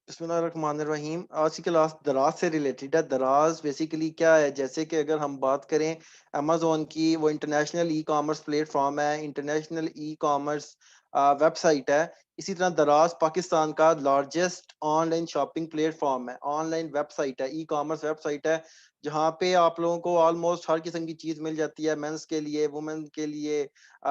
बिस्मिल्लाहिर्रहमानिर्रहीम। आज की क्लास दराज से रिलेटेड है। दराज बेसिकली क्या है, जैसे कि अगर हम बात करें अमेजोन की, वो इंटरनेशनल ई कॉमर्स प्लेटफॉर्म है, इंटरनेशनल ई कॉमर्स वेबसाइट है। इसी तरह दराज पाकिस्तान का लार्जेस्ट ऑनलाइन शॉपिंग प्लेटफॉर्म है, ऑनलाइन वेबसाइट है, ई कॉमर्स वेबसाइट है, जहाँ पे आप लोगों को ऑलमोस्ट हर किस्म की चीज़ मिल जाती है। मेंस के लिए, वुमेन के लिए,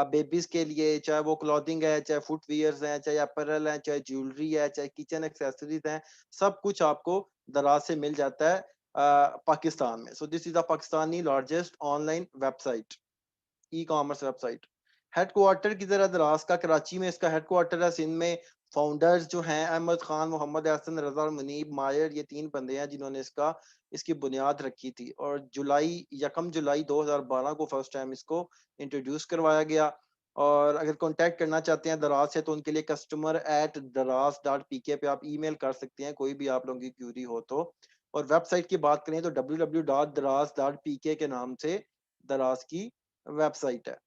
बेबीज के लिए, चाहे वो क्लॉथिंग है, चाहे फुटवियर्स हैं, चाहे अपैरल है, चाहे ज्वेलरी है, चाहे किचन एक्सेसरीज हैं, सब कुछ आपको दराज से मिल जाता है पाकिस्तान में। So this is the Pakistani largest online website, e commerce website. Headquarter की तरह दराज का कराची में इसका हेडक्वार्टर है। सिंध में फाउंडर्स जो हैं अहमद खान, मोहम्मद हसन, रजा और मुनीब मायर, ये तीन बंदे हैं जिन्होंने इसकी बुनियाद रखी थी। और यकम जुलाई 2012 को फर्स्ट टाइम इसको इंट्रोड्यूस करवाया गया। और अगर कांटेक्ट करना चाहते हैं दराज से, तो उनके लिए customer@daraz.pk पे आप ईमेल कर सकते हैं, कोई भी आप लोगों की क्यूरी हो तो। और वेबसाइट की बात करें तो www.daraz.pk के नाम से दराज की वेबसाइट है।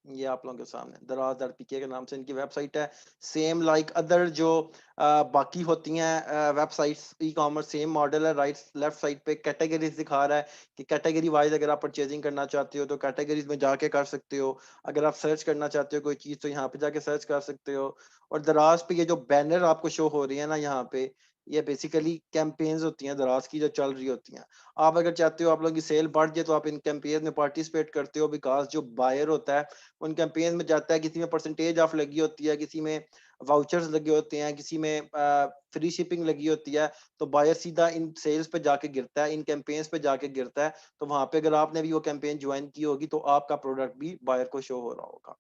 ये आप लोगों के सामने दराज.pk के नाम से इनकी वेबसाइट है। सेम लाइक अदर जो बाकी होती हैं websites, e commerce same model है। राइट लेफ्ट साइड पे कैटेगरीज दिखा रहा है कि कैटेगरी वाइज अगर आप परचेजिंग करना चाहते हो तो कैटेगरीज में जाके कर सकते हो। अगर आप सर्च करना चाहते हो कोई चीज़ तो यहाँ पे जाके सर्च कर सकते हो। और दराज पे ये जो बैनर आपको शो हो रही है ना यहाँ पे, ये बेसिकली कैंपेन्स होती हैं दराज की जो चल रही होती हैं। आप अगर चाहते हो आप लोगों की सेल बढ़ जाए तो आप इन कैंपेन में पार्टिसिपेट करते हो, बिकॉज जो बायर होता है उन कैंपेन में जाता है। किसी में परसेंटेज ऑफ लगी होती है, किसी में वाउचर्स लगे होते हैं, किसी में फ्री शिपिंग लगी होती है। तो बायर सीधा इन सेल्स पे जाके गिरता है, इन कैंपेन्स पे जाके गिरता है। तो वहां पे अगर आपने भी वो कैंपेन ज्वाइन की होगी तो आपका प्रोडक्ट भी बायर को शो हो रहा होगा।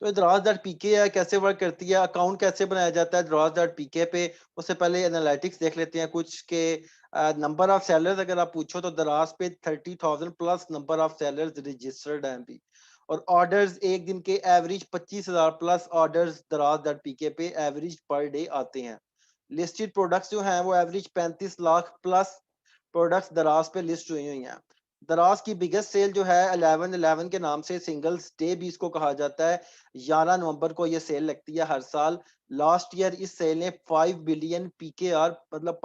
तो दराज डॉट पीके है, कैसे वर्क करती है, अकाउंट कैसे बनाया जाता है दराज डॉट पीके पे। उससे पहले एनालिटिक्स देख लेते हैं कुछ के। नंबर ऑफ सेलर्स अगर आप पूछो तो दराज पे 30,000 plus number of sellers registered हैं अभी। और ऑर्डर्स एक दिन के एवरेज 25,000 प्लस ऑर्डर्स दराज डॉट पीके पे एवरेज पर डे आते हैं। लिस्टेड प्रोडक्ट्स जो हैं वो एवरेज 35 लाख प्लस प्रोडक्ट्स दराज पे लिस्ट हुई हुई हैं। दराज की बिगेस्ट सेल जो है 11/11 के नाम से, सिंगल्स डे भी इसको कहा जाता है। 11 नवंबर को ये सेल लगती है हर साल। लास्ट ईयर इस सेल ने 5 बिलियन पीकेआर मतलब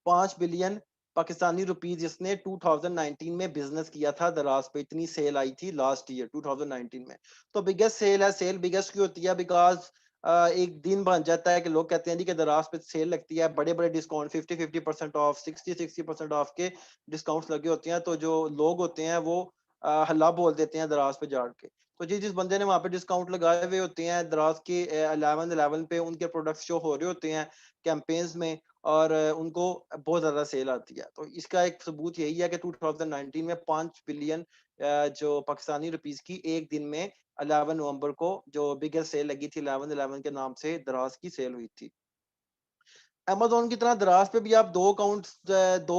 5 बिलियन पाकिस्तानी रुपीज इसने 2019 में बिजनेस किया था दराज पे। इतनी सेल आई थी लास्ट ईयर 2019 में। तो बिगेस्ट सेल है। सेल बिगेस्ट क्यों होती है? बिकॉज एक दिन बन जाता है कि लोग कहते हैं जी कि दराज पे सेल लगती है, बड़े बड़े डिस्काउंट 50% ऑफ, 60% ऑफ के डिस्काउंट्स लगे होते हैं। तो जो लोग होते हैं वो हल्ला बोल देते हैं दराज पे जाड़ के। तो जिस बंदे ने वहां पे डिस्काउंट लगाए हुए होते हैं दराज के 11/11 पे, उनके प्रोडक्ट्स शो हो रहे होते हैं कैंपेन्स में। और उनको बहुत ज्यादा सेल आती है। तो इसका एक सबूत यही है कि 2019 में 5 बिलियन जो पाकिस्तानी रुपीस की एक दिन में 11 नवंबर को जो बिगेस्ट सेल लगी थी 11/11 के नाम से दराज की सेल हुई थी। अमेज़न की तरह दराज पे भी आप दो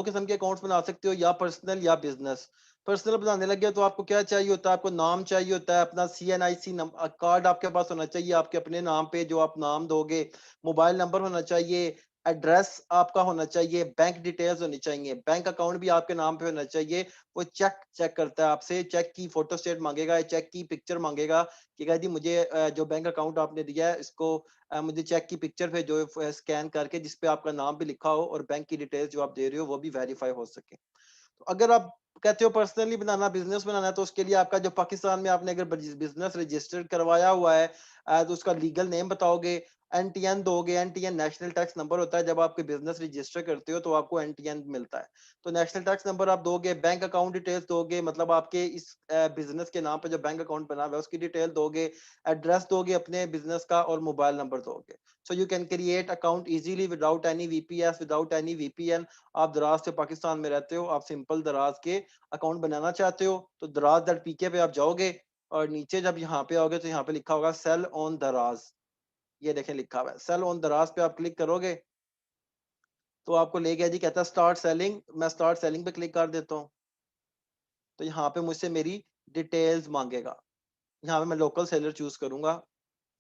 किस्म के अकाउंट्स बना सकते हो, या पर्सनल या बिजनेस। पर्सनल बनाने लगे तो आपको क्या चाहिए होता है? आपको नाम चाहिए होता है, अपना CNIC कार्ड आपके पास होना चाहिए आपके अपने नाम पे जो आप नाम दोगे। मोबाइल नंबर होना चाहिए, एड्रेस आपका होना चाहिए, बैंक डिटेल्स होनी चाहिए, बैंक अकाउंट भी आपके नाम पे होना चाहिए। वो चेक चेक करता है आपसे, चेक की फोटो स्टेट मांगेगा, चेक की पिक्चर मांगेगा कि कह दी मुझे जो बैंक अकाउंट आपने दिया है इसको मुझे चेक की पिक्चर भेजो स्कैन करके, जिसपे आपका नाम भी लिखा हो और बैंक की डिटेल्स जो आप दे रहे हो वो भी वेरीफाई हो सके। तो अगर आप कहते हो पर्सनली बनाना, बिजनेस बनाना है, तो उसके लिए आपका जो पाकिस्तान में आपने अगर बिजनेस रजिस्टर्ड करवाया हुआ है तो उसका लीगल नेम बताओगे, NTN दोगे। NTN नेशनल टैक्स नंबर होता है। जब आपके बिजनेस रजिस्टर करते हो तो आपको NTN मिलता है। तो नेशनल टैक्स नंबर आप दोगे, बैंक अकाउंट डिटेल्स दोगे, मतलब आपके इस बिजनेस के नाम पे जो बैंक अकाउंट बना हुआ है उसकी डिटेल दोगे, एड्रेस दोगे अपने बिजनेस का और मोबाइल नंबर दोगे। सो you can create account easily without any VPS, without any VPN। आप दराज से पाकिस्तान में रहते हो, आप सिंपल दराज के अकाउंट बनाना चाहते हो तो दराज.pk पे आप जाओगे। और नीचे जब यहाँ पे आओगे तो यहाँ पे लिखा होगा सेल ऑन दराज। ये देखें लिखा हुआ है सेल ऑन दराज पे आप क्लिक करोगे तो आपको ले गया जी, कहता है स्टार्ट सेलिंग। मैं स्टार्ट सेलिंग पे क्लिक कर देता हूँ। तो यहाँ पे मुझसे मेरी डिटेल्स मांगेगा। यहाँ पे मैं लोकल सेलर चूज करूंगा,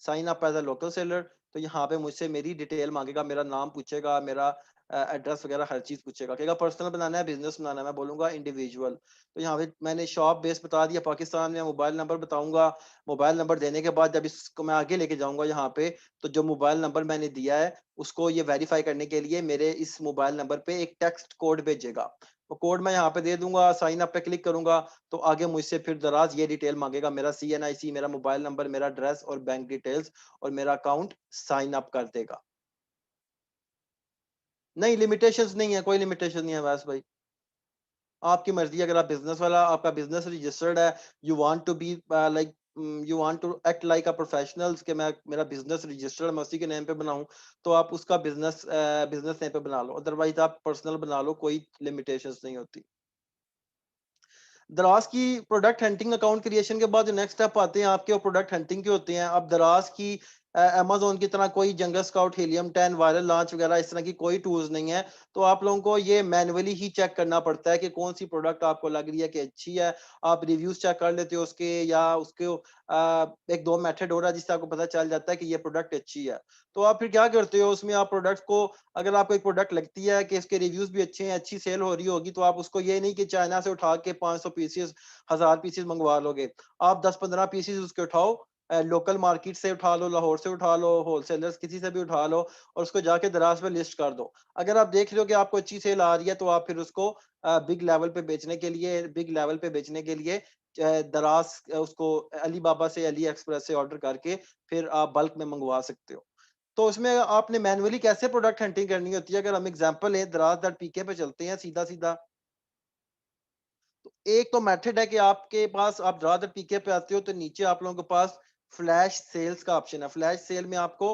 sign up as a local seller. तो यहाँ पे मुझसे मेरी डिटेल मांगेगा, मेरा नाम पूछेगा, मेरा एड्रेस वगैरह हर चीज़ पूछेगा। कहेगा पर्सनल बनाना है, बिज़नेस बनाना है, मैं बोलूँगा इंडिविजुअल। तो यहाँ पे मैंने शॉप बेस बता दिया पाकिस्तान में, मोबाइल नंबर बताऊँगा। मोबाइल नंबर देने के बाद जब इसको मैं आगे लेके जाऊँगा यहाँ पे, तो जो मोबाइल नंबर मैंने दिया है, उसको ये वेरीफ़ाई करने के लिए मेरे इस मोबाइल नंबर पे एक टेक्स्ट कोड भेजेगा। वो कोड मैं यहाँ पे दे दूँगा, साइन अप पे क्लिक करूँगा, तो आगे मुझसे फिर दराज़ ये डिटेल माँगेगा, मेरा सीएनआईसी, मेरा मोबाइल नंबर, मेरा एड्रेस और बैंक डिटेल्स और मेरा अकाउंट साइन अप कर देगा। नहीं, लिमिटेशंस नहीं है, कोई लिमिटेशन नहीं है वैस भाई। आपकी मर्ज़ी है, अगर आप बिज़नेस वाला आपका बिज़नेस रजिस्टर्ड है, you want to be like you want to act like a professionals कि मैं मेरा बिज़नेस रजिस्टर्ड है, मैं उसी के नेम पे बनाऊँ, तो आप उसका बिज़नेस नेम पे बना लो। अदरवाइज़ आप पर्सनल बना लो, कोई लिमिटेशंस नहीं होती। दराज की प्रोडक्ट हंटिंग अकाउंट क्रिएशन के बाद जो नेक्स्ट स्टेप आते हैं आपके वो प्रोडक्ट हंटिंग के होते हैं। अब दराज की अमेज़न की तरह कोई जंगल स्काउट, हीलियम 10, वायरल लॉन्च वगैरह इस तरह की कोई टूल्स नहीं है। तो आप लोगों को ये मैन्युअली ही चेक करना पड़ता है कि कौन-सी प्रोडक्ट आपको लग रही है कि अच्छी है। आप रिव्यूज़ चेक कर लेते हो उसके या उसके 1-2 मेथड और है जिससे आपको पता चल जाता है कि ये प्रोडक्ट अच्छी है। तो आप फिर क्या करते हो उसमें आप प्रोडक्ट को अगर आपको एक प्रोडक्ट लगती है कि इसके रिव्यूज़ भी अच्छे हैं, अच्छी सेल हो रही होगी, तो आप उसको ये नहीं कि चाइना से उठा के 500 पीसेज़, 1000 पीसेज़ मँगवा लोगे। आप 10-15 पीसेज़ उसके उठाओ, लोकल मार्केट से उठा लो, लाहौर से उठा लो, होलसेलर्स किसी से भी उठा लो और उसको जाके दराज़ पे लिस्ट कर दो। अगर आप देख रहे हो कि आपको अच्छी सेल आ रही है, तो आप फिर उसको बिग लेवल पे बेचने के लिए दराज़ उसको अली बाबा से, अली एक्सप्रेस से ऑर्डर करके फिर आप बल्क में मँगवा सकते हो। तो उसमें आपने मैन्युअली कैसे प्रोडक्ट हंटिंग करनी होती है, अगर हम एग्जांपल लें दराज.पीके पे चलते हैं सीधा-सीधा। तो एक तो मेथड है कि आपके पास आप दराज.पीके पे आते हो तो नीचे आप लोगों के पास फ्लैश सेल्स का ऑप्शन है। फ्लैश सेल में आपको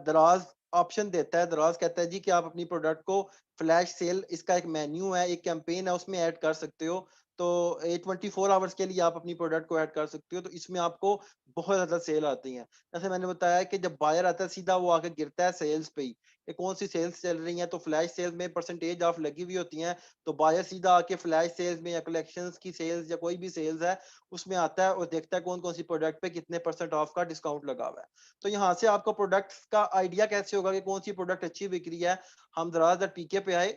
दराज ऑप्शन देता है। दराज कहता है जी कि आप अपनी प्रोडक्ट को फ्लैश सेल इसका एक मेन्यू है, एक कैंपेन है उसमें ऐड कर सकते हो। तो 24 आवर्स के लिए आप अपनी प्रोडक्ट को ऐड कर सकते हो। तो इसमें आपको बहुत ज़्यादा सेल आती हैं। जैसे मैंने बताया कि जब बायर आता है सीधा वो आके गिरता है सेल्स पे ही, कि कौन-सी सेल्स चल रही हैं, तो फ्लैश सेल में परसेंटेज ऑफ लगी हुई होती हैं। तो बायर सीधा आके फ्लैश सेल्स में या कलेक्शंस की सेल्स या कोई भी सेल्स है, उसमें आता है और देखता है कौन-कौन सी प्रोडक्ट पे कितने परसेंट ऑफ का डिस्काउंट लगा हुआ है। तो यहाँ से आपको प्रोडक्ट्स का आइडिया कैसे होगा कि कौन सी प्रोडक्ट अच्छी बिक रही है। हम दराज.पीके पे आए,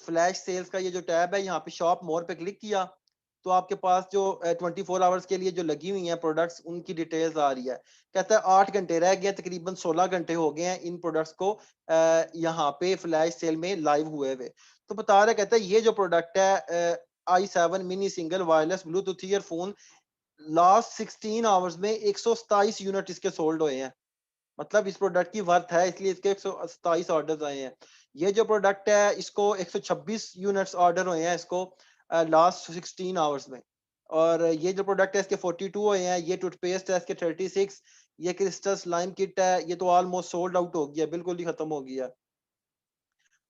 फ्लैश सेल्स का ये जो टैब है यहाँ पे शॉप मोर पे क्लिक किया, तो आपके पास जो 24 आवर्स के लिए जो लगी हुई हैं प्रोडक्ट्स उनकी डिटेल्स आ रही है। कहता है 8 घंटे रह गए हैं, तकरीबन 16 घंटे हो गए हैं इन प्रोडक्ट्स को यहाँ पे फ्लैश सेल में लाइव हुए हुए। तो बता रहा है, कहता है ये जो प्रोडक्ट है i7 mini single wireless Bluetooth earphone last 16 hours में 127 यूनिट इसके सोल्ड हुए हैं। मतलब इस प्रोडक्ट की वर्थ है इसलिए इसके 127 ऑर्डर्स आए हैं। ये जो प्रोडक्ट है इसको 126 यूनिट्स ऑर्डर हुए हैं इसको लास्ट 16 आवर्स में। और ये जो प्रोडक्ट है इसके 42 हुए हैं, ये टूथपेस्ट है इसके 36, ये क्रिस्टल स्लाइम किट है, ये तो ऑलमोस्ट सोल्ड आउट हो गया, बिल्कुल ही खत्म हो गया।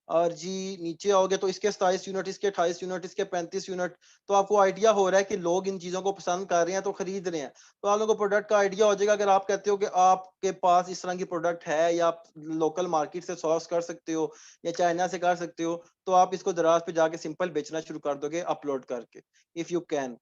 और जी नीचे आओगे तो इसके 27 यूनिट, इसके 28 यूनिट, इसके 35 यूनिट। तो आपको आइडिया हो रहा है कि लोग इन चीज़ों को पसंद कर रहे हैं तो खरीद रहे हैं। तो आप लोगों को प्रोडक्ट का आइडिया हो जाएगा अगर आप कहते हो कि आपके पास इस तरह की प्रोडक्ट है या आप लोकल मार्केट से सोर्स कर सकते हो या चाइना से कर सकते हो, तो आप इसको दराज पे जाके सिंपल बेचना शुरू कर दोगे अपलोड करके, इफ यू कैन।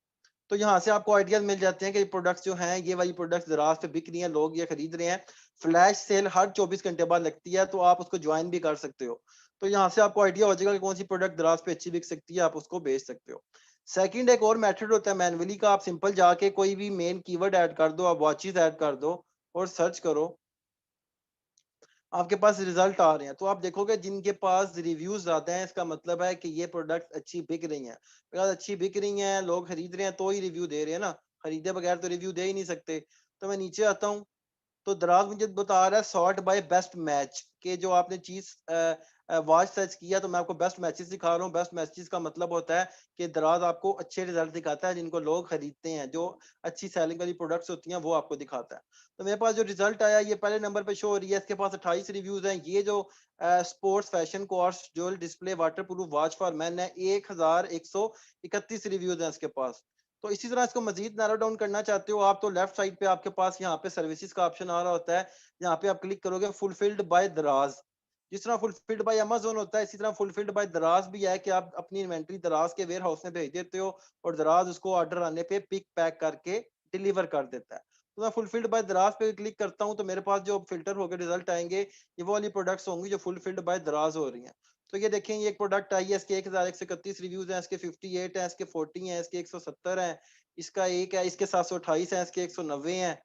तो यहाँ से आपको आइडियाज़ मिल जाते हैं कि प्रोडक्ट्स जो हैं, ये वाली प्रोडक्ट्स दराज पे बिक रही हैं, लोग ये खरीद रहे हैं। फ्लैश सेल हर 24 घंटे बाद लगती है, तो आप उसको जॉइन भी कर सकते हो। तो यहाँ से आपको आइडिया हो जाएगा कि कौन-सी प्रोडक्ट दराज पे अच्छी बिक सकती है, आप उसको बेच सकते हो। सेकंड एक और मेथड होता है मैन्युअली का, आप सिंपल जाके कोई भी मेन कीवर्ड ऐड कर दो, आप वॉचेस ऐड कर दो और सर्च करो। आपके पास रिजल्ट आ रहे हैं, तो आप देखोगे जिनके पास रिव्यूज ज़्यादा हैं, इसका मतलब है कि ये प्रोडक्ट अच्छी बिक रही हैं। अगर अच्छी बिक रही हैं, लोग खरीद रहे हैं तो ही रिव्यू दे रहे हैं ना, खरीदे बगैर तो रिव्यू दे ही नहीं सकते। तो मैं नीचे आता हूँ, तो दराज मुझे बता रहा है सॉर्ट बाय बेस्ट मैच कि जो आपने चीज वॉच सर्च किया, तो मैं आपको बेस्ट मैचेस दिखा रहा हूँ। बेस्ट मैचेस का मतलब होता है कि दराज आपको अच्छे रिजल्ट दिखाता है जिनको लोग खरीदते हैं, जो अच्छी सेलिंग वाली प्रोडक्ट्स होती हैं वो आपको दिखाता है। तो मेरे पास जो रिजल्ट आया ये पहले नंबर पे शो हो रही है, इसके पास 28 रिव्यूज हैं। ये जो स्पोर्ट्स फैशन कोर्स जो display water proof watch for man है, 1131 रिव्यूज हैं इसके पास। तो इसी तरह इसको मजीद नैरो डाउन करना चाहते हो आप, तो लेफ्ट साइड पे आपके पास यहाँ पे सर्विसेज का ऑप्शन आ रहा होता है। यहाँ पे आप क्लिक करोगे फुलफिल्ड बाय दराज। जिस तरह फुलफिल्ड बाय अमेज़न होता है, इसी तरह फुलफिल्ड बाय दराज भी है कि आप अपनी इन्वेंटरी दराज के वेयर हाउस में भेज देते हो और दराज उसको ऑर्डर आने पे पिक पैक करके डिलीवर कर देता है। तो मैं फुलफिल्ड बाय दराज पे क्लिक करता हूँ, तो मेरे पास जो फ़िल्टर होके रिजल्ट आएँगे, ये वो वाली प्रोडक्ट्स होंगी जो फुलफिल्ड बाय दराज हो रही हैं। तो ये देखें, ये एक प्रोडक्ट आई है, इसके 1131 रिव्यूज हैं, इसके 58 हैं, इसके 40 हैं, इसके 170 हैं, इसका एक है, इसके 728 हैं, इसके 190 हैं।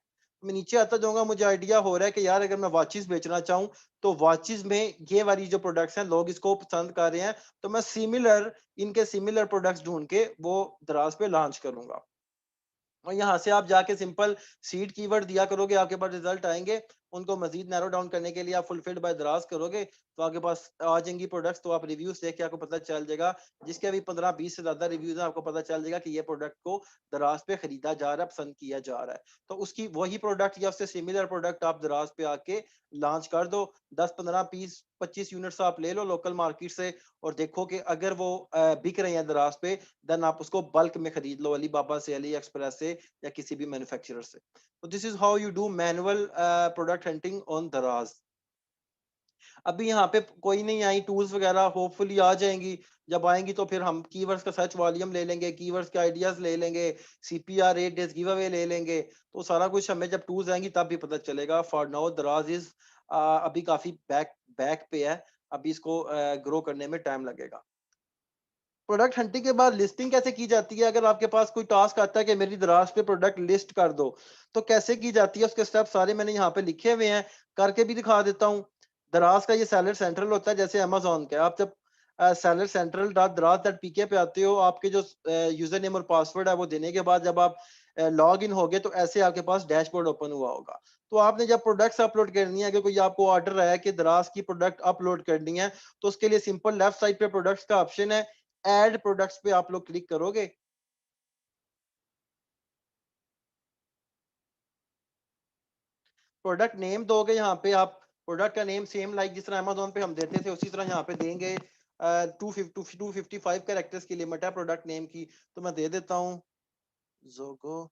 मैं नीचे आता जाऊंगा, मुझे आइडिया हो रहा है कि यार अगर मैं वॉचेस बेचना चाहूँ तो वॉचेस में ये वाली जो प्रोडक्ट्स हैं लोग इसको पसंद कर रहे हैं, तो मैं इनके सिमिलर प्रोडक्ट्स ढूंढ के वो दराज पे लॉन्च करूंगा। और यहाँ से आप जाके सिंपल सीड कीवर्ड दिया करोगे, आपके पास रिजल्ट आएंगे। उनको मजीद नैरो डाउन करने के लिए आप फुलफिल्ड बाय दराज करोगे तो आपके पास आ जाएंगी प्रोडक्ट्स, तो आप रिव्यूज देख के आपको पता चल जाएगा, जिसके अभी 15-20 से ज्यादा रिव्यूज हैं, आपको पता चल जाएगा कि ये प्रोडक्ट को दराज पे खरीदा जा रहा है, पसंद किया जा रहा है। तो उसकी वही प्रोडक्ट या उससे सिमिलर प्रोडक्ट आप दराज पे आके लॉन्च कर दो। 10-15 पीस 25 यूनिट्स आप ले लो लोकल मार्केट से, और देखो कि अगर वो बिक रहे हैं दराज पे, देन आप उसको बल्क में खरीद लो, अली बाबा से, अली एक्सप्रेस से, या किसी भी मैन्युफैक्चरर से। तो this is how you do manual product hunting on दराज। अभी यहाँ पे कोई नहीं आई, टूल्स वगैरह होपफुली आ जाएंगी। जब आएंगी तो फिर हम कीवर्ड्स का सर्च वॉल्यूम ले लेंगे, कीवर्ड्स के आइडियाज ले लेंगे, सीपीआर 8 डेज गिव अवे ले लेंगे। तो सारा कुछ हमें जब टूल्स आएंगी तब भी पता चलेगा। फॉर नाउ दराज इज अभी काफी बैक बैक पे है, अभी इसको ग्रो करने में टाइम लगेगा। प्रोडक्ट हंटिंग के बाद लिस्टिंग कैसे की जाती है? अगर आपके पास कोई टास्क आता है कि मेरी दराज पे प्रोडक्ट लिस्ट कर दो, तो कैसे की जाती है? उसके स्टेप सारे मैंने यहाँ पे लिखे हुए हैं, करके भी दिखा देता हूँ। दराज का ये सेलर सेंट्रल होता है जैसे अमेजोन का। आप जब सेलर सेंट्रल डॉट दराज डॉट पीके पे आते हो, आपके जो यूजर नेम और पासवर्ड है वो देने के बाद जब आप लॉग इन हो गए, तो ऐसे आपके पास डैशबोर्ड ओपन हुआ होगा। तो आपने जब प्रोडक्ट्स अपलोड करनी है, अगर कोई आपको ऑर्डर है कि दराज की प्रोडक्ट अपलोड करनी है, तो उसके लिए सिंपल लेफ्ट साइड पे प्रोडक्ट्स का ऑप्शन है, ऐड प्रोडक्ट्स पे आप लोग क्लिक करोगे। प्रोडक्ट नेम दोगे, यहाँ पे आप प्रोडक्ट का नेम सेम लाइक जिस तरह अमेजोन पे हम देते थे उसी तरह यहाँ पे देंगे। 255 कैरेक्टर्स की लिमिट है प्रोडक्ट नेम की, तो मैं दे देता हूँ जोगो।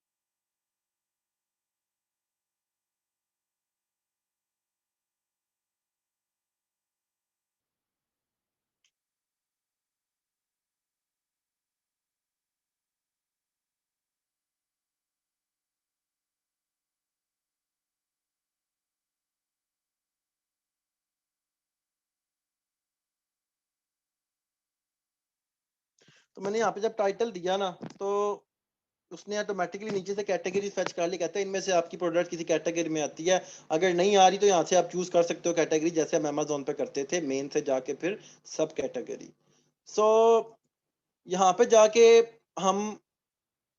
तो मैंने यहाँ पे जब टाइटल दिया ना, तो उसने ऑटोमेटिकली नीचे से कैटेगरी फैच कर ली, कहता है इनमें से आपकी प्रोडक्ट किसी कैटेगरी में आती है। अगर नहीं आ रही तो यहाँ से आप चूज कर सकते हो कैटेगरी, जैसे हम अमेजोन पे करते थे, मेन से जाके फिर सब कैटेगरी। सो यहाँ पे जाके हम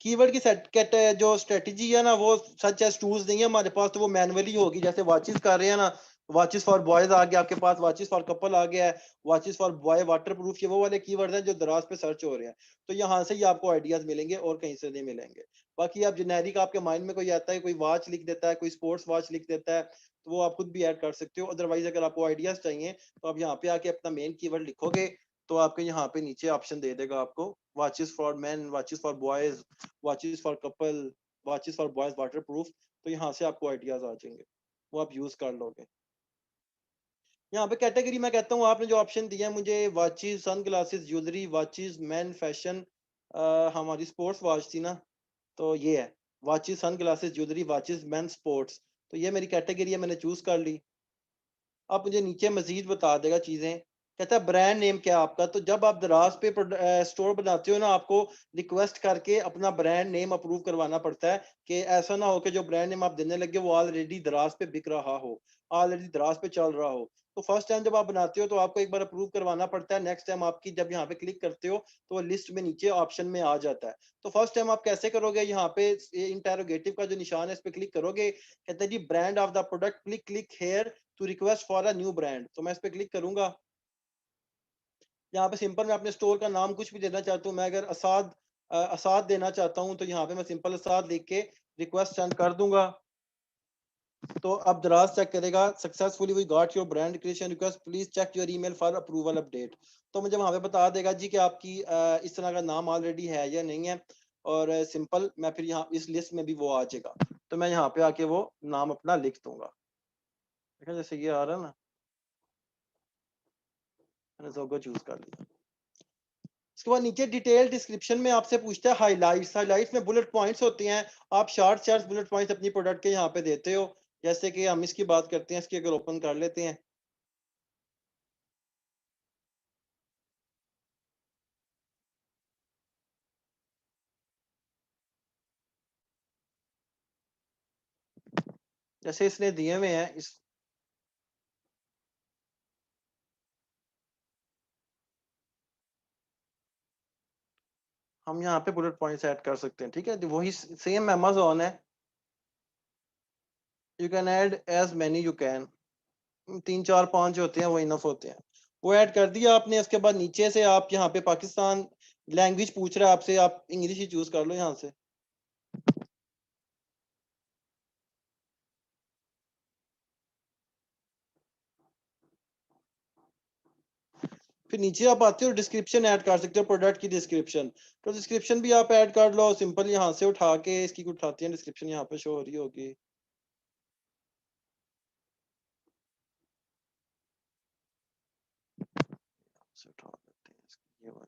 कीवर्ड की सेट कैट जो स्ट्रेटजी है ना, वो सच एज टूल्स नहीं है हमारे पास, तो वो मैनुअली होगी। जैसे वॉचेस कर रहे हैं ना, वॉचेस फॉर बॉयज आ गया आपके पास, वॉचेस फॉर कपल आ गया है, watches for boy water proof, ये वो वाले कीवर्ड हैं जो दराज पे सर्च हो रहे हैं। तो यहाँ से ही आपको आइडियाज मिलेंगे और कहीं से नहीं मिलेंगे। बाकी आप जेनेरिक, आपके माइंड में कोई आता है, कोई वॉच लिख देता है, कोई स्पोर्ट्स वॉच लिख देता है, तो वो आप खुद भी ऐड कर सकते हो। अदरवाइज अगर आपको आइडियाज चाहिए तो आप यहाँ पे आके अपना मेन कीवर्ड लिखोगे, तो आपके यहाँ पे नीचे ऑप्शन दे देगा आपको, watches for main, watches for boys, watches for couple, watches for boys water proof. तो यहाँ से आपको आइडियाज आ जाएंगे, वो आप यूज कर लोगे। यहाँ पे कैटेगरी मैं कहता हूँ, आपने जो ऑप्शन दिया है मुझे, watches, sun glasses, jewellery, watches, man, fashion, हमारी स्पोर्ट्स वॉच थी ना, तो ये है watches, sun glasses, jewellery, watches, man, sports. तो ये मेरी कैटेगरी है, मैंने चूज कर ली। अब मुझे नीचे मजीद बता देगा चीजें, कहता है ब्रांड नेम क्या है आपका। तो जब आप दराज पे स्टोर बनाते हो ना, आपको रिक्वेस्ट करके अपना ब्रांड नेम अप्रूव करवाना पड़ता है, कि ऐसा ना हो कि जो ब्रांड नेम आप देने लगे वो ऑलरेडी दराज पे बिक रहा हो, ऑलरेडी दराज पे चल रहा हो। तो फर्स्ट टाइम जब आप बनाते हो तो आपको एक बार अप्रूव करवाना पड़ता है, नेक्स्ट टाइम आपकी जब यहाँ पे क्लिक करते हो तो वो लिस्ट में नीचे ऑप्शन में आ जाता है। तो फर्स्ट टाइम आप कैसे करोगे, यहाँ पे इंटेरोगेटिव का जो निशान है इस पे क्लिक करोगे, कहते हैं जी brand of the product, click click here to request for a new brand. तो मैं इस पे क्लिक करूंगा। यहाँ पे सिंपल मैं अपने स्टोर का नाम कुछ भी देना चाहता हूँ, मैं अगर असाद देना चाहता हूँ, तो यहाँ पे मैं सिंपल असाद लिख के रिक्वेस्ट सेंड कर दूंगा। तो अब दराज चेक करेगा, successfully we got your brand creation request, please check your email for approval update. तो मुझे वहां पे बता देगा जी कि आपकी इस तरह का नाम ऑलरेडी है या नहीं है। और सिंपल मैं फिर यहाँ इस लिस्ट में भी वो आ जाएगा, तो मैं यहाँ पे आके वो नाम अपना लिख दूंगा। ठीक है, जैसे ये आ रहा है ना, मैंने जोगो चूज कर लिया। उसके बाद नीचे डिटेल डिस्क्रिप्शन में आपसे पूछता है हाइलाइट्स। हाइलाइट्स में बुलेट पॉइंट्स होते हैं, आप शार्ट शार्ट बुलेट पॉइंट्स अपनी प्रोडक्ट के यहाँ पे देते हो। जैसे कि हम इसकी बात करते हैं, इसकी अगर ओपन कर लेते हैं, जैसे इसने दिए हुए हैं इस, हम यहाँ पे बुलेट पॉइंट्स ऐड कर सकते हैं, ठीक है, वही सेम अमेजोन है। You can add as many you can, 3 4 5 जो होते हैं वो इनफ होते हैं। वो ऐड कर दिया आपने। उसके बाद नीचे से आप यहाँ पे पाकिस्तान लैंग्वेज पूछ रहा है आपसे, आप इंग्लिश ही चूज कर लो यहाँ से। फिर नीचे आप आते हो, डिस्क्रिप्शन ऐड कर सकते हो, प्रोडक्ट की डिस्क्रिप्शन। तो डिस्क्रिप्शन भी आप ऐड कर लो सिंपल, यहाँ से उठा के इसकी उठाती है डिस्क्रिप्शन, यहाँ पे शो हो रही होगी। से उठा लेते हैं इसकी, ये वाली।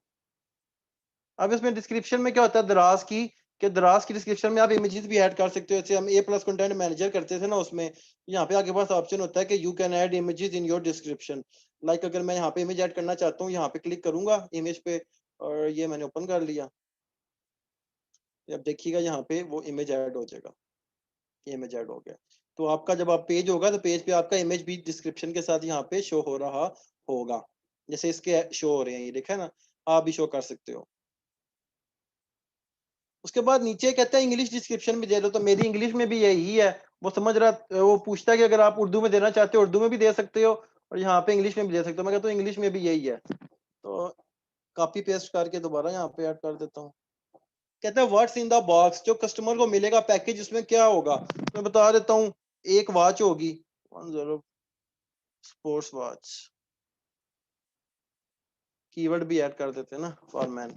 अब इसमें डिस्क्रिप्शन में क्या होता है दराज की, कि दराज की डिस्क्रिप्शन में आप इमेजेस भी ऐड कर सकते हो। जैसे हम ए प्लस कंटेंट मैनेजर करते थे ना, उसमें यहाँ पे आपके पास ऑप्शन होता है कि you can add images in your description. Like अगर मैं यहाँ पे इमेज ऐड करना चाहता हूँ, यहाँ पे क्लिक करूंगा इमेज पे, और ये मैंने ओपन कर लिया। अब देखिएगा यहाँ पे वो इमेज ऐड हो जाएगा, ये इमेज ऐड हो गया। तो आपका जब आप पेज होगा तो पेज पे आपका इमेज भी डिस्क्रिप्शन के साथ यहाँ पे शो हो रहा होगा, जैसे इसके शो हो रहे हैं, ये देखा है ना, आप भी शो कर सकते हो। उसके बाद नीचे कहता है इंग्लिश डिस्क्रिप्शन भी दे दो, तो मेरी इंग्लिश में भी यही है। वो समझ रहा, वो पूछता है कि अगर आप उर्दू में देना चाहते हो उर्दू में भी दे सकते हो, और यहाँ पे इंग्लिश में भी दे सकते हो। मैं कहता हूँ इंग्लिश में भी यही है, तो कॉपी पेस्ट करके दोबारा यहाँ पे ऐड कर देता हूँ। कहता है व्हाट्स इन द बॉक्स, जो कस्टमर को मिलेगा पैकेज उसमें क्या होगा। मैं बता देता हूँ, एक वॉच होगी, 10 स्पोर्ट्स वॉच। कीवर्ड भी ऐड कर देते हैं ना, फॉर मैन।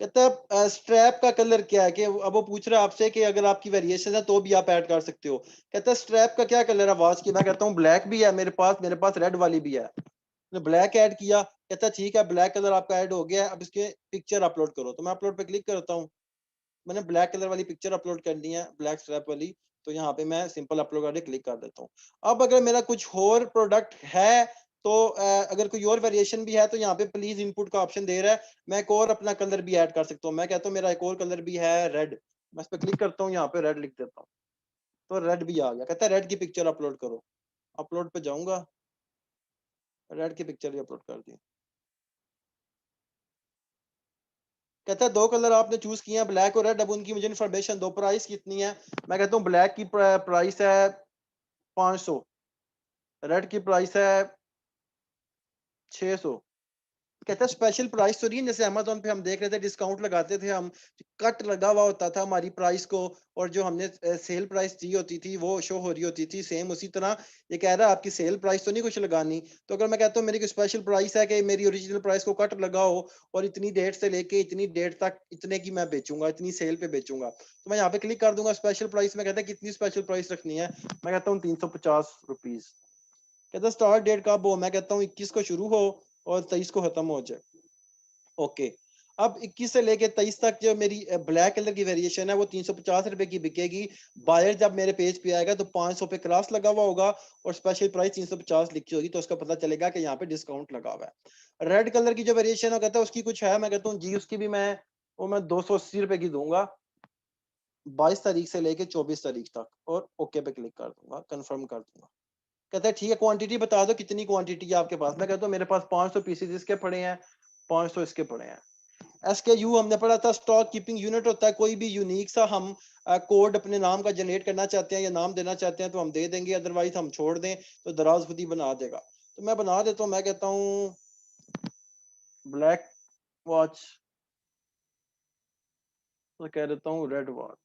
कहता है स्ट्रैप का कलर क्या है, कि अब वो पूछ रहा है आपसे कि अगर आपकी वेरिएशन है तो भी आप ऐड कर सकते हो। कहता है स्ट्रैप का क्या कलर है वॉच की। मैं कहता हूँ ब्लैक भी है मेरे पास रेड वाली भी है। तो ब्लैक ऐड किया, कहता है ठीक है ब्लैक कलर आपका ऐड हो गया है, अब इसके पिक्चर अपलोड करो। तो मैं अपलोड पे क्लिक करता हूँ। मैंने ब्लैक कलर वाली पिक्चर अपलोड करनी है, ब्लैक स्ट्रैप वाली। तो यहाँ पे मैं सिंपल अपलोड करके क्लिक कर देता हूँ। अब अगर मेरा कुछ और प्रोडक्ट है, तो अगर कोई और वेरिएशन भी है, तो यहाँ पे प्लीज इनपुट का ऑप्शन दे रहा है। मैं एक और अपना कलर भी ऐड कर सकता हूँ। मैं कहता हूँ मेरा एक और कलर भी है रेड। मैं इस पर क्लिक करता हूँ, यहाँ पे रेड लिख देता हूँ, तो रेड भी आ गया। कहता है रेड की पिक्चर अपलोड करो। अपलोड पे जाऊंगा, रेड की पिक्चर भी अपलोड कर दी। कहता है 2 कलर आपने चूज किए हैं, ब्लैक और रेड। अब उनकी मुझे इन्फॉर्मेशन दो, प्राइस कितनी है। मैं कहता हूँ ब्लैक की प्राइस है 500, रेड की प्राइस है 600। कहता है स्पेशल प्राइस तो नहीं है, जैसे अमेजोन पे हम देख रहे थे डिस्काउंट लगाते थे हम, कट लगा हुआ होता था हमारी प्राइस को, और जो हमने सेल प्राइस दी होती थी वो शो हो रही होती थी सेम उसी तरह। ये कह रहा है आपकी सेल प्राइस तो नहीं कुछ लगानी। तो अगर मैं कहता हूँ मेरी कोई स्पेशल प्राइस है कि मेरी ओरिजिनल प्राइस को कट लगाओ, और इतनी डेट से लेके इतनी डेट तक इतने की मैं बेचूंगा, इतनी सेल पे बेचूंगा, तो मैं यहाँ पे क्लिक कर दूंगा स्पेशल प्राइस में। कहता है कितनी स्पेशल प्राइस रखनी है। मैं कहता हूँ 350 रुपीज। कहता है स्टार्ट डेट कब हो। मैं कहता हूँ 21 को शुरू हो और 23 को खत्म हो जाए। ओके। अब 21 से लेके 23 तक जो मेरी ब्लैक कलर की वेरिएशन है वो 350 रुपए की बिकेगी। बायर जब मेरे पेज पे आएगा तो 500 पे क्रॉस लगा हुआ होगा, और स्पेशल प्राइस 350 लिखी होगी, तो उसका पता चलेगा कि यहाँ पे डिस्काउंट लगा हुआ है। रेड कलर की जो वेरिएशन है, कहता है उसकी कुछ है। मैं कहता हूँ जी उसकी भी मैं 280 रुपए की दूंगा, 22 तारीख से लेके 24 तारीख तक, और ओके पे क्लिक कर दूंगा, कंफर्म कर दूंगा। कहता है ठीक है क्वांटिटी बता दो कितनी क्वांटिटी है आपके पास। मैं कहता हूँ मेरे पास 500 पीसेज इसके पड़े हैं, 500 इसके पड़े हैं। एसकेयू हमने पढ़ा था, स्टॉक कीपिंग यूनिट होता है। कोई भी यूनिक सा हम कोड अपने नाम का जनरेट करना चाहते हैं या नाम देना चाहते हैं तो हम दे देंगे, अदरवाइज हम छोड़ दें तो दराज खुद ही बना देगा। तो मैं बना देता हूँ, मैं कहता हूँ ब्लैक वॉच, तो कह देता हूँ रेड वॉच।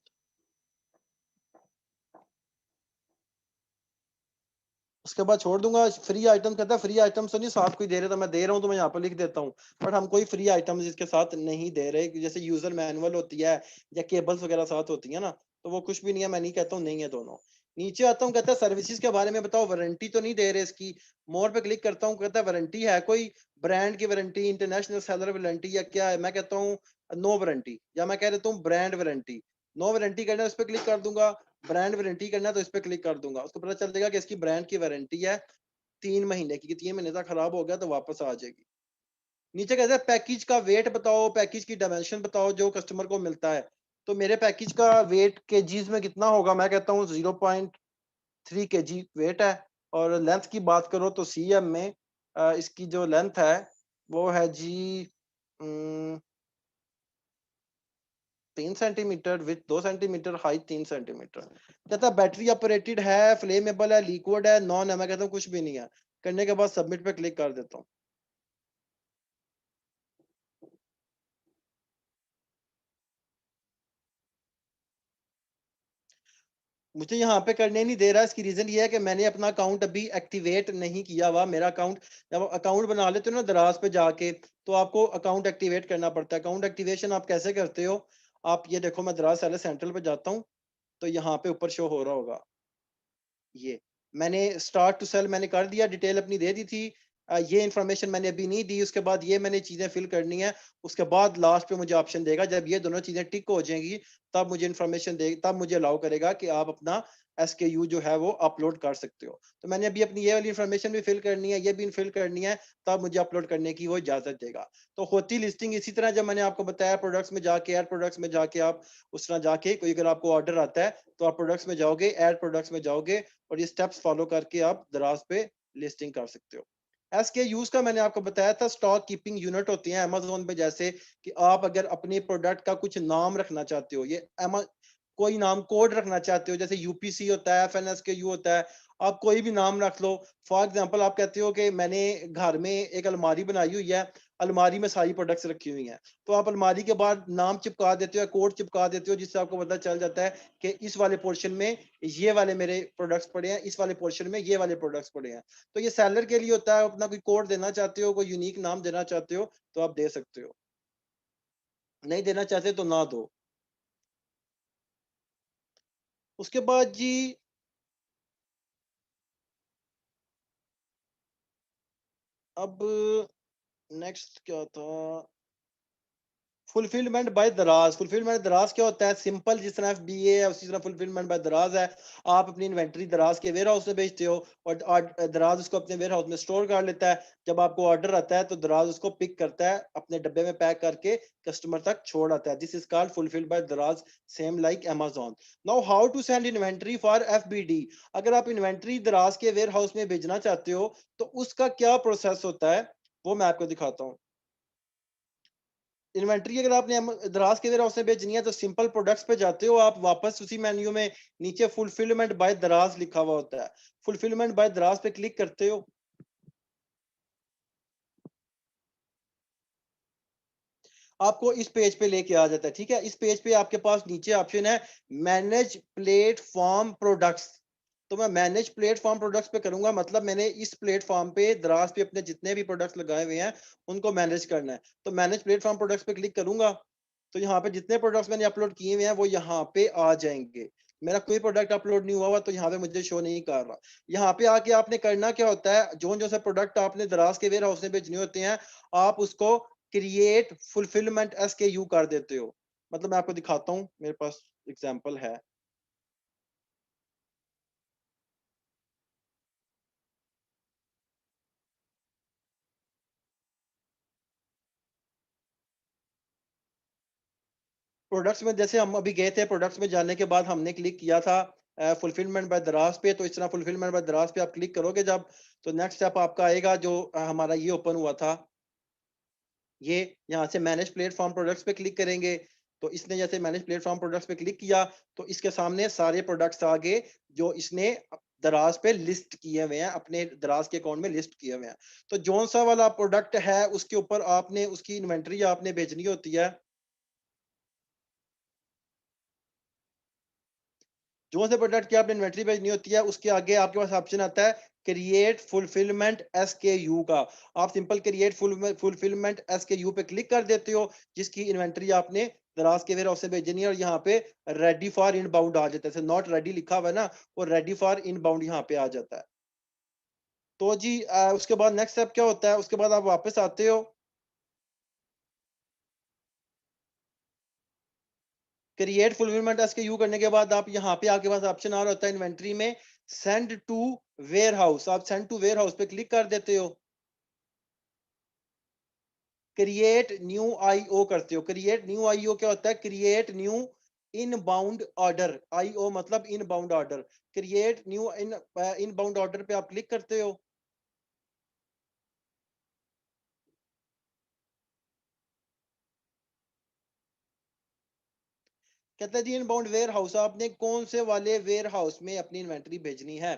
उसके बाद छोड़ दूंगा। फ्री आइटम कहता है फ्री आइटम्स तो नहीं साथ कोई दे रहे, तो मैं दे रहा हूँ तो मैं यहाँ पर लिख देता हूँ। बट हम कोई फ्री आइटम्स इसके साथ नहीं दे रहे, जैसे यूजर मैनुअल होती है या केबल्स वगैरह साथ होती है ना, तो वो कुछ भी नहीं है। मैं नहीं कहता हूँ नहीं है दोनों। नीचे आता हूँ, कहता है सर्विसेज के बारे में बताओ, वारंटी तो नहीं दे रहे इसकी। मोर पे क्लिक करता हूँ, कहता है वारंटी है कोई, ब्रांड की वारंटी, इंटरनेशनल सेलर वारंटी या क्या है। मैं कहता हूँ नो वारंटी, या मैं कह देता हूँ ब्रांड वारंटी। नो वारंटी करना है उस पर क्लिक कर दूंगा, ब्रांड वारंटी करना है तो इस पर क्लिक कर दूंगा। उसको पता चल जाएगा कि इसकी ब्रांड की वारंटी है 3 महीने की, 3 महीने तक खराब हो गया तो वापस आ जाएगी। नीचे कहते हैं पैकेज का वेट बताओ, पैकेज की डायमेंशन बताओ जो कस्टमर को मिलता है। तो मेरे पैकेज का वेट केजीज में कितना होगा। मैं कहता हूँ 0.5 3 केजी वेट है। और लेंथ की बात करो तो सीएम में इसकी जो लेंथ है वो है जी 3 centimetre, width 2 centimetre, height 3 centimetre. कहता है बैटरी ऑपरेटेड है, फ्लेमेबल है, लिक्विड है, नॉन है। मैं कहता हूँ कुछ भी नहीं है। करने के बाद सबमिट पे क्लिक कर देता हूँ। मुझे यहाँ पे करने नहीं दे रहा। इसकी रीजन ये है कि मैंने अपना अकाउंट अभी एक्टिवेट नहीं किया हुआ। मेरा अकाउंट, जब अकाउंट बना लेते हो ना दराज पे जाके, तो आपको अकाउंट एक्टिवेट करना पड़ता है। अकाउंट एक्टिवेशन आप कैसे करते हो? आप ये देखो, मैं दराज सेलर सेंट्रल पे जाता हूँ, तो यहाँ पे ऊपर शो हो रहा होगा ये। मैंने स्टार्ट टू सेल मैंने कर दिया, डिटेल अपनी दे दी थी। ये इन्फॉर्मेशन मैंने अभी नहीं दी। उसके बाद ये मैंने चीज़ें फिल करनी है। उसके बाद लास्ट पे मुझे ऑप्शन देगा, जब ये दोनों चीज़ें टिक हो जाएंगी, तब मुझे इन्फॉर्मेशन दे, तब मुझे अलाउ करेगा कि आप अपना एसकेयू जो है वो अपलोड कर सकते हो। तो मैंने अभी अपनी ये वाली इन्फॉर्मेशन भी फिल करनी है, ये भी फिल करनी है, तब मुझे अपलोड करने की वो इजाज़त देगा। तो होती लिस्टिंग इसी तरह, जब मैंने आपको बताया प्रोडक्ट्स में जाके, एड प्रोडक्ट्स में जाके आप उस तरह जाके, कोई अगर आपको ऑर्डर आता है तो आप प्रोडक्ट्स में जाओगे, एड प्रोडक्ट्स में जाओगे, और ये स्टेप्स फॉलो करके आप दराज पे लिस्टिंग कर सकते हो। एसके यूज का मैंने आपको बताया था, स्टॉक कीपिंग यूनिट होती है अमेज़न पे। जैसे कि आप अगर अपने प्रोडक्ट का कुछ नाम रखना चाहते हो, ये कोई नाम कोड रखना चाहते हो, जैसे यूपीसी होता है, एफएनएसकेयू होता है, आप कोई भी नाम रख लो। फॉर एग्जांपल आप कहते हो कि मैंने घर में एक अलमारी बनाई हुई है, अलमारी में सारी प्रोडक्ट्स रखी हुई हैं, तो आप अलमारी के बाद नाम चिपका देते हो, कोड चिपका देते हो, जिससे आपको पता चल जाता है कि इस वाले पोर्शन में ये वाले मेरे प्रोडक्ट्स पड़े हैं, इस वाले पोर्शन में ये वाले प्रोडक्ट्स पड़े हैं। तो ये सेलर के लिए होता है। अपना कोई कोड देना चाहते हो, कोई यूनिक नाम देना चाहते हो, तो आप दे सकते हो। नहीं देना चाहते तो ना दो। उसके बाद जी, अब नेक्स्ट क्या था? फुलफिलमेंट बाय दराज। फुलफिलमेंट दराज क्या होता है? सिंपल, जिस तरह एफबीए है उसी तरह फुलफिलमेंट बाय दराज है। आप अपनी इन्वेंटरी दराज के वेयर हाउस में भेजते हो, और दराज उसको अपने वेयर हाउस में स्टोर कर लेता है। जब आपको ऑर्डर आता है तो दराज उसको पिक करता है, अपने डब्बे में पैक करके कस्टमर तक छोड़ आता है। This is called fulfilled by Daraz, same like Amazon. Now how to send inventory for FBD. अगर आप इन्वेंटरी दराज के वेयर हाउस में भेजना चाहते हो तो उसका क्या प्रोसेस होता है, वो मैं आपको दिखाता हूँ। इन्वेंट्री अगर आपने दराज के वेयर हाउस में भेजनी है तो सिंपल प्रोडक्ट्स पे जाते हो आप, वापस उसी मेन्यू में नीचे फुलफिलमेंट बाय दराज लिखा हुआ होता है, फुलफिलमेंट बाय दराज पे क्लिक करते हो। आपको इस पेज पे लेके आ जाता है। ठीक है, इस पेज पे आपके पास नीचे ऑप्शन है मैनेज प्लेटफॉर्म प्रोडक्ट्स। तो मैं मैनेज प्लेटफॉर्म प्रोडक्ट्स पे करूंगा, मतलब मैंने इस प्लेटफॉर्म पे दराज पे अपने जितने भी प्रोडक्ट्स लगाए हुए हैं उनको मैनेज करना है। तो मैनेज प्लेटफॉर्म प्रोडक्ट्स पे क्लिक करूंगा, तो यहाँ पे जितने प्रोडक्ट्स मैंने अपलोड किए हुए हैं वो यहाँ पे आ जाएंगे। मेरा कोई प्रोडक्ट अपलोड नहीं हुआ हुआ तो यहाँ पे मुझे शो नहीं कर रहा। यहाँ पे आके आपने करना क्या होता है, जो जो से प्रोडक्ट आपने दराज के वेयर हाउस में भेजने होते हैं, आप उसको क्रिएट फुलफिलमेंट एसकेयू कर देते हो। मतलब मैं आपको दिखाता हूँ, मेरे पास एग्जांपल है। प्रोडक्ट्स में जैसे हम अभी गए थे, प्रोडक्ट्स में जाने के बाद हमने क्लिक किया था फुलफिलमेंट बाय दराज पे। तो इस तरह फुलफिलमेंट बाय दराज पे आप क्लिक करोगे जब, तो नेक्स्ट स्टेप आपका आएगा जो हमारा ये ओपन हुआ था, ये यहाँ से मैनेज प्लेटफॉर्म प्रोडक्ट्स पे क्लिक करेंगे। तो इसने जैसे मैनेज प्लेटफॉर्म प्रोडक्ट्स पे क्लिक किया, तो इसके सामने सारे प्रोडक्ट्स आ गए जो इसने दराज पे लिस्ट किए हुए हैं, अपने दराज के अकाउंट में लिस्ट किए हुए हैं। तो जौन सा वाला प्रोडक्ट है उसके ऊपर आपने उसकी इन्वेंटरी आपने भेजनी होती है। जो से प्रोडक्ट की आपने इन्वेंटरी भेजनी होती है उसके आगे आपके पास ऑप्शन आता है क्रिएट फुलफिलमेंट एसकेयू का। आप सिंपल क्रिएट फुलफिलमेंट एसकेयू पे क्लिक कर देते हो, जिसकी इन्वेंटरी आपने दराज के वेयर हाउस से भेजनी है, और यहाँ पे रेडी फॉर इनबाउंड आ जाता है। जैसे नॉट रेडी लिखा हुआ है ना, वो रेडी फॉर इनबाउंड यहाँ पे आ जाता है। तो जी उसके बाद नेक्स्ट स्टेप क्या होता है, उसके बाद आप वापस आते हो। क्रिएट फुलफिलमेंट एसकेयू करने के बाद आप यहाँ पे आपके पास ऑप्शन आ रहा होता है इन्वेंटरी में सेंड टू वेयर हाउस। आप सेंड टू वेयर हाउस पे क्लिक कर देते हो, क्रिएट न्यू आईओ करते हो। क्रिएट न्यू आईओ क्या होता है? Create new inbound order, IO मतलब inbound order, create new inbound order पे आप क्लिक करते हो। कहता है जी इनबाउंड वेयर हाउस, आपने कौन से वाले वेयर हाउस में अपनी इन्वेंटरी भेजनी है,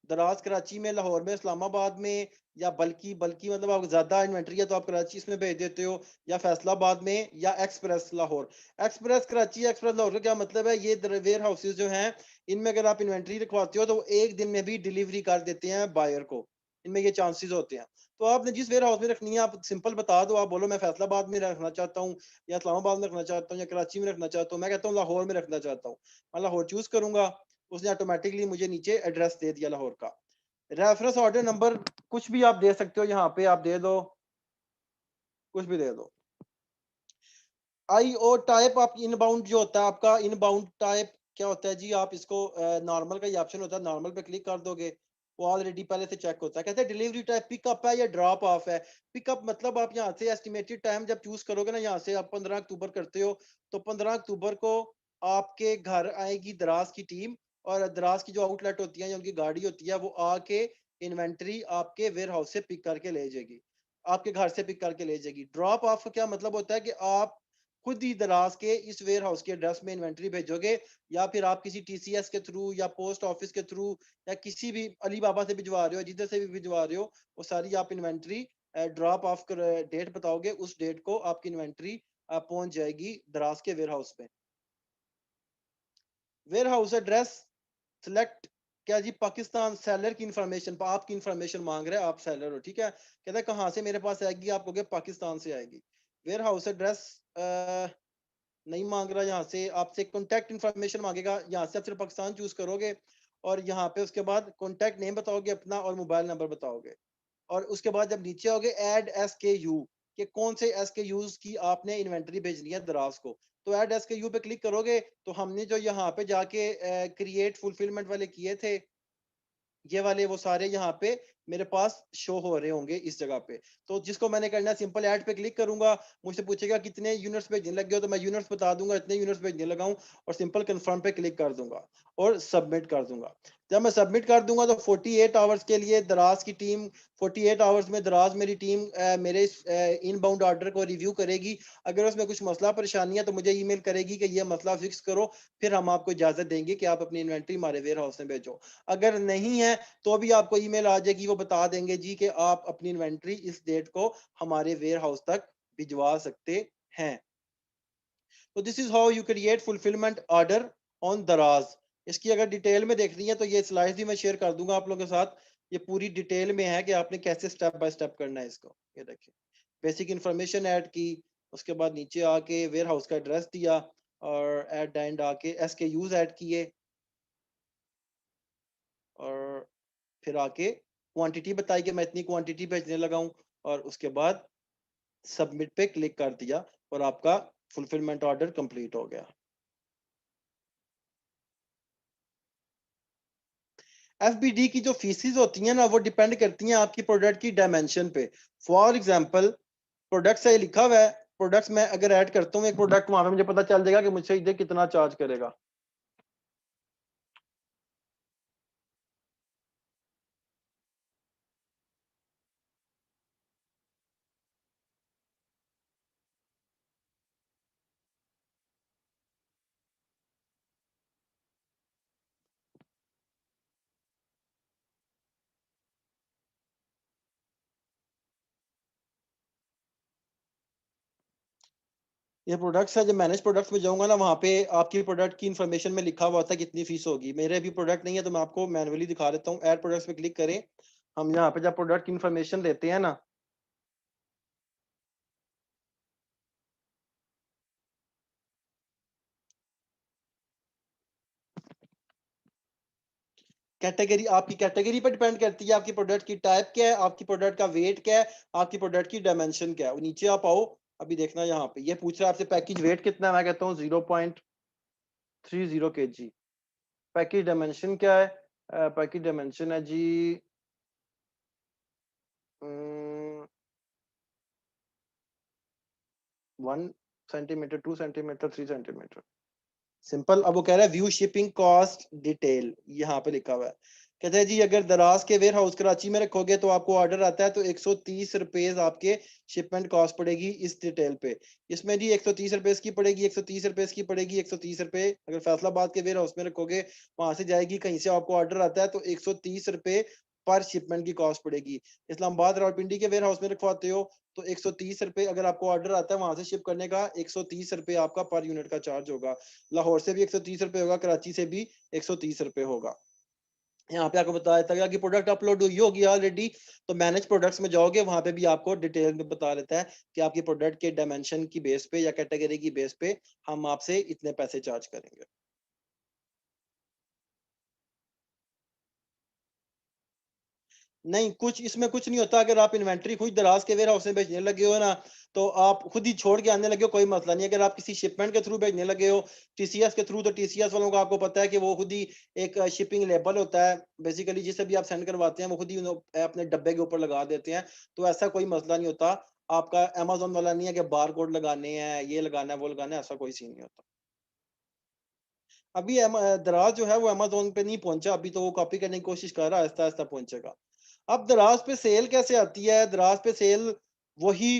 दराज, कराची में, लाहौर में, इस्लामाबाद में, या बल्कि बल्कि मतलब आप ज्यादा इन्वेंटरी है तो आप कराची इसमें भेज देते हो, या फैसलाबाद में, या express Lahore. Express Karachi, express Lahore का क्या मतलब है, ये वेयर हाउसेज जो हैं इनमें अगर आप इन्वेंटरी रखवाते हो तो वो एक दिन में भी डिलीवरी कर देते हैं बायर को, इनमें ये चांसेस होते हैं। तो आपने जिस वेयर हाउस में रखनी है आप सिंपल बता दो, आप बोलो मैं फैसलाबाद में रखना चाहता हूँ, या इस्लामाबाद में रखना चाहता हूँ, या कराची में रखना चाहता हूँ, मैं कहता हूँ लाहौर में रखना चाहता हूँ, मैं लाहौर चूज करूंगा, उसने ऑटोमेटिकली मुझे नीचे एड्रेस दे दिया लाहौर का। रेफरेंस ऑर्डर नंबर कुछ भी आप दे सकते हो, यहाँ पे आप दे दो, कुछ भी दे दो। IO टाइप, आप इनबाउंड जो होता है आपका इनबाउंड टाइप क्या होता है जी, आप इसको नॉर्मल का ये ऑप्शन होता है, नॉर्मल पे क्लिक कर दोगे, वो ऑलरेडी पहले से चेक होता है। कहते हैं डिलीवरी टाइप पिकअप है या ड्रॉप ऑफ है। पिकअप मतलब आप यहाँ से एस्टिमेटेड टाइम जब चूज करोगे ना, यहाँ से आप 15 अक्टूबर करते हो तो 15 अक्टूबर को आपके घर आएगी दराज की टीम, और दराज की जो आउटलेट होती है या उनकी गाड़ी होती है वो आके इन्वेंट्री आपके वेयर हाउस से पिक करके ले जाएगी, आपके घर से पिक करके ले जाएगी। ड्रॉप ऑफ का क्या मतलब होता है कि आप खुद ही दराज के इस वेयर हाउस के एड्रेस में इन्वेंट्री भेजोगे, या फिर आप किसी TCS के थ्रू या पोस्ट ऑफिस के थ्रू या किसी भी अली बाबा से भिजवा रहे हो, जिधर से भी भिजवा रहे हो, वो सारी आप इन्वेंट्री ड्रॉप ऑफ डेट बताओगे, उस डेट को आपकी इन्वेंट्री पहुंच जाएगी दराज के वेयर हाउस में। वेयर हाउस एड्रेस सिलेक्ट, क्या जी, पाकिस्तान, सेलर की इंफॉर्मेशन, आपकी इंफॉर्मेशन मांग रहा है, आप सेलर हो, ठीक है, कहता है कहाँ से मेरे पास आएगी, आप कहोगे पाकिस्तान से आएगी। वेयर हाउस एड्रेस नहीं मांग रहा, यहाँ से आपसे कॉन्टैक्ट इन्फॉर्मेशन मांगेगा, यहाँ से आप सिर्फ पाकिस्तान चूज करोगे, और यहाँ पे उसके बाद कॉन्टैक्ट नेम बताओगे अपना और मोबाइल नंबर बताओगे, और उसके बाद जब नीचे आओगे ऐड SKU, कि कौन से SKUs की आपने इन्वेंटरी भेजनी है दराज को, तो ऐड SKU पे क्लिक करोगे तो हमने जो यहाँ पे जाके क्रिएट फुलफिलमेंट वाले किए थे, ये वाले वो सारे यहाँ पे मेरे पास शो हो रहे होंगे इस जगह पे। तो जिसको मैंने करना है सिंपल ऐड पे क्लिक करूंगा, मुझसे पूछेगा कितने यूनिट्स भेजने लगे हो, तो मैं यूनिट्स बता दूंगा इतने यूनिट्स भेजने लगा हूं, और सिंपल कंफर्म पे क्लिक कर दूंगा और सबमिट कर दूंगा। जब मैं सबमिट कर दूंगा तो 48 आवर्स के लिए दराज की टीम, 48 आवर्स में दराज मेरी टीम मेरे इस इनबाउंड ऑर्डर को रिव्यू करेगी। अगर उसमें कुछ मसला परेशानी है तो मुझे ईमेल करेगी कि ये मसला फिक्स करो, फिर हम आपको इजाजत देंगे कि आप अपनी इन्वेंट्री हमारे वेयर हाउस में भेजो। अगर नहीं है तो भी आपको ईमेल आ जाएगी, वो बता देंगे जी कि आप अपनी इन्वेंट्री इस डेट को हमारे वेयर हाउस तक भिजवा सकते हैं। तो this is how you create fulfilment order on दराज। इसकी अगर डिटेल में देखनी है तो ये स्लाइड्स भी मैं शेयर कर दूंगा आप लोगों के साथ, ये पूरी डिटेल में है कि आपने कैसे स्टेप बाय स्टेप करना है इसको। ये देखिए, बेसिक इंफॉर्मेशन ऐड की, उसके बाद नीचे आके वेयर हाउस का एड्रेस दिया, और एट द एंड आके SKUs ऐड किए, और फिर आके क्वांटिटी बताई कि मैं इतनी क्वांटिटी भेजने लगा हूं, और उसके बाद सबमिट पे क्लिक कर दिया और आपका फुलफिलमेंट ऑर्डर कंप्लीट हो गया। FBD की जो फीसिस होती हैं ना वो डिपेंड करती हैं आपकी प्रोडक्ट की डायमेंशन पे। फॉर एग्जांपल प्रोडक्ट से लिखा हुआ है, प्रोडक्ट्स में अगर ऐड करता हूँ एक प्रोडक्ट, वहां पे मुझे पता चल जाएगा कि मुझसे ये कितना चार्ज करेगा। ये प्रोडक्ट्स है, जब मैनेज प्रोडक्ट्स में जाऊंगा ना वहाँ पे आपकी प्रोडक्ट की इन्फॉर्मेशन में लिखा हुआ होता है कितनी फीस होगी। मेरे अभी प्रोडक्ट नहीं है तो मैं आपको मैनुअली दिखा देता हूँ। ऐड प्रोडक्ट्स पे क्लिक करें, हम यहाँ पे जब प्रोडक्ट की इन्फॉर्मेशन लेते हैं ना, कैटेगरी, आपकी कैटेगरी पर डिपेंड करती है, आपकी प्रोडक्ट की टाइप क्या है, आपकी प्रोडक्ट का वेट क्या है, आपकी प्रोडक्ट की डायमेंशन क्या है। नीचे आप आओ, अभी देखना यहाँ पे ये पूछ रहा है आपसे पैकेज वेट कितना है, मैं कहता हूँ 0.30 kg। पैकेज डायमेंशन क्या है, पैकेज डायमेंशन है जी 1 सेंटीमीटर, 2 सेंटीमीटर, 3 सेंटीमीटर। सिंपल। अब वो कह रहा है व्यू शिपिंग कॉस्ट डिटेल, यहाँ पे लिखा हुआ है। कहते हैं जी अगर दराज के वेयर हाउस कराची में रखोगे तो आपको ऑर्डर आता है तो 130 रुपीज आपके शिपमेंट कॉस्ट पड़ेगी इस डिटेल पे। इसमें जी 130 रुपीज की पड़ेगी, 130 रुपीज की पड़ेगी, 130 रुपए। अगर फैसलाबाद के वेयर हाउस में रखोगे वहां से जाएगी, कहीं से आपको ऑर्डर आता है तो 130 रुपए पर शिपमेंट की कॉस्ट पड़ेगी। इस्लामाबाद रावलपिंडी के वेयर हाउस में रखवाते हो तो 130 रुपए अगर आपको ऑर्डर आता है वहां से शिप करने का, 130 रुपए आपका पर यूनिट का चार्ज होगा। लाहौर से भी 130 रुपए होगा, कराची से भी 130 रुपए होगा। यहाँ पे आपको बताया था कि प्रोडक्ट अपलोड हुई होगी ऑलरेडी, तो मैनेज प्रोडक्ट्स में जाओगे, वहां पे भी आपको डिटेल में बता देता है कि आपकी प्रोडक्ट के डायमेंशन की बेस पे या कैटेगरी की बेस पे हम आपसे इतने पैसे चार्ज करेंगे। नहीं, कुछ इसमें कुछ नहीं होता। अगर आप इन्वेंट्री खुद दराज के वेयर हाउस में भेजने लगे हो ना, तो आप खुद ही छोड़ के आने लगे हो, कोई मसला नहीं। अगर आप किसी शिपमेंट के थ्रू भेजने लगे हो, टीसीएस के थ्रू, तो टीसीएस वालों को आपको पता है कि वो खुद ही एक शिपिंग लेबल होता है, बेसिकली जिसे भी आप सेंड करवाते हैं वो खुद ही अपने डब्बे के ऊपर लगा देते हैं। तो ऐसा कोई मसला नहीं होता। आपका अमेज़न वाला नहीं है कि बार कोड लगाने हैं, ये लगाना है, वो लगाना है, ऐसा कोई सीन नहीं होता। अभी दराज जो है वो अमेज़न पे नहीं पहुंचा, अभी तो वो कॉपी करने की कोशिश कर रहा है, आहिस्ता-आहिस्ता पहुंचेगा। अब दराज पे सेल कैसे आती है? दराज पे सेल वही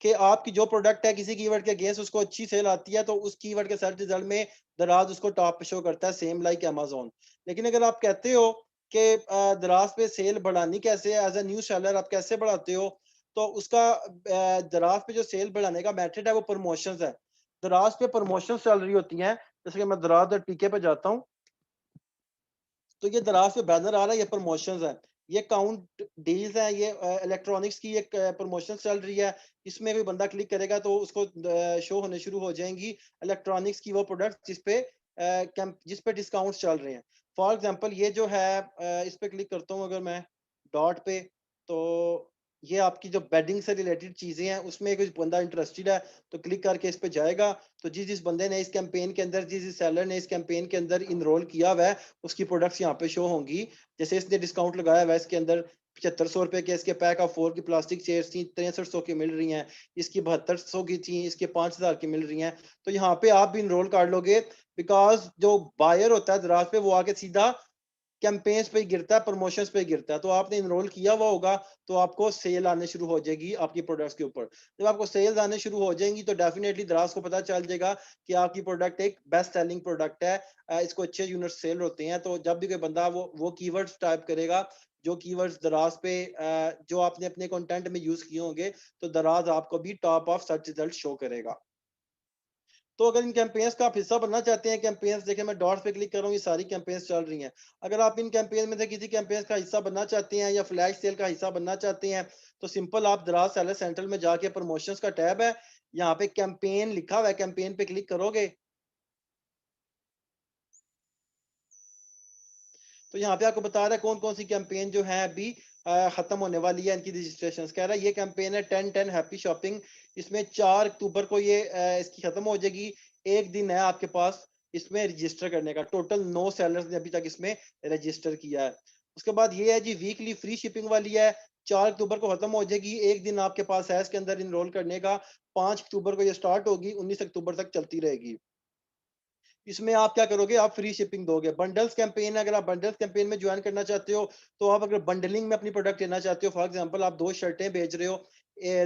कि आपकी जो प्रोडक्ट है किसी कीवर्ड के अगेंस्ट उसको अच्छी सेल आती है तो उस कीवर्ड के सर्च रिजल्ट में दराज उसको टॉप पे शो करता है, सेम लाइक अमेज़न। लेकिन अगर आप कहते हो कि दराज पे सेल बढ़ानी कैसे है, एज़ अ न्यू सेलर आप कैसे बढ़ाते हो? तो उसका दराज पे जो सेल बढ़ाने का मेथड है वो प्रमोशंस है। दराज पे प्रमोशंस चल रही होती हैं, जैसे कि मैं दराज टीके पे जाता हूँ, तो ये दराज पे बैनर आ रहा है, ये प्रमोशंस है। ये काउंट डील्स हैं, ये इलेक्ट्रॉनिक्स की एक प्रमोशन चल रही है। इसमें कोई बंदा क्लिक करेगा तो उसको शो होने शुरू हो जाएंगी इलेक्ट्रॉनिक्स की वो प्रोडक्ट जिस पे डिस्काउंट्स चल रहे हैं। फॉर एग्जांपल ये जो है इस पे क्लिक करता हूँ अगर मैं डॉट पे, तो ये आपकी जो बेडिंग से रिलेटेड चीजें हैं उसमें कोई बंदा इंटरेस्टेड है तो क्लिक करके इस पे जाएगा। तो जिस जिस बंदे ने इस कैंपेन के अंदर, जिस जिस सेलर ने इस कैंपेन के अंदर इनरोल किया हुआ है, उसकी प्रोडक्ट्स यहाँ पे शो होंगी। जैसे इसने डिस्काउंट लगाया हुआ है, इसके अंदर 7500 रुपए के इसके पैक ऑफ 4 की प्लास्टिक चेयर्स थी, 6300 की मिल रही हैं, इसकी 7200 की थी, इसके 5000 की मिल रही हैं। तो यहाँ पे आप भी इनरोल कर लोगे, बिकॉज जो बायर होता है दराज पे वो आके सीधा कैंपेन्स पे ही गिरता है, प्रमोशंस पे ही गिरता है। तो आपने इनरोल किया हुआ होगा तो आपको सेल आने शुरू हो जाएगी आपकी प्रोडक्ट्स के ऊपर। जब आपको सेल्स आने शुरू हो जाएंगी तो डेफिनेटली दराज को पता चल जाएगा कि आपकी प्रोडक्ट एक बेस्ट सेलिंग प्रोडक्ट है, इसको अच्छे यूनिट सेल होते हैं। तो जब भी कोई बंदा वो कीवर्ड्स टाइप करेगा, जो कीवर्ड्स दराज पे जो आपने अपने कंटेंट में यूज किए होंगे, तो दराज आपको भी top of search result show करेगा। तो अगर इन कैंपेन्स का आप हिस्सा बनना चाहते हैं, कैंपेन्स देखिए मैं डॉट्स पे क्लिक कर रहा हूँ, ये सारी कैंपेन्स चल रही हैं। अगर आप इन कैंपेन में से किसी कैंपेन्स का हिस्सा बनना चाहते हैं या फ्लैश सेल का हिस्सा बनना चाहते हैं, तो सिंपल आप दराज सेलर सेंट्रल में जाके प्रमोशंस का टैब है, यहाँ पे कैंपेन लिखा हुआ है, कैंपेन पे क्लिक करोगे तो यहाँ पे आपको बता रहा है कौन कौन सी कैंपेन जो है अभी खत्म होने वाली है इनकी रजिस्ट्रेशन। कह रहा है ये कैंपेन है 10-10 हैप्पी शॉपिंग, इसमें 4 अक्टूबर को ये इसकी खत्म हो जाएगी। एक दिन है आपके पास इसमें रजिस्टर करने का, टोटल 9 सेलर्स ने अभी तक इसमें रजिस्टर किया है। उसके बाद ये है जी वीकली फ्री शिपिंग वाली है, 4 अक्टूबर को खत्म हो जाएगी। एक दिन आपके पास है इसके अंदर इनरोल करने का, 5 अक्टूबर को ये स्टार्ट होगी, 19 अक्टूबर तक चलती रहेगी। इसमें आप क्या करोगे, आप फ्री शिपिंग दोगे। बंडल्स कैंपेन है, अगर आप बंडल्स कैंपेन में ज्वाइन करना चाहते हो, तो आप अगर बंडलिंग में अपनी प्रोडक्ट लेना चाहते हो, फॉर एग्जांपल आप 2 शर्टें बेच रहे हो,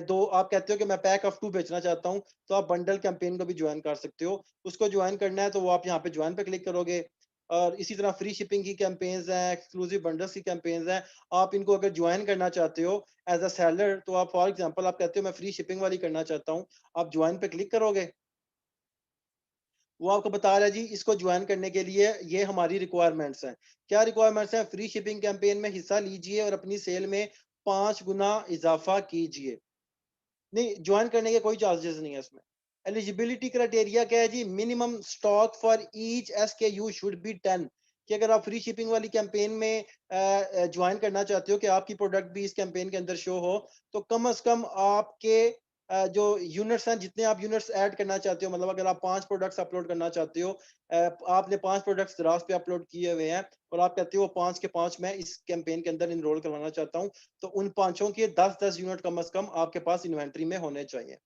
दो आप कहते हो कि मैं पैक ऑफ 2 बेचना चाहता हूँ, तो आप बंडल कैंपेन को भी ज्वाइन कर सकते हो। उसको ज्वाइन करना है तो वो आप यहाँ पे ज्वाइन पे क्लिक करोगे। और इसी तरह फ्री शिपिंग की कैंपेन्स हैं, एक्सक्लूसिव बंडल्स की कैंपेन्स हैं। आप इनको अगर ज्वाइन करना चाहते हो एज अ सेलर, तो आप फॉर एग्जांपल आप कहते हो मैं फ्री शिपिंग वाली करना चाहता हूँ, आप ज्वाइन पे क्लिक करोगे। वो आपको बता रहा है जी इसको ज्वाइन करने के लिए ये हमारी रिक्वायरमेंट्स हैं। क्या रिक्वायरमेंट्स हैं? फ्री शिपिंग कैंपेन में हिस्सा लीजिए और अपनी सेल में 5 गुना इजाफा कीजिए। नहीं, ज्वाइन करने के कोई चार्जेस नहीं है इसमें। एलिजिबिलिटी क्राइटेरिया क्या है जी? Minimum stock for each SKU should be 10, कि अगर आप फ्री शिपिंग वाली कैंपेन में ज्वाइन करना चाहते हो कि आपकी प्रोडक्ट भी इस कैंपेन के अंदर शो हो, तो कम से कम आपके जो यूनिट्स हैं, जितने आप यूनिट्स ऐड करना चाहते हो, मतलब अगर आप 5 प्रोडक्ट्स अपलोड करना चाहते हो, आपने 5 प्रोडक्ट्स दराज पे अपलोड किए हुए हैं और आप कहते हो 5 के 5 मैं इस कैंपेन के अंदर इनरोल करवाना चाहता हूँ, तो उन पांचों के 10-10 यूनिट कम से कम आपके पास इन्वेंट्री में होने चाहिए।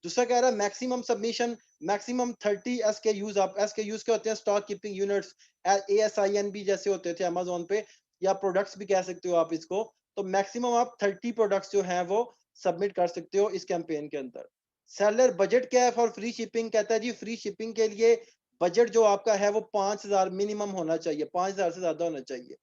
दूसरा कह रहा है मैक्सिमम सबमिशन, मैक्सिमम 30 एसकेयूज। आप एसकेयूज क्या होते हैं? स्टॉक कीपिंग यूनिट्स, ASIN भी जैसे होते थे अमेज़न पे, या प्रोडक्ट्स भी कह सकते हो आप इसको। तो मैक्सिमम आप 30 प्रोडक्ट्स जो हैं वो सबमिट कर सकते हो इस कैंपेन के अंदर। सेलर बजट क्या है फॉर फ्री शिपिंग? कहता है जी फ्री शिपिंग के लिए बजट जो आपका है वो 5000 मिनिमम होना चाहिए, 5000 से ज्यादा होना चाहिए।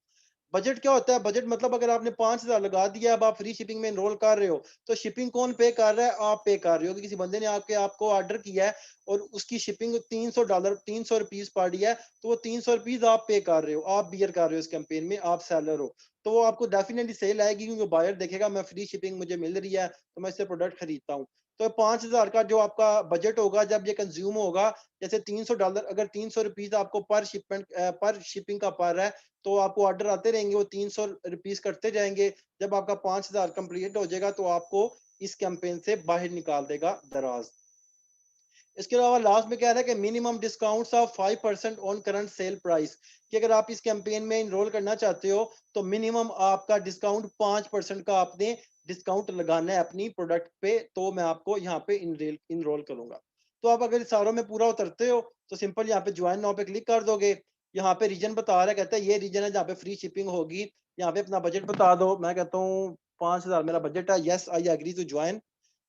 बजट क्या होता है? बजट मतलब अगर आपने 5000 लगा दिया, अब आप फ्री शिपिंग में एनरोल कर रहे हो, तो शिपिंग कौन पे कर रहा है? आप पे कर रहे हो कि किसी बंदे ने आपको ऑर्डर किया है और उसकी शिपिंग $300, 300 रुपीज पड़ी है, तो वो 300 रुपीज आप पे कर रहे हो, आप बियर कर रहे हो इस कैंपेन में, आप सेलर हो। तो वो आपको डेफिनेटली सेल आएगी, क्योंकि बायर देखेगा मैं फ्री शिपिंग मुझे मिल रही है, तो मैं इससे प्रोडक्ट खरीदता हूँ। तो 5000 का जो आपका बजट होगा जब ये कंज्यूम होगा, जैसे $300, अगर 300 रुपीज आपको पर शिपमेंट पर शिपिंग का पड़ रहा है, तो आपको ऑर्डर आते रहेंगे, वो 300 रुपीज कटते जाएंगे। जब आपका 5000 कंप्लीट हो जाएगा, तो आपको इस कैंपेन से बाहर निकाल देगा दराज। इसके अलावा लास्ट में कह रहा है कि minimum discounts of 5% on current sale price, कि अगर आप इस कैंपेन में इनरोल करना चाहते हो, तो मिनिमम आपका डिस्काउंट 5% का आपने डिस्काउंट लगाना है अपनी प्रोडक्ट पे, तो मैं आपको यहाँ पे इनरोल करूंगा। तो आप अगर इस सारों में पूरा उतरते हो, तो सिंपल यहाँ पे ज्वाइन नाउ पे क्लिक कर दोगे। यहाँ पे रीजन बता रहा है, कहता है ये रीजन है जहाँ पे फ्री शिपिंग होगी। यहाँ पे अपना बजट बता दो, मैं कहता हूँ 5000 मेरा बजट है, yes I agree to join.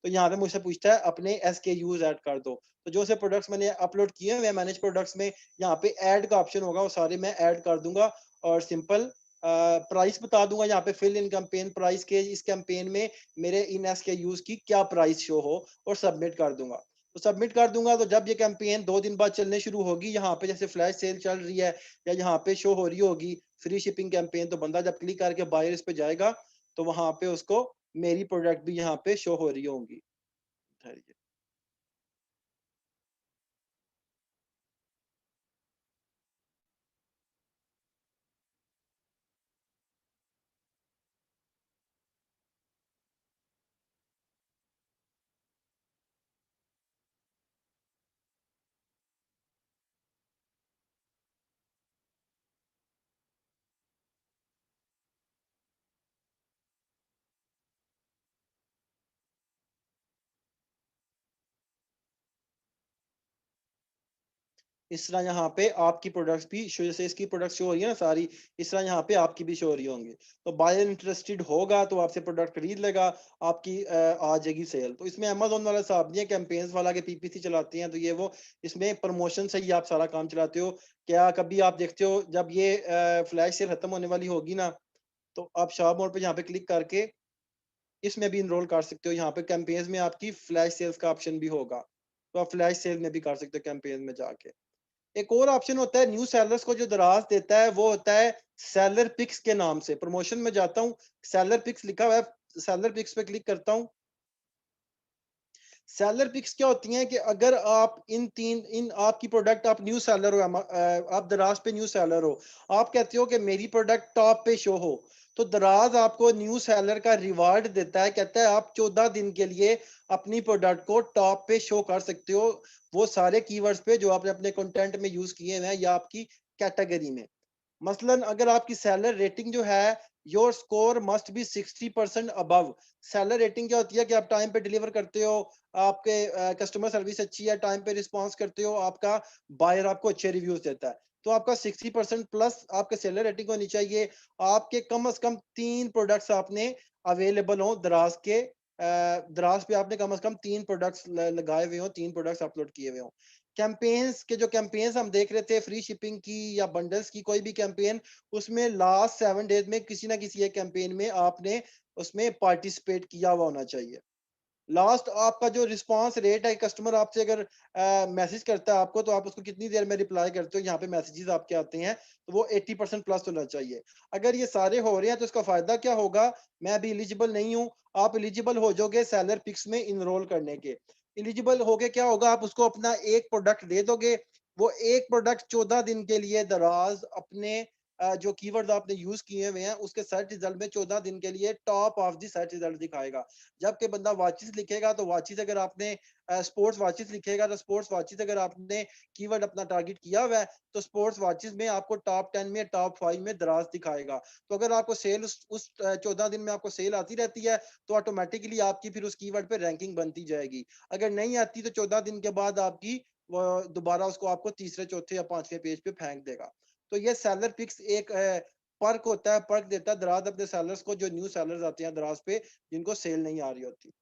तो यहाँ पे मुझसे पूछता है अपने SKUs ऐड कर दो, तो जो से प्रोडक्ट्स मैंने अपलोड किए हुए हैं मैनेज प्रोडक्ट्स में, यहाँ पे ऐड का ऑप्शन होगा, वो सारे मैं ऐड कर दूंगा। और सिंपल प्राइस बता दूंगा यहाँ पे, फिल इन कैंपेन प्राइस के, इस कैंपेन में मेरे इन SKUs की क्या प्राइस शो हो, और सबमिट कर दूंगा। तो सबमिट कर दूंगा, तो जब ये कैंपेन 2 दिन बाद चलने शुरू होगी, यहाँ पे जैसे फ्लैश सेल चल रही है या यहाँ पे शो हो रही होगी फ्री शिपिंग कैंपेन, तो बंदा जब क्लिक करके बायर इस पे जाएगा, तो वहां पे उसको मेरी प्रोडक्ट भी यहाँ पे शो हो रही होंगी। ठहरिए। इस तरह यहाँ पे आपकी प्रोडक्ट्स भी शो, जैसे इसकी प्रोडक्ट शो हो रही है ना सारी, इस तरह यहाँ पे आपकी भी शो हो रही होंगी। तो बायर इंटरेस्टेड होगा तो आपसे प्रोडक्ट खरीद लेगा, आपकी आ जाएगी सेल। तो इसमें अमेजोन वाला साहब नहीं है, कैंपेन्स वाला के PPC चलाते हैं, तो ये वो इसमें प्रमोशन से ही आप सारा काम चलाते हो। क्या कभी आप देखते हो जब ये फ्लैश सेल खत्म होने वाली होगी ना, तो आप शॉप मोड पे यहाँ पे क्लिक करके इसमें भी इनरोल कर सकते हो। यहाँ पे कैंपेन्स में आपकी फ्लैश सेल्स का ऑप्शन भी होगा, तो आप फ्लैश सेल में भी कर सकते हो कैंपेन में जाके। एक और ऑप्शन होता है न्यू सेलर्स को जो दराज देता है, वो होता है सेलर पिक्स के नाम से। प्रमोशन में जाता हूँ, सेलर पिक्स लिखा हुआ है, सेलर पिक्स पे क्लिक करता हूँ। सेलर पिक्स क्या होती हैं कि अगर आप इन आपकी प्रोडक्ट, आप न्यू सेलर हो, आप दराज पे न्यू सेलर हो, आप कहते हो कि मेरी प्रोडक्ट टॉप पे शो हो, तो दराज आपको न्यू सेलर का रिवार्ड देता है, कहता है आप 14 दिन के लिए अपनी प्रोडक्ट को टॉप पे शो कर सकते हो, वो सारे कीवर्ड्स पे जो आपने अपने कंटेंट में यूज किए हुए हैं या आपकी कैटेगरी में। मसलन अगर आपकी सेलर रेटिंग जो है, your score must be 60% above. Seller rating क्या होती है कि आप टाइम पे डिलीवर करते हो, आपके कस्टमर सर्विस अच्छी है, टाइम पे रिस्पॉन्स करते हो, आपका बायर आपको अच्छे रिव्यूज देता है, तो आपका 60% प्लस आपके सेलर रेटिंग होनी चाहिए। आपके कम से कम 3 प्रोडक्ट्स आपने अवेलेबल हो दराज के, दराज पे आपने कम से कम 3 प्रोडक्ट्स लगाए हुए हो, 3 प्रोडक्ट्स अपलोड किए हुए हो। कैंपेन्स के जो कैंपेन्स हम देख रहे थे फ्री शिपिंग की या बंडल्स की, कोई भी कैंपेन, उसमें लास्ट 7 डेज में किसी ना किसी एक कैंपेन में आपने उसमें पार्टिसिपेट किया हुआ होना चाहिए। लास्ट आपका जो रिस्पांस रेट है, कस्टमर आपसे अगर मैसेज करता है आपको, तो आप उसको कितनी देर में रिप्लाई करते हो, यहाँ पे मैसेजेस आपके आते हैं, तो वो 80% प्लस होना चाहिए। अगर ये सारे हो रहे हैं तो इसका फायदा क्या होगा? मैं अभी एलिजिबल नहीं हूँ, आप एलिजिबल हो जाओगे सेलर पिक्स में इनरोल करने के। एलिजिबल हो गए क्या होगा? आप उसको अपना एक प्रोडक्ट दे दोगे, वो एक प्रोडक्ट 14 दिन के लिए दराज अपने जो कीवर्ड आपने यूज किए हुए हैं उसके सर्च रिजल्ट में 14 दिन के लिए top of the search result दिखाएगा। जबकि बंदा वॉचेस लिखेगा तो वॉचेस अगर आपने स्पोर्ट्स वॉचेस लिखेगा तो स्पोर्ट्स वॉचेस अगर आपने कीवर्ड अपना टारगेट किया हुआ है तो स्पोर्ट्स वॉचेस में आपको टॉप 10 में टॉप 5 में दराज दिखाएगा। तो अगर आपको सेल उस 14 दिन में आपको सेल आती रहती है तो ऑटोमेटिकली आपकी फिर उस कीवर्ड पे रैंकिंग बनती जाएगी। अगर नहीं आती तो 14 दिन के बाद आपकी वो दोबारा उसको आपको तीसरे चौथे या पांचवें पेज पे फेंक देगा। तो ये सेलर पिक्स एक पर्क होता है, पर्क देता है दराज अपने सेलर्स को, जो न्यू सेलर्स आते हैं दराज पे जिनको सेल नहीं आ रही होती,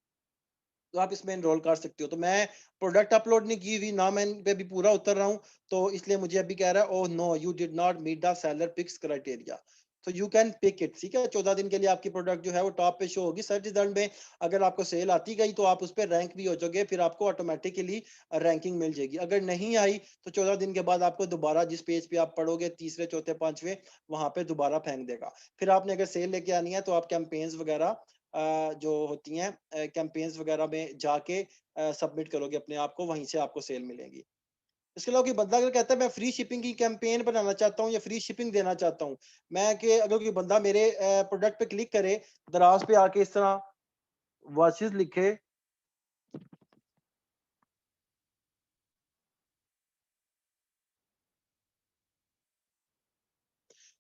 तो आप इसमें एनरोल कर सकते हो। तो मैं प्रोडक्ट अपलोड नहीं की हुई ना, मैं इन पे भी पूरा उतर रहा हूँ, तो इसलिए मुझे अभी कह रहा है oh no you did not meet the seller picks criteria. तो यू कैन पिक इट, ठीक है। 14 दिन के लिए आपकी प्रोडक्ट जो है वो टॉप पे शो होगी सर्च रिजल्ट में। अगर आपको सेल आती गई तो आप उस पर रैंक भी हो जाओगे, फिर आपको ऑटोमेटिकली रैंकिंग मिल जाएगी। अगर नहीं आई तो 14 दिन के बाद आपको दोबारा जिस पेज पे आप पढ़ोगे तीसरे चौथे पांचवे, वहां पे दोबारा फेंक देगा। फिर आपने अगर सेल लेके आनी है तो आप कैंपेन्स वगैरह जो होती हैं कैंपेन्स वगैरह में जाके सबमिट करोगे अपने आप को, वहीं से आपको सेल मिलेगी। इसके अलावा कोई बंदा अगर कहता है मैं फ्री शिपिंग की कैंपेन बनाना चाहता हूँ या फ्री शिपिंग देना चाहता हूँ, मैं कि अगर कोई बंदा मेरे प्रोडक्ट पे क्लिक करे, दराज पे आके इस तरह वॉचेस लिखे,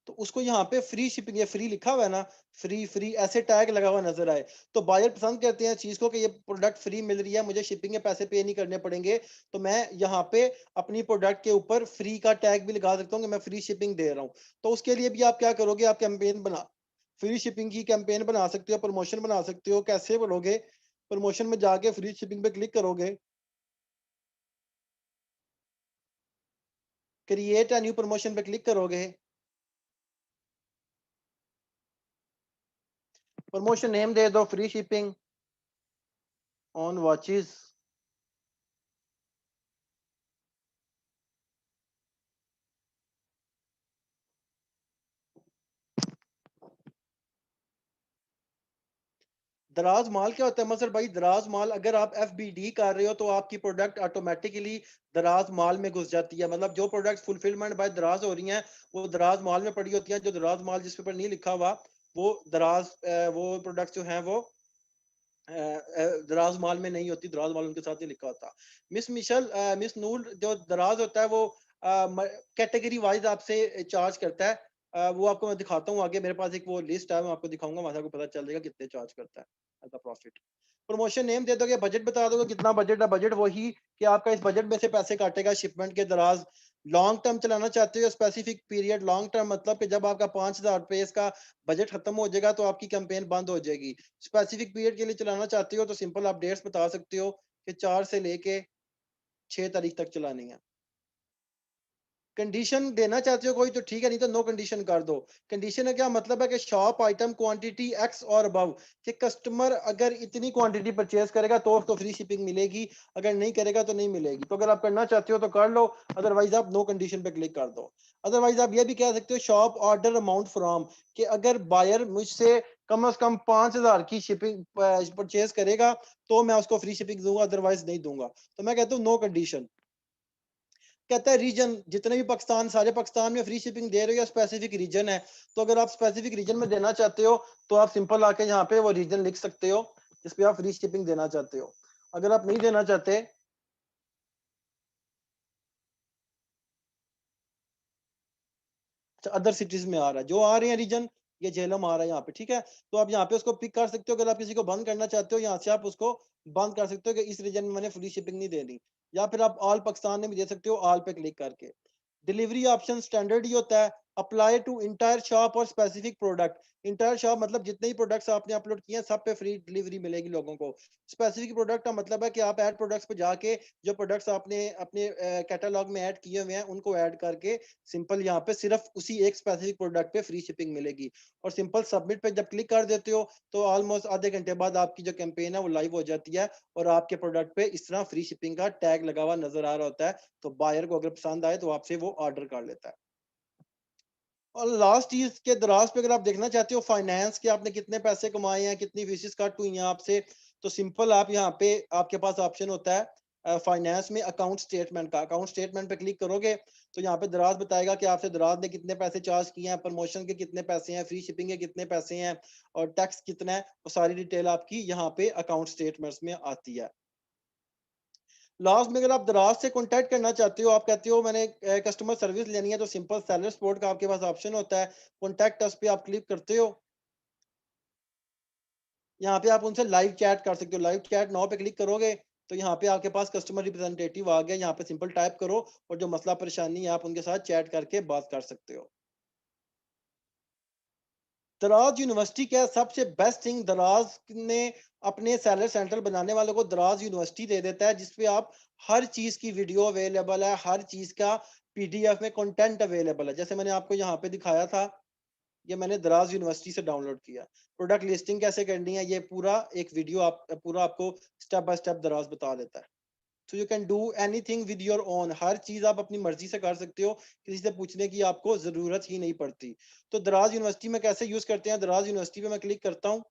तो उसको यहाँ पे फ्री शिपिंग या फ्री लिखा हुआ है ना, फ्री फ्री ऐसे टैग लगा हुआ नजर आए, तो बायर पसंद करते हैं चीज को कि ये प्रोडक्ट फ्री मिल रही है, मुझे शिपिंग के पैसे पे नहीं करने पड़ेंगे। तो मैं यहाँ पे अपनी प्रोडक्ट के ऊपर फ्री का टैग भी लगा सकता हूँ कि मैं फ्री शिपिंग दे रहा हूँ। तो उसके लिए भी आप क्या करोगे, आप कैंपेन बना फ्री शिपिंग की कैंपेन बना सकते हो, प्रमोशन बना सकते हो। कैसे बनोगे, प्रमोशन में जाके फ्री शिपिंग पे क्लिक करोगे, क्रिएट अ न्यू प्रमोशन पे क्लिक करोगे, प्रमोशन नेम दे दो फ्री शिपिंग ऑन वॉचेस। दराज माल क्या होता है मसर भाई? दराज माल अगर आप एफबीडी कर रहे हो तो आपकी प्रोडक्ट ऑटोमेटिकली दराज माल में घुस जाती है। मतलब जो प्रोडक्ट फुलफिलमेंट बाय दराज हो रही हैं वो दराज माल में पड़ी होती हैं। जो दराज माल जिस पे नहीं लिखा हुआ वो दराज वो प्रोडक्ट जो हैं वो दराज माल में नहीं होती, दराज माल उनके साथ नहीं लिखा होता। मिस मिशल मिस नूर, जो दराज होता है वो कैटेगरी वाइज आपसे चार्ज करता है। वो आपको मैं दिखाता हूँ आगे, मेरे पास एक वो लिस्ट है, मैं आपको दिखाऊंगा, वहां से आपको पता चल जाएगा कितने चार्ज करता है as a profit. Promotion name दे दोगे, बजट बता दोगे कितना बजट है, बजट वही कि आपका इस बजट में से पैसे काटेगा शिपमेंट के दराज। लॉन्ग टर्म चलाना चाहते हो स्पेसिफिक पीरियड, लॉन्ग टर्म मतलब कि जब आपका 5,000 रुपये इसका बजट खत्म हो जाएगा तो आपकी कैंपेन बंद हो जाएगी। स्पेसिफिक पीरियड के लिए चलाना चाहते हो तो सिंपल आप डेट्स बता सकते हो कि 4 से लेके 6 तारीख तक चलानी है। कंडीशन देना चाहते हो कोई तो ठीक है, नहीं तो नो कंडीशन कर दो। कंडीशन का क्या मतलब है कि शॉप आइटम क्वांटिटी एक्स और अबव, कि कस्टमर अगर इतनी क्वांटिटी परचेज करेगा तो उसको फ्री शिपिंग मिलेगी, अगर नहीं करेगा तो नहीं मिलेगी। तो अगर आप करना चाहते हो तो कर लो, अदरवाइज आप नो कंडीशन पे क्लिक कर दो। अदरवाइज आप ये भी कह सकते हो शॉप ऑर्डर अमाउंट फ्रॉम, कि अगर बायर मुझसे कम से कम 5,000 की शिपिंग परचेज करेगा तो मैं उसको फ्री शिपिंग दूंगा, अदरवाइज नहीं दूंगा। तो मैं कहता हूँ नो कंडीशन। कहता है रीजन, जितने भी पाकिस्तान, सारे पाकिस्तान में फ्री शिपिंग दे रहे हो या स्पेसिफिक रीजन है। तो अगर आप स्पेसिफिक रीजन में देना चाहते हो तो आप सिंपल आके यहाँ पे वो रीजन लिख सकते हो जिस पे आप फ्री शिपिंग देना चाहते हो। अगर आप नहीं देना चाहते, अच्छा अदर सिटीज में आ रहा है, जो आ रहे हैं रीजन, ये झेलम आ रहा है यहाँ पे, ठीक है। तो आप यहाँ पे उसको पिक कर सकते हो। अगर आप किसी को बंद करना चाहते हो यहाँ से आप उसको बंद कर सकते हो कि इस रीजन में मैंने फ्री शिपिंग नहीं देनी। या फिर आप ऑल पाकिस्तान में भी दे सकते हो, ऑल पे क्लिक करके। डिलीवरी ऑप्शन स्टैंडर्ड ही होता है, अप्लाई टू इंटायर शॉप और स्पेसिफिक प्रोडक्ट। इंटायर शॉप मतलब जितने ही प्रोडक्ट्स आपने अपलोड किए हैं सब पे फ्री डिलीवरी मिलेगी लोगों को। स्पेसिफिक प्रोडक्ट का मतलब है कि आप ऐड प्रोडक्ट्स पे जाके जो प्रोडक्ट्स आपने अपने कैटलॉग में ऐड किए हुए हैं उनको ऐड करके सिंपल यहाँ पे सिर्फ उसी एक स्पेसिफिक प्रोडक्ट पे फ्री शिपिंग मिलेगी। और सिंपल सबमिट पे जब क्लिक कर देते हो तो ऑलमोस्ट आधे घंटे बाद आपकी जो कैंपेन है वो लाइव हो जाती है और आपके प्रोडक्ट पे इस तरह फ्री शिपिंग का टैग लगा हुआ नजर आ रहा होता है। तो बायर को अगर पसंद आए तो आपसे वो ऑर्डर कर लेता है। और लास्ट चीज के दराज पे अगर आप देखना चाहते हो फाइनेंस के आपने कितने पैसे कमाए हैं, कितनी फीसेस कट हुई हैं आपसे, तो सिंपल आप यहाँ पे आपके पास ऑप्शन होता है फाइनेंस में अकाउंट स्टेटमेंट का। अकाउंट स्टेटमेंट पे क्लिक करोगे तो यहाँ पे दराज बताएगा कि आपसे दराज ने कितने पैसे चार्ज किए हैं, प्रमोशन के कितने पैसे हैं, फ्री शिपिंग के कितने पैसे हैं और टैक्स कितना है, वो सारी डिटेल आपकी यहाँ पे अकाउंट स्टेटमेंट्स में आती है। लास्ट में अगर आप दराज से कॉन्टैक्ट करना चाहते हो, आप कहते हो मैंने कस्टमर सर्विस लेनी है, तो सिंपल सेलर सपोर्ट का आपके पास ऑप्शन होता है। कॉन्टैक्ट अस पे आप क्लिक करते हो, यहाँ पे आप उनसे लाइव चैट कर सकते हो। लाइव चैट नाउ पे क्लिक करोगे तो यहाँ पे आपके पास कस्टमर रिप्रेजेंटेटिव आ गया। यहाँ पे सिंपल टाइप करो और जो मसला परेशानी है आप उनके साथ चैट करके बात कर सकते हो। दराज यूनिवर्सिटी क्या है, सबसे बेस्ट थिंग दराज ने अपने सेलर सेंटर बनाने वालों को दराज यूनिवर्सिटी दे देता है, जिसपे आप हर चीज की वीडियो अवेलेबल है, हर चीज का पीडीएफ में कंटेंट अवेलेबल है। जैसे मैंने आपको यहाँ पे दिखाया था, ये मैंने दराज यूनिवर्सिटी से डाउनलोड किया। प्रोडक्ट लिस्टिंग कैसे करनी है, ये पूरा एक वीडियो आप पूरा आपको स्टेप बाय स्टेप दराज बता देता है। So you can do anything with your own, हर चीज आप अपनी मर्जी से कर सकते हो, किसी से पूछने की आपको जरूरत ही नहीं पड़ती। तो दराज यूनिवर्सिटी में कैसे यूज करते हैं, दराज यूनिवर्सिटी पे मैं क्लिक करता हूँ।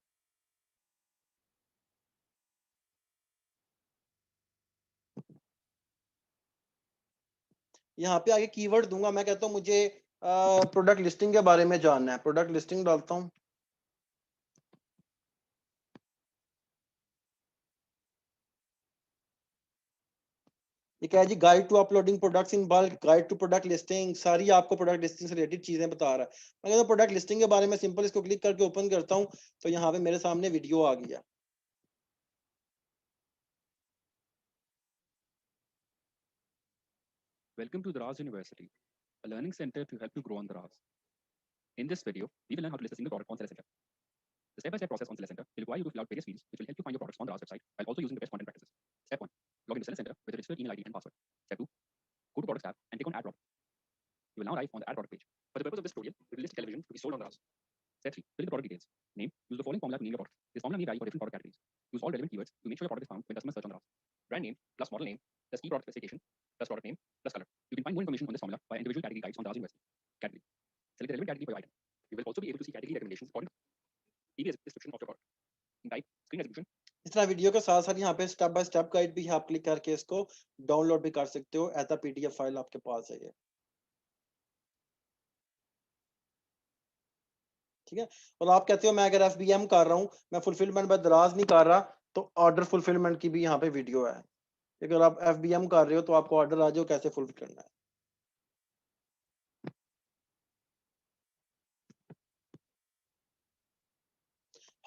यहाँ पे आगे कीवर्ड दूंगा, मैं कहता हूँ मुझे प्रोडक्ट लिस्टिंग के बारे में जानना है, प्रोडक्ट लिस्टिंग डालता हूँ। ये क्या है जी, guide to uploading products in bulk, guide to product listing, सारी आपको प्रोडक्ट लिस्टिंग से रिलेटेड चीजें बता रहा है। मैं कहता हूँ प्रोडक्ट लिस्टिंग के बारे में सिंपल इसको क्लिक करके ओपन करता हूँ, तो यहाँ पे मेरे सामने वीडियो आ गया। Welcome to Daraz University, a learning center to help you grow on Daraz. In this video, we will learn how to list a single product on Seller Center. The step-by-step process on Seller Center will require you to fill out various fields, which will help you find your products on Daraz website while also using the best content practices. Step 1. Log into Seller Center with a registered email ID and password. Step 2. Go to Products tab and click on Add Product. You will now arrive on the Add Product page. For the purpose of this tutorial, we will list television to be sold on Daraz. Step 3. Fill in the product details. Name. Use the following formula to name your product. This formula may vary for different product categories. Use all relevant keywords to make sure your product is found when customers search on Daraz. Brand name plus model name plus key product specification plus product name plus color. You can find more information on this formula via individual category guides on Daraz University. Category. Select the relevant category for your item. You will also be able to see category recommendations according to previous description of your product. In type, screen resolution. इस तरह video के साथ साथ यहाँ पे step by step guide भी आप click करके इसको डाउनलोड भी कर सकते हो, एज अ पीडीएफ फाइल आपके पास है ये। ठीक है। और आप कहते हो मैं अगर एफबीएम कर रहा हूँ, मैं फुलफिलमेंट बाय दराज नहीं कर रहा, तो ऑर्डर फुलफिलमेंट की भी यहाँ पे वीडियो है। अगर आप एफबीएम कर रहे हो तो आपको ऑर्डर आ जाओ कैसे फुलफिल करना है।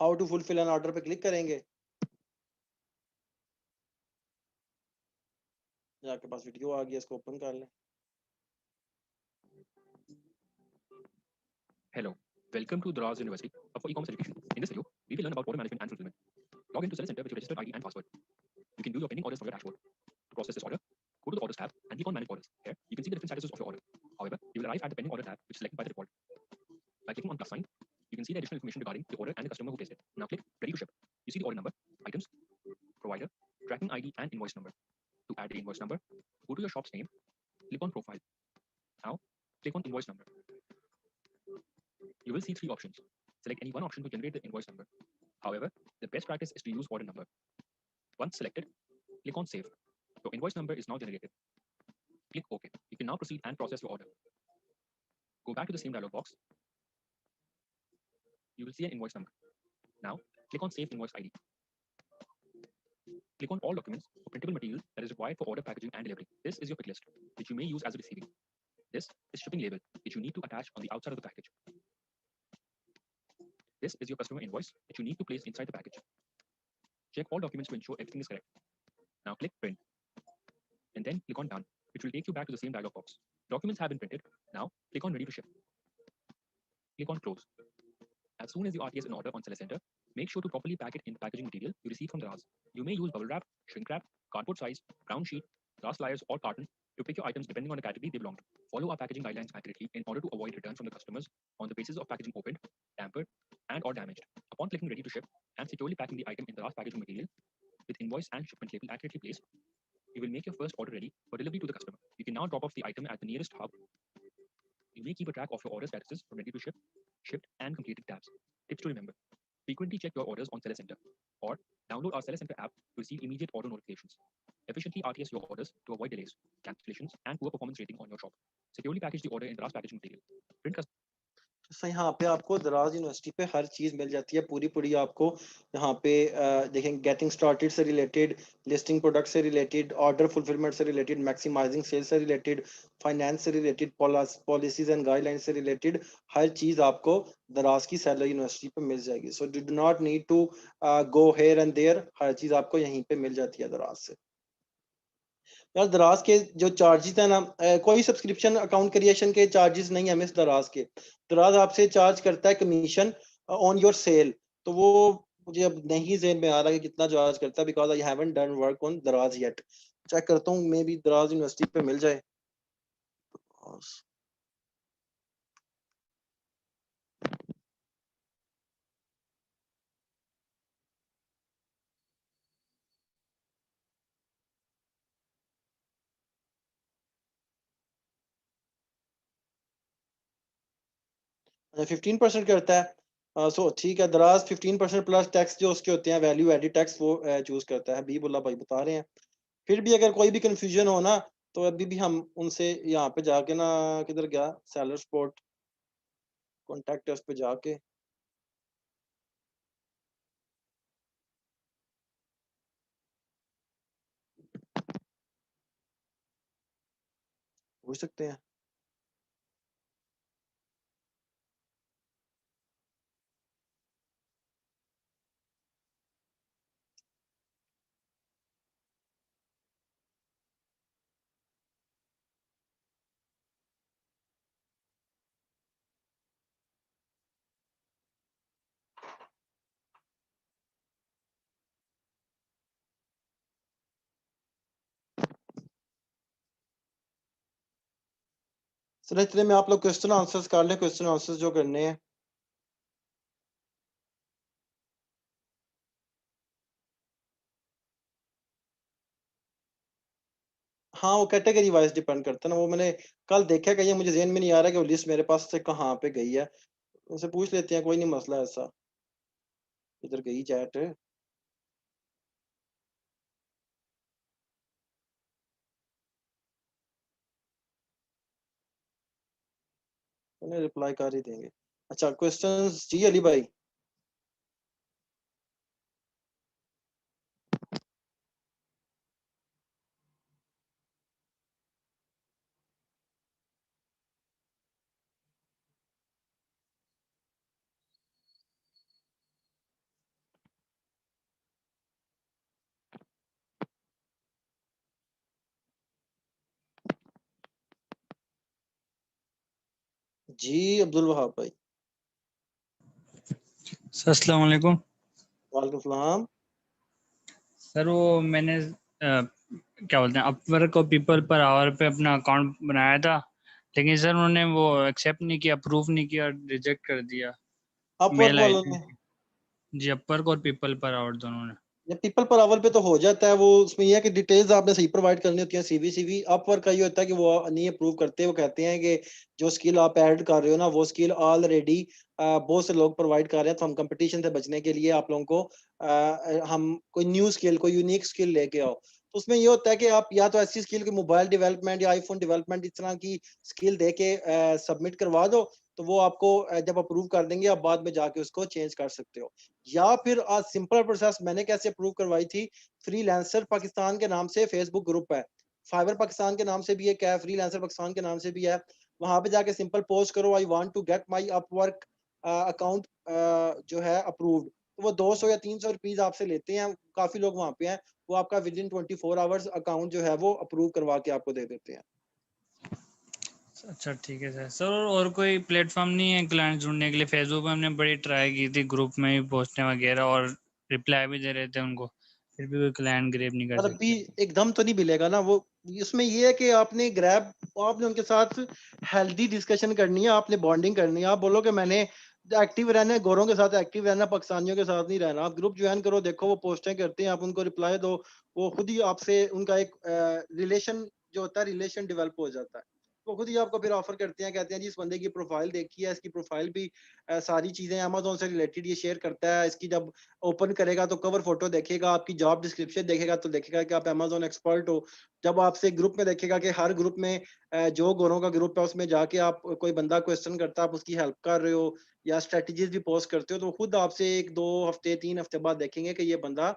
How to fulfil an order पे क्लिक करेंगे, आपके पास वीडियो आ गया, इसको ओपन कर लें। Hello, welcome to Daraz University for e-commerce education. In this video, we will learn about order management and fulfillment. Log into Seller Center with your registered ID and password. You can view your pending orders from your dashboard. To process this order, go to the Orders tab and click on Manage Orders. Here, you can see the different statuses of your order. However, you will arrive at the Pending Order tab, which is selected by the default. By clicking on plus sign, you can see the additional information regarding the order and the customer who placed it. Now click Ready to Ship. You see the order number, items, provider, tracking ID, and invoice number. To add the invoice number, go to your shop's name, click on Profile. Now, click on Invoice Number. You will see three options. Select any one option to generate the invoice number. However, the best practice is to use order number. Once selected, click on Save. Your invoice number is now generated. Click OK. You can now proceed and process your order. Go back to the same dialog box. You will see an invoice number. Now, click on Save Invoice ID. Click on All Documents or printable material that is required for order packaging and delivery. This is your pick list, which you may use as a receiving. This is shipping label, which you need to attach on the outside of the package. This is your customer invoice, which you need to place inside the package. Check all documents to ensure everything is correct. Now click Print, and then click on Done, which will take you back to the same dialog box. Documents have been printed. Now click on Ready to Ship. Click on Close. As soon as you RTS an order on Seller Center, make sure to properly pack it in the packaging material you receive from Daraz. You may use bubble wrap, shrink wrap, cardboard size, brown sheet, glass layers, or carton to pick your items depending on the category they belong to. Follow our packaging guidelines accurately in order to avoid returns from the customers on the basis of packaging opened, tampered, and or damaged. Upon clicking Ready to Ship and securely packing the item in Daraz packaging material with invoice and shipment label accurately placed, you will make your first order ready for delivery to the customer. You can now drop off the item at the nearest hub. You may keep a track of your order statuses from Ready to Ship, shipped, and completed tabs. Tips to remember: frequently check your orders on Seller Center or download our Seller Center app to receive immediate order notifications. Efficiently RTS your orders to avoid delays, cancellations, and poor performance rating on your shop. Securely package the order in Daraz packaging material. Print तो यहाँ पे आपको दराज university पे हर चीज मिल जाती है, पूरी पूरी आपको यहाँ पे देखें, गेटिंग स्टार्टेड से रिलेटेड, लिस्टिंग प्रोडक्ट से रिलेटेड, ऑर्डर फुलफिलमेंट से रिलेटेड, मैक्सिमाइजिंग सेल्स से रिलेटेड, फाइनेंस से रिलेटेड, पॉलिसीज एंड गाइडलाइंस से रिलेटेड हर चीज आपको दराज की सेलर यूनिवर्सिटी पे मिल जाएगी. So you do not need to go here and there, हर चीज आपको यहीं पे मिल जाती है दराज से. यार दराज के जो चार्जेस है ना, कोई सब्सक्रिप्शन अकाउंट क्रिएशन के चार्जेस नहीं है मिस दराज के. दराज आपसे चार्ज करता है कमीशन ऑन योर सेल. तो वो मुझे अब नहीं ज़हन में आ रहा कि कितना चार्ज करता है, because I haven't done work on दराज येट. चेक करता हूँ, मे बी दराज यूनिवर्सिटी पे मिल जाए. 15% करता है. सो ठीक है, दराज 15% प्लस टैक्स जो उसके होते हैं, वैल्यू एडिड टैक्स, वो चूज करता है. हबीबुल्लाह भाई बता रहे हैं. फिर भी अगर कोई भी कंफ्यूजन हो ना, तो अभी भी हम उनसे यहाँ पे जाके ना, किधर गया सेलर सपोर्ट, कॉन्टेक्ट अस पे जाके पूछ सकते हैं. सर इतने में आप लोग क्वेश्चन आंसर्स कर लें, क्वेश्चन आंसर्स जो करने हैं. हाँ, वो कैटेगरी वाइज डिपेंड करता है ना. वो मैंने कल देखा, कहीं मुझे ज़हन में नहीं आ रहा कि वो लिस्ट मेरे पास से कहाँ पे गई है. उनसे पूछ लेते हैं, कोई नहीं मसला ऐसा. इधर गई चैट, उन्हें रिप्लाई कर ही देंगे. अच्छा, क्वेश्चंस जी अली भाई. जी अब्दुल वहाब भाई. सर अस्सलाम वालेकुम. वालेकुम सलाम. सर वो मैंने क्या बोलते हैं अपवर्क और पीपल पर आवर पे अपना अकाउंट बनाया था, लेकिन सर उन्होंने वो एक्सेप्ट नहीं किया, अप्रूव नहीं किया, रिजेक्ट कर दिया. अपवर्क मेल आई वालों थी. ने, जी अपवर्क और पीपल पर आवर दोनों ने. या पीपल पर आवर पे तो हो जाता है वो. उसमें ये है कि डिटेल्स आपने सही प्रोवाइड करनी होती है, सीवी. अपवर्क का ये होता है कि वो नहीं अप्रूव करते. वो कहते हैं कि जो स्किल आप ऐड कर रहे हो ना, वो स्किल ऑलरेडी बहुत से लोग प्रोवाइड कर रहे हैं, तो हम कंपटीशन से बचने के लिए आप लोगों को हम कोई न्यू स्किल, कोई यूनिक स्किल लेके आओ. तो उसमें ये होता है कि आप या तो ऐसी स्किल की मोबाइल डेवलपमेंट या आईफोन डेवलपमेंट इस तरह की स्किल दे के सबमिट करवा दो, तो वो आपको जब अप्रूव कर देंगे, आप बाद में जाके उसको चेंज कर सकते हो. या फिर आज सिंपल प्रोसेस मैंने कैसे अप्रूव करवाई थी, फ्रीलांसर पाकिस्तान के नाम से फेसबुक ग्रुप है, फाइबर पाकिस्तान के नाम से भी एक है, फ्रीलांसर पाकिस्तान के नाम से भी है. वहां पे जाके सिंपल पोस्ट करो, I want to get my Upwork account जो है अप्रूव्ड. तो वो 200 या 300 रुपीज आपसे लेते हैं. काफी लोग वहां पे हैं, वो आपका विद इन 24 आवर्स अकाउंट जो है वो अप्रूव करवा के आपको दे देते हैं. अच्छा ठीक है सर. सर और कोई प्लेटफॉर्म नहीं है क्लाइंट ढूंढने के लिए? फेसबुक पे हमने बड़ी ट्राई की थी, ग्रुप में भी पोस्टें वगैरह, और रिप्लाई भी दे रहे थे उनको, फिर भी कोई क्लाइंट ग्रैब नहीं कर और अभी सकते. एकदम तो नहीं मिलेगा ना वो. इसमें ये है कि आपने ग्रैब, आपने उनके साथ हेल्दी डिस्कशन करनी है, आपने बॉन्डिंग करनी है. आप बोलो कि मैंने एक्टिव रहना है, गोरों के साथ एक्टिव रहना, पाकिस्तानियों के साथ नहीं रहना. आप ग्रुप ज्वाइन करो, देखो वो पोस्टें करते हैं, आप उनको रिप्लाई दो, वो खुद ही आपसे उनका एक रिलेशन जो होता है, रिलेशन डेवलप हो जाता है. वो खुद ही आपको फिर ऑफर करते हैं, कहते हैं जी इस बंदे की प्रोफाइल देखी है, इसकी प्रोफाइल भी सारी चीजें अमेजोन से रिलेटेड ये शेयर करता है, इसकी जब ओपन करेगा तो कवर फोटो देखेगा, आपकी जॉब डिस्क्रिप्शन देखेगा तो देखेगा कि आप अमेजोन एक्सपर्ट हो। जब आपसे ग्रुप में देखेगा कि हर ग्रुप में जो गोरों का ग्रुप है उसमें जाके आप कोई बंदा क्वेश्चन करता है, आप उसकी हेल्प कर रहे हो या स्ट्रेटजीज भी पोस्ट करते हो, तो खुद आपसे 1-2 हफ्ते 3 हफ्ते बाद देखेंगे कि ये बंदा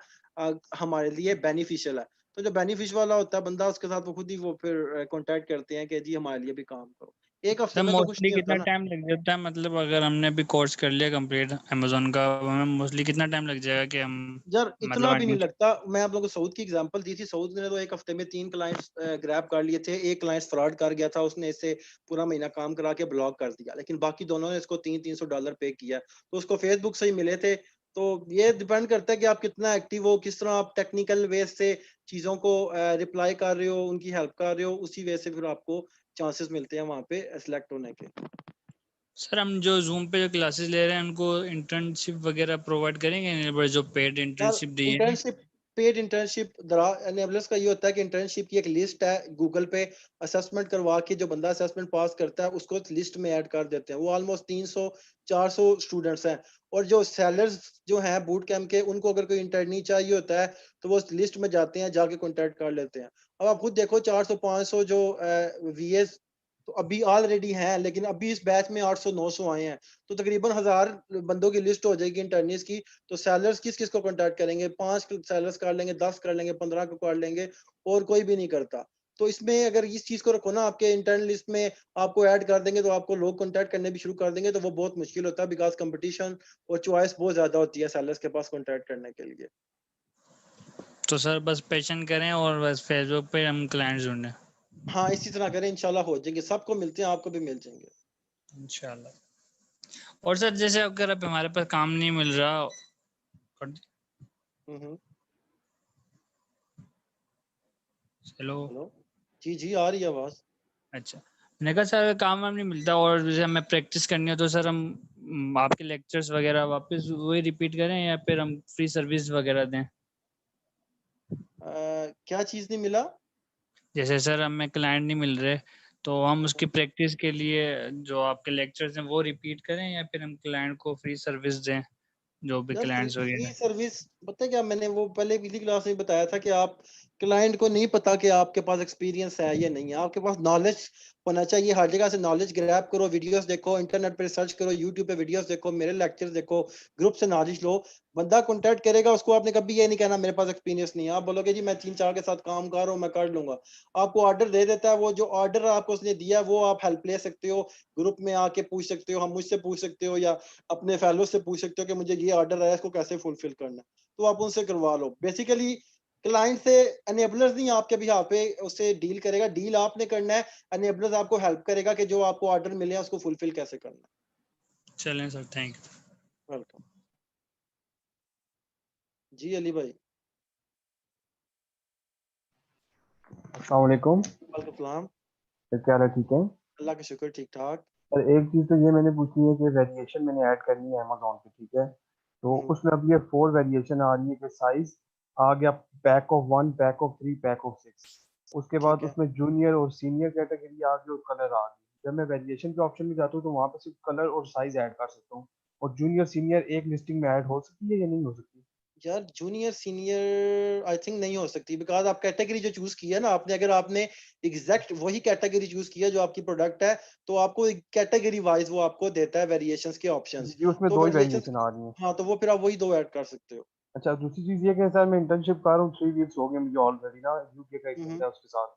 हमारे लिए बेनिफिशियल है। तो जो बेनिफिश वाला होता है बंदा, उसके साथ वो खुद ही वो फिर कांटेक्ट करते हैं कि जी हमारे लिए भी काम करो। एक हफ्ते सर में तो कुछ मोस्टली नहीं होता कितना ना टाइम लग जाता है, मतलब अगर हमने भी कोर्स कर लिया कंप्लीट अमेजोन का, हमें मोस्टली कितना टाइम लग जाएगा कि हम यार, मतलब इतना भी नहीं अर्निंग? लगता। मैं आप लोगों को सऊद की एग्जांपल दी थी, सऊद ने तो एक हफ्ते में 3 क्लाइंट्स ग्रैब कर लिए थे। एक क्लाइंट फ्रॉड कर गया था, उसने इससे पूरा महीना काम करा के ब्लॉक कर दिया, लेकिन बाकी दोनों ने इसको $300-300 पे किया, तो उसको फेसबुक से ही मिले थे। तो ये डिपेंड करता है कि आप कितना एक्टिव हो, किस तरह आप टेक्निकल वे से चीजों को रिप्लाई कर रहे हो, उनकी हेल्प कर रहे हो, उसी वे से फिर आपको चांसेस मिलते हैं वहां पे सिलेक्ट होने के। सर हम जो जूम पे जो क्लासेस ले रहे हैं उनको इंटर्नशिप वगैरह प्रोवाइड करेंगे, जो पेड यार, इंटर्नशिप दी है? इंटर्नशिप पेड इंटर्नशिप एनेबलर्स का ये होता है कि इंटर्नशिप की एक लिस्ट है गूगल पे, असेसमेंट करवा के जो बंदा असेसमेंट पास करता है उसको लिस्ट में ऐड कर देते हैं। वो ऑलमोस्ट 300-400 स्टूडेंट्स हैं। और जो सेलर्स जो हैं बूट कैंप के, उनको अगर कोई इंटर्नी चाहिए होता है तो वो उस लिस्ट में जाते हैं, जाके कॉन्टेक्ट कर लेते हैं। अब आप खुद देखो 400-500 जो वीएस तो अभी ऑलरेडी हैं, लेकिन अभी इस बैच में 800-900 आए हैं, तो तकरीबन 1000 बंदों की लिस्ट हो जाएगी इंटर्नीज की। तो सेलर्स किस किस को कांटेक्ट करेंगे? 5 सेलर्स कर लेंगे, 10 कर लेंगे, 15 को कर लेंगे, और कोई भी नहीं करता। तो इसमें अगर इस चीज को रखो ना आपके इंटर्न लिस्ट में, आपको ऐड कर देंगे तो आपको लोग कांटेक्ट करने भी शुरू कर देंगे, तो वो बहुत मुश्किल होता है, बिकॉज कंपटीशन और चॉइस बहुत ज्यादा होती है सेलर्स के पास कांटेक्ट करने के लिए। तो सर बस पेशन करें और बस फेसबुक पे हम क्लाइंट्स ढूंढें? हाँ, इसी तरह करें, इंशाल्लाह हो जाएंगे, सबको मिलते हैं, आपको भी मिल जाएंगे। इंशाल्लाह। और सर जैसे अगर अब हमारे पास काम नहीं मिल रहा हम्म। हेलो? हेलो। जी जी, आ रही है आवाज। अच्छा, मैंने कहा सर काम वाम नहीं मिलता और जैसे हमें प्रैक्टिस करनी है तो सर हम आपके लेक्चर्स वगैरह वापस वही रिपीट करें या फिर हम फ्री सर्विस वगैरह दें? क्या चीज नहीं मिला? जैसे सर हमें क्लाइंट नहीं मिल रहे तो हम उसकी प्रैक्टिस के लिए जो आपके लेक्चर्स हैं वो रिपीट करें या फिर हम क्लाइंट को फ्री सर्विस दें, जो भी यार, क्लाइंट्स फ्री वगैरह? सर्विस पता है क्या, मैंने वो पहले पिछली क्लास में बताया था कि आप क्लाइंट को नहीं पता कि आपके पास एक्सपीरियंस है या नहीं है, आपके पास नॉलेज होना चाहिए। हर जगह से नॉलेज ग्रैब करो, वीडियोस देखो, इंटरनेट पे सर्च करो, यूट्यूब पे वीडियोस देखो, मेरे लेक्चर्स देखो, ग्रुप से नॉलेज लो। बंदा कॉन्टेक्ट करेगा, उसको आपने कभी ये नहीं कहना मेरे पास एक्सपीरियंस नहीं है। आप बोलोगे जी मैं 3-4 के साथ काम कर रहा हूँ, मैं कर लूंगा। आपको ऑर्डर दे देता है, वो जो ऑर्डर आपको उसने दिया है वो आप हेल्प ले सकते हो, ग्रुप में आके पूछ सकते हो, हम मुझसे पूछ सकते हो, या अपने फेलो से पूछ सकते हो कि मुझे ये ऑर्डर आया, इसको कैसे फुलफिल करना है, तो आप उनसे करवा लो। बेसिकली क्लाइंट से एनेबलर्स नहीं आपके भी यहाँ पे उससे डील करेगा, डील आपने करना है। एनेबलर्स आपको हेल्प करेगा कि जो आपको ऑर्डर मिले हैं उसको फुलफिल कैसे करना चलें सर, थैंक यू। है। वेलकम। जी अली भाई। अस्सलाम वालेकुम। वालेकुम सलाम। क्या हाल है, ठीक है? अल्लाह का शुक्र, ठीक ठाक। सर एक चीज़ तो ये मैंने पूछनी है कि वेरिएशन मैंने ऐड करनी है अमेजोन पे, ठीक है? तो हम्म, उसमें अब ये 4 वेरिएशन आ रही है कि साइज आ गया, pack of 1, pack of 3, pack of 6। उसके बाद ठीक है। उसमें जूनियर और सीनियर कैटेगरी आ गई और कलर आ गई। जब मैं वेरिएशन के ऑप्शन में जाता हूँ तो वहाँ पे सिर्फ कलर और साइज ऐड कर सकता हूँ, और जूनियर सीनियर एक लिस्टिंग में ऐड हो सकती है या नहीं हो सकती? यार जूनियर सीनियर आई थिंक नहीं हो सकती, बिकॉज आप कैटेगरी जो चूज की है ना आपने, अगर आपने एग्जैक्ट वही कैटेगरी चूज किया जो आपकी प्रोडक्ट है, तो आपको कैटेगरी वाइज वो आपको देता है वेरिएशंस के ऑप्शंस। जी, उसमें तो 2 ही वेरिएशंस, वेरिएशन आ रही हैं। हाँ, तो वो फिर आप वही 2 ऐड कर सकते हो। अच्छा, दूसरी चीज़ ये कि सर मैं इंटर्नशिप कर रहा हूँ, 3 वीक्स हो गए मुझे ऑलरेडी ना, यूके का एक हम्म, बंदा है उसके साथ।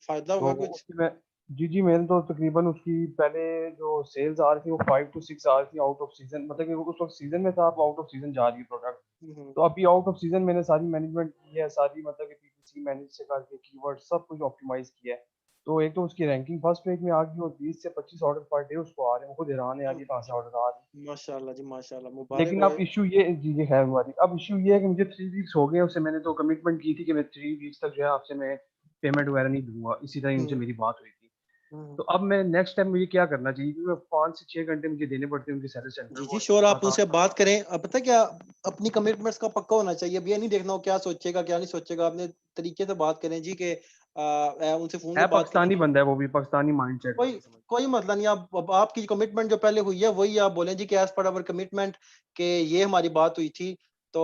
फायदा तो हुआ कुछ? उसकी मैं, जी जी, मैंने तो तकरीबन उसकी पहले जो सेल्स आ रही थी वो 5 to 6 आ रही थी आउट ऑफ सीजन, मतलब कि वो उस वक्त सीजन में था, अब आउट ऑफ सीजन जा रही है प्रोडक्ट। हम्म, तो अभी आउट ऑफ सीजन मैंने सारी मैनेजमेंट की है, सारी मतलब कि पीपीसी मैनेज से करके कीवर्ड सब कुछ ऑप्टिमाइज किया है। तो एक तो उसकी रैंकिंग फर्स्ट पेज में आ गई और 20 से 25 ऑर्डर पर डे उसको आ रहे हैं, वो खुद हैरान है यार ये कहाँ से ऑर्डर आ रहे हैं। माशाल्लाह जी, माशाल्लाह, मुबारक लेकिन हो। अब इशू ये, जी ये है हमारी, अब इशू ये है कि मुझे 3 वीक्स हो गए उससे, मैंने तो कमिटमेंट की थी कि मैं 3 वीक्स तक जो है आपसे मैं पेमेंट वगैरह नहीं दूंगा, इसी तरह उनसे हम्म, मेरी बात हुई थी। हम्म। तो अब मैं नेक्स्ट टाइम मुझे क्या करना चाहिए, क्योंकि 5 से 6 घंटे मुझे देने पड़ते हैं उनके सर्विस सेंटर जी को, जी, और श्योर, इतना आप काम उनसे करना। बात करें। अब पता है क्या, अपनी कमिटमेंट्स का पक्का होना चाहिए। अब ये नहीं देखना हो क्या सोचेगा क्या नहीं सोचेगा, अपने तरीके से बात करें जी कि उनसे फोन है पे बात पाकिस्तानी करेंगे। बंदा है, वो भी पाकिस्तानी माइंडसेट कोई कोई मसला नहीं, आप अब आपकी कमिटमेंट जो पहले हुई है वही आप बोलें जी कि एज पर आवर कमिटमेंट कि ये हमारी बात हुई थी। तो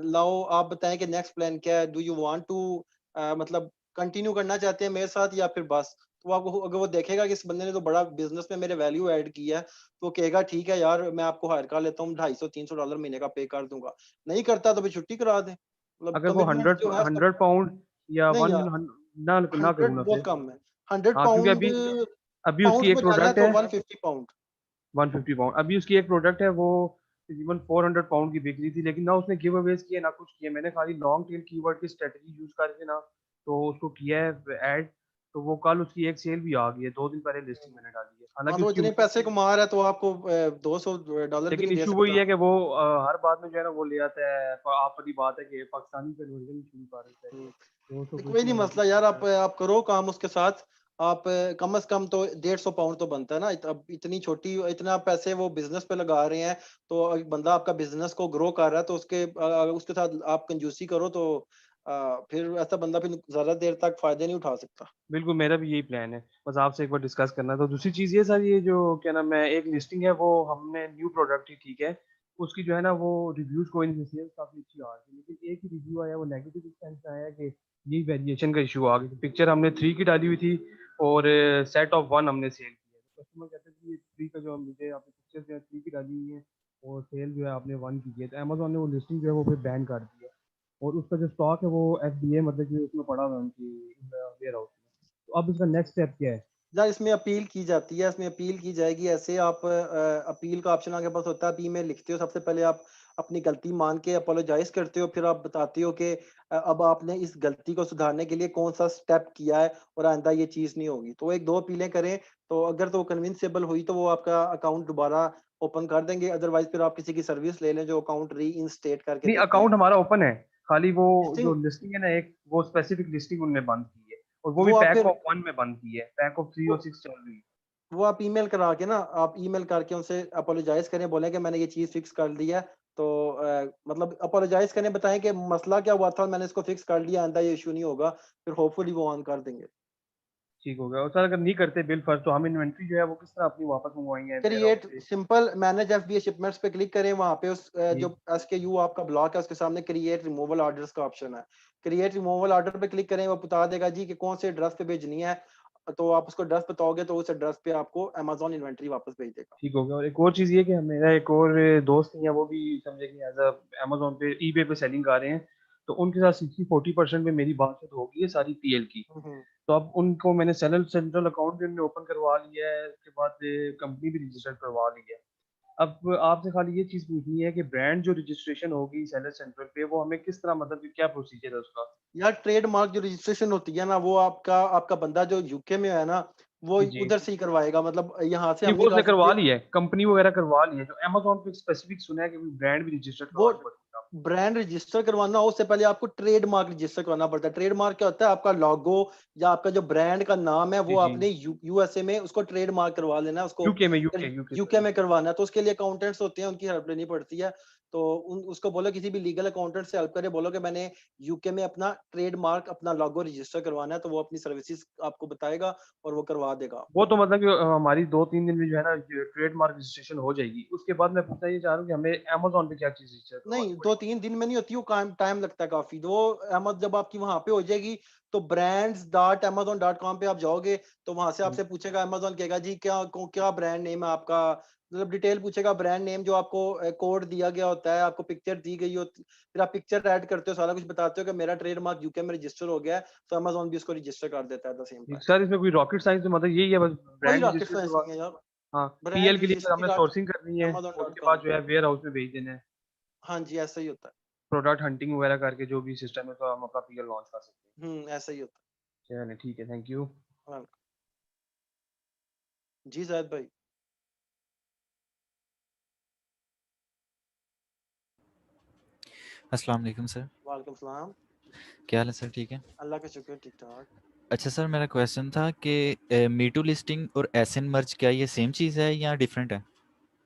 लाओ आप बताएं कि नेक्स्ट प्लान क्या है, डू यू वांट टू मतलब कंटिन्यू करना चाहते हैं मेरे साथ या फिर बस। तो आपको अगर वो देखेगा कि इस बंदे ने तो बड़ा बिजनेस में मेरे वैल्यू ऐड किया है, तो वो कहेगा ठीक है यार मैं आपको हायर कर लेता हूँ, $250-300 महीने का पे कर दूंगा। नहीं करता तो फिर छुट्टी करा दे, मतलब अगर वो कमिटमेंट 100 जो है सब। 100 पाउंड या नहीं 1 यार, ना ना करूँ 100 ना बहुत फिर। कम है। 100 हाँ क्योंकि पाउंड अभी अभी उसकी पाउंड एक में जाना है प्रोडक्ट तो है 150 पाउंड। 150 पाउंड, अभी उसकी एक प्रोडक्ट है वो तकरीबन 400 पाउंड की बिक रही थी, लेकिन ना उसने गिव अवेज किए ना कुछ किए। मैंने खाली लॉन्ग टेल कीवर्ड की स्ट्रेटजी यूज करके ना तो उसको किया है ऐड। तो वो कल उसकी एक सेल भी आ गई है, 2 दिन पहले लिस्टिंग मैंने डाली है, हाँ हालांकि तो उसकी इतने पैसे कमा रहा है तो आपको $200 भी लेकिन नहीं दे इशू वही सकता। है कि वो हर बात में जो है ना वो ले आता है। आप वाली बात है कि पाकिस्तानी कन्वर्जन शुरू कर देता है कि 200 तो कुछ कोई नहीं में मसला यार, आप करो काम उसके साथ। आप कम से कम तो 150 पाउंड तो बनता है ना। अब इतनी छोटी इतना पैसे वो बिजनेस पे लगा रहे हैं, तो एक बंदा आपका बिजनेस को ग्रो कर रहा है तो उसके साथ आप कंजूसी करो तो फिर ऐसा बंदा फिर ज्यादा देर तक फायदे नहीं उठा सकता। बिल्कुल मेरा भी यही प्लान है। बस आपसे एक बार डिस्कस करना। तो दूसरी चीज़ ये सर, ये जो क्या नाम है एक लिस्टिंग है वो हमने न्यू प्रोडक्ट ही ठीक है, उसकी जो है ना वो रिव्यूज कोई नहीं, सेल्स काफ़ी अच्छी आ रही है, लेकिन एक ही रिव्यू आया वो नेगेटिव इस सेंस में आया कि यही वेरिएशन का इशू आ गया। पिक्चर हमने 3 की डाली हुई थी और सेट ऑफ 1 हमने सेल किया, तो कस्टमर कहते हैं कि ये 3 का जो मुझे आपने पिक्चर जो है 3 की डाली हुई है और सेल जो है आपने 1 की है, तो अमेजोन ने वो लिस्टिंग जो है वो फिर बैन कर दिया। और उसका जो स्टॉक है वो FDA मतलब कि उसमें पड़ा हुआ है उनकी वेयर हाउस में। तो अब इसका नेक्स्ट स्टेप क्या है? यार इसमें अपील की जाती है, इसमें अपील की जाएगी। ऐसे आप अपील का ऑप्शन आपके पास होता है, आप ईमेल लिखते हो, सबसे पहले आप अपनी गलती मान के अपोलोजाइज करते हो, फिर आप बताते हो कि अब आपने इस गलती को सुधारने के लिए कौन सा स्टेप किया है और आइंदा ये चीज़ नहीं होगी। तो एक दो अपीलें करें, तो अगर तो कन्विंसेबल हुई तो वो आपका अकाउंट दोबारा ओपन कर देंगे, अदरवाइज फिर आप किसी की सर्विस ले लें जो अकाउंट री-इंस्टेट करके नहीं देते हैं। अकाउंट हमारा ओपन है, खाली वो लिस्टिंग जो लिस्टिंग है ना एक वो स्पेसिफिक लिस्टिंग उन्होंने बंद की है, और वो भी वो आप पैक फिर ऑफ 1 में बंद की है, पैक ऑफ 3 वो और 6 चल रही है। वो आप ईमेल करा के ना, आप ईमेल करके उनसे अपोलोजाइज करें, बोलें कि मैंने ये चीज़ फिक्स कर दी है। तो मतलब अपोलोजाइज करें, बताएं कि मसला क्या हुआ था, मैंने इसको फिक्स कर लिया, आइंदा ये इशू नहीं होगा, फिर होपफुली वो ऑन कर देंगे। ठीक हो गया। और सर अगर नहीं करते बिल फर्स्ट तो हम इन्वेंट्री जो है वो किस तरह अपनी वापस मंगवाएंगे वेयर हाउस क्रिएट से? सिंपल मैनेज एफबीए शिपमेंट्स पे क्लिक करें, वहां पे उस जी। जो एसकेयू आपका ब्लॉक है उसके सामने क्रिएट रिमूवल ऑर्डर्स का ऑप्शन है। क्रिएट रिमूवल ऑर्डर पे क्लिक करें, वो बता देगा जी कि कौन से एड्रेस पे भेजनी है। तो आप उसको एड्रेस बताओगे तो उस एड्रेस पे आपको अमेजोन इन्वेंट्री वापस भेज देगा। ठीक हो गया। और एक और चीज़ ये कि मेरा एक और दोस्त है वो भी समझे कि एज अमेजोन पे ईबे पे सेलिंग कर रहे हैं, तो उनके साथ 60-40% में मेरी बातचीत हो गई है सारी पीएल की। हम्म। तो अब उनको मैंने सेलर सेंट्रल अकाउंट भी उन्होंने ओपन करवा लिया है, उसके बाद कंपनी भी रजिस्टर करवा ली है। अब आपसे खाली ये चीज़ पूछनी है कि ब्रांड जो रजिस्ट्रेशन होगी सेलर सेंट्रल पे वो हमें किस तरह, मतलब कि क्या प्रोसीजर है उसका? यार ट्रेडमार्क जो रजिस्ट्रेशन होती है ना, वो आपका आपका बंदा जो यूके में है ना, वो जी जी। उधर से ही करवाएगा। मतलब यहाँ से नहीं हम वो नहीं उसने करा करवा सकते। ली है, कंपनी वगैरह करवा ली है। जो अमेजोन पे स्पेसिफिक सुना है कि ब्रांड भी रजिस्टर वो करवानी पड़ती है। ब्रांड रजिस्टर करवाना हो उससे पहले आपको ट्रेडमार्क रजिस्टर करवाना पड़ता है। ट्रेडमार्क क्या होता है? आपका लोगो या आपका जो ब्रांड का नाम है जी वो जी। आपने यूएसए में उसको ट्रेडमार्क करवा लेना है, उसको यूके में, फिर यूके यूके सॉरी। में करवाना है। तो उसके लिए अकाउंटेंट्स होते हैं, उनकी हेल्प लेनी पड़ती है। तो उसको बोलो किसी भी लीगल अकाउंटेंट से हेल्प करे, बोलो कि मैंने यूके में अपना ट्रेडमार्क अपना लोगो रजिस्टर करवाना है, तो वो अपनी सर्विसेज आपको बताएगा और वो करवा देगा। वो तो मतलब कि हमारी 2-3 दिन में जो है ना ट्रेडमार्क रजिस्ट्रेशन हो जाएगी। उसके बाद मैं पूछना ये चाह रहा हूँ कि हमें अमेजोन पे क्या चीज़ रजिस्टर नहीं, करवानी दो पड़ेगी? तीन दिन में नहीं होती, वो काम टाइम लगता है काफी। तो वो अहमद जब आपकी वहां पे हो जाएगी, तो brands.amazon.com पे आप जाओगे, तो वहां से हम्म। आपसे पूछेगा, अमेजोन कहेगा जी क्या ब्रांड नेम है आपका, मतलब डिटेल पूछेगा। ब्रांड नेम जो आपको कोड दिया गया होता है, आपको पिक्चर दी गई होती, फिर आप पिक्चर ऐड करते हो, सारा कुछ बताते हो कि मेरा ट्रेडमार्क यूके में रजिस्टर हो गया है, तो अमेजोन भी उसको रजिस्टर कर देता है at the same time. Sir इसमें कोई रॉकेट साइंस तो मतलब यही है, बस कोई ब्रांड रॉकेट रजिस्टर साइंस करवा। नहीं है यार। हाँ। ब्रांड पीएल के लिए फिर हमने रजिस्ट्री डॉट सोर्सिंग करनी है अमेजोन और डॉट उसके बाद कॉम जो है वेयर हाउस में भेज देना है। हाँ जी, ऐसा ही होता प्रोडक्ट हंटिंग वगैरह करके जो भी सिस्टम है तो हम अपना पीएल लॉन्च कर सकते हैं। है। ऐसा ही होता चलिए ठीक है, थैंक यू। है। हाँ, जी जायद भाई। अस्सलाम वालेकुम सर। वालेकुम सलाम। क्या हाल है सर? ठीक है। अल्लाह का शुक्र, ठीक ठाक। अच्छा सर, मेरा क्वेश्चन था कि मीटू लिस्टिंग और एसएन मर्ज क्या ये सेम चीज़ है या डिफरेंट है?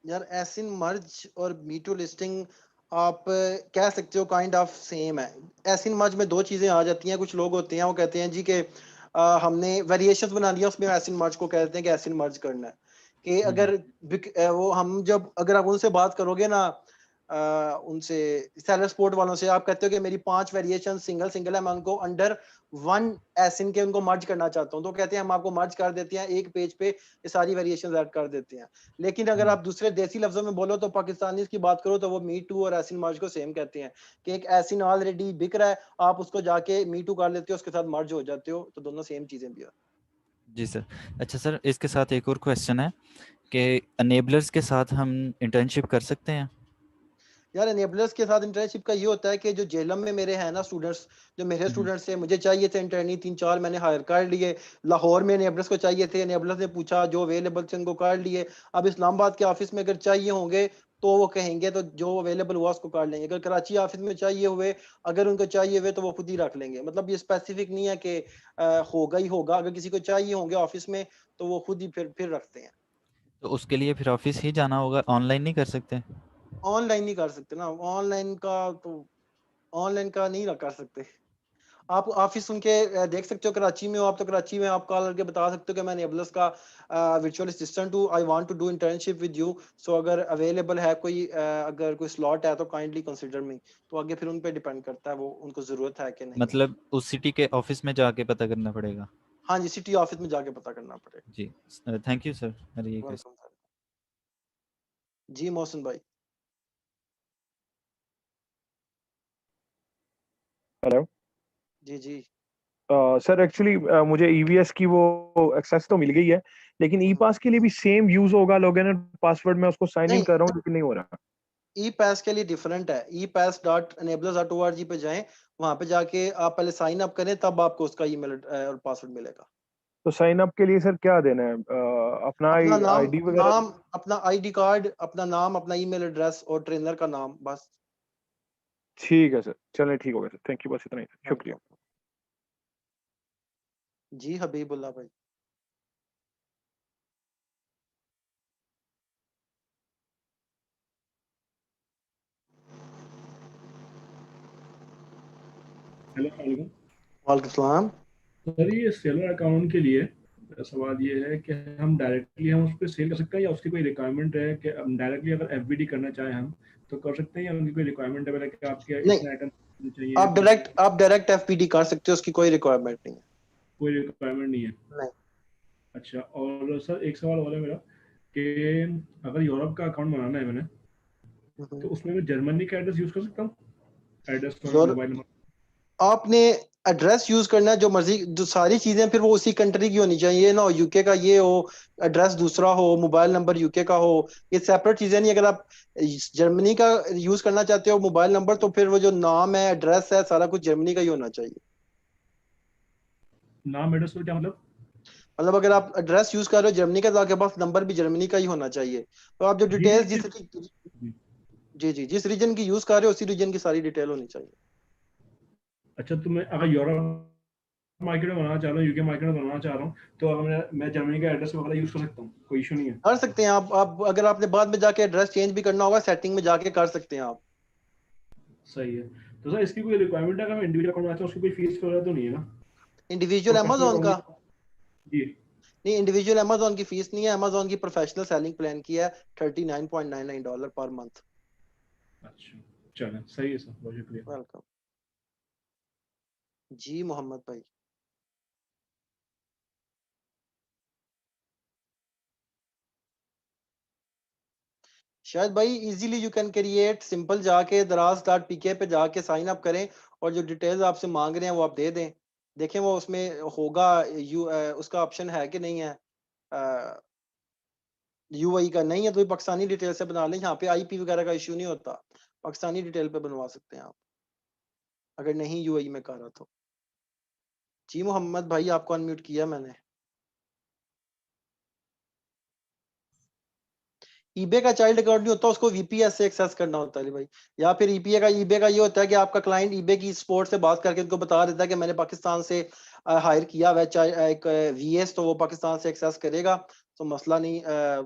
यार एसिन मर्ज और मीटू लिस्टिंग आप कह सकते हो काइंड ऑफ सेम है। एसिन मर्ज में दो चीजें आ जाती हैं। कुछ लोग होते हैं वो कहते हैं जी कि हमने वेरिएशंस बना लिया, उसमें एसिन मर्ज को कहते हैं कि एसिन मर्ज करना है कि अगर वो हम जब अगर आप उनसे बात करोगे ना, उनसे सेलर स्पोर्ट वालों से, आप कहते हो कि मेरी 5 वेरिएशन सिंगल सिंगल है, मैं उनको अंडर वन एसिन के उनको मर्ज करना चाहता हूँ, तो कहते हैं हम आपको मर्ज कर देते हैं, एक पेज पे ये सारी वेरिएशन ऐड कर देते हैं। लेकिन अगर आप दूसरे देसी लफ्जों में बोलो तो पाकिस्तानी की बात करो तो वो मी टू और एसिन मर्ज को सेम कहते हैं कि एक एसिन ऑलरेडी बिक रहा है, आप उसको जाके मी टू कर लेते हो, उसके साथ मर्ज हो जाते हो, तो दोनों सेम चीजें भी है। जी सर। अच्छा सर, इसके साथ एक और क्वेश्चन है कि अनेबलर्स के साथ हम इंटर्नशिप कर सकते हैं? यार एनेबलर्स के साथ इंटर्नशिप का ये होता है कि जो जेलम में मेरे हैं ना स्टूडेंट्स, जो मेरे स्टूडेंट्स हैं, मुझे चाहिए थे इंटर्नी 3-4 मैंने हायर कर लिए। लाहौर में एनेबलर्स को चाहिए थे, एनेबलर्स ने पूछा जो अवेलेबल थे उनको कर लिए। अब इस्लामाबाद के ऑफिस में अगर चाहिए होंगे तो वो कहेंगे तो जो अवेलेबल हुआ उसको कर लेंगे। अगर कराची ऑफिस में चाहिए हुए, अगर उनको चाहिए हुए तो वो खुद ही रख लेंगे। मतलब ये स्पेसिफिक नहीं है कि होगा ही होगा, अगर किसी को चाहिए होंगे ऑफिस में तो वो खुद ही फिर रखते हैं। तो उसके लिए फिर ऑफिस ही जाना होगा, ऑनलाइन नहीं कर सकते? ऑनलाइन नहीं कर सकते ना, ऑनलाइन का नहीं कर सकते। आप ऑफिस उनके देख सकते हो, कराची में हो आप तो कराची में आप कॉल करके बता सकते हो कि मैं एनेबलर्स का वर्चुअल असिस्टेंट हूँ, I want to do internship with you, so अगर अवेलेबल है कोई अगर कोई स्लॉट है तो काइंडली कंसीडर मी। तो आगे फिर उन पे डिपेंड करता है वो उनको जरूरत है कि नहीं है। मतलब उस सिटी के ऑफिस में जाके पता करना पड़ेगा? हाँ जी, सिटी ऑफिस में जाके पता करना पड़ेगा। जी। थैंक यू सर, मेरी ये क्वेश्चन। Welcome sir. जी मोहसिन भाई। हेलो जी जी। सर, एक्चुअली मुझे ईवीएस की वो एक्सेस तो मिल गई है, लेकिन ई पास के लिए भी सेम यूज होगा। लॉगिन एंड पासवर्ड में उसको साइन इन नहीं, कर रहा हूँ लेकिन नहीं हो रहा। ई पैस के लिए डिफरेंट है। ई पैस dot enablers dot O R G पे जाएं, वहां पे जाके आप पहले साइन अप करें, तब आपको उसका ईमेल और पासवर्ड मिलेगा। तो साइन अप के लिए सर क्या देना है? अपना अपना नाम आईडी वगैरह? नाम अपना आईडी कार्ड, अपना नाम, अपना ईमेल एड्रेस और ट्रेनर का नाम, बस। ठीक है सर, चलें, ठीक हो गया सर, थैंक यू, बस इतना ही था, शुक्रिया। वेलकम। जी हबीबुल्लाह भाई। हेलो वालेकुम वालेकुम सलाम। सर। ये सेलर अकाउंट के लिए सवाल ये है कि हम डायरेक्टली हम उस पर सेल कर सकते हैं या उसकी कोई रिक्वायरमेंट है कि हम डायरेक्टली अगर एफबीडी करना चाहें हम तो कर सकते हैं, या उनकी कोई रिक्वायरमेंट है मतलब कि आपके नहीं, इतने आइटम चाहिए तो आप डायरेक्ट एफपीडी कर सकते हो, उसकी कोई रिक्वायरमेंट नहीं है। कोई रिक्वायरमेंट नहीं है? नहीं। अच्छा, और सर एक सवाल और है मेरा कि अगर यूरोप का अकाउंट बनाना है मैंने, तो उसमें मैं जर्मनी का एड्रेस यूज कर सकता हूँ, एड्रेस और और मोबाइल नंबर? आपने एड्रेस यूज करना है जो मर्जी, जो सारी चीजें फिर वो उसी कंट्री की होनी चाहिए। ये ना हो यूके का ये हो, एड्रेस दूसरा हो, मोबाइल नंबर यूके का हो, ये सेपरेट चीजें नहीं। अगर आप जर्मनी का यूज करना चाहते हो मोबाइल नंबर, तो फिर वो जो नाम है, एड्रेस है, सारा कुछ जर्मनी का ही होना चाहिए। नाम एड्रेस तो क्या मतलब? मतलब अगर आप एड्रेस यूज कर रहे हो जर्मनी का तो आपके पास नंबर भी जर्मनी का ही होना चाहिए। तो आप जो जी जी डिटेल्स जी जी। जी जी, जिस रीजन की यूज कर रहे हो उसी रीजन की सारी डिटेल होनी चाहिए। अच्छा, तो मैं अगर यूरोप मार्केट में बनाना चाह रहा हूँ, यूके मार्केट में बनाना चाह रहा हूँ, तो अगर मैं जर्मनी का एड्रेस वगैरह यूज कर सकता हूँ, कोई इशू नहीं है? कर सकते हैं आप अगर आपने बाद में जाके एड्रेस चेंज भी करना होगा, सेटिंग में जाके कर सकते हैं आप। सही है। तो सर इसकी कोई रिक्वायरमेंट है अगर मैं इंडिविजुअल अकाउंट बनाता हूँ, उसकी कोई फीस वगैरह तो नहीं है ना? इंडिविजुअल प्रोफेशनल अमेजोन का? अकाउंट? जी। नहीं, इंडिविजुअल अमेजोन की फीस नहीं है। अमेजोन की प्रोफेशनल सेलिंग प्लान की है $39.99 पर मंथ। अच्छा, चलें, सही है सर, बहुत शुक्रिया। वेलकम। जी मोहम्मद भाई। शायद भाई easily you can create simple, जाके दराज डॉट पीके पे जाके साइन अप करें और जो डिटेल्स आपसे मांग रहे हैं वो आप दे दें। देखें वो उसमें होगा उसका ऑप्शन है कि नहीं है। यूआई का नहीं है तो पाकिस्तानी डिटेल से बना लें, यहाँ पे आईपी वगैरह का इशू नहीं होता। पाकिस्तानी डिटेल पे बनवा सकते हैं आप, अगर नहीं यूआई में कर रहा तो। जी मोहम्मद भाई, आपको अनम्यूट किया मैंने। ईबे का चाइल्ड अकाउंट नहीं होता, उसको वीपीएस से एक्सेस करना होता है भाई। या फिर ईबे का ये होता है कि आपका क्लाइंट ईबे की सपोर्ट से बात करके उनको बता देता है कि मैंने पाकिस्तान से हायर किया हुआ है एक वीएस, तो वो पाकिस्तान से एक्सेस करेगा, तो मसला नहीं।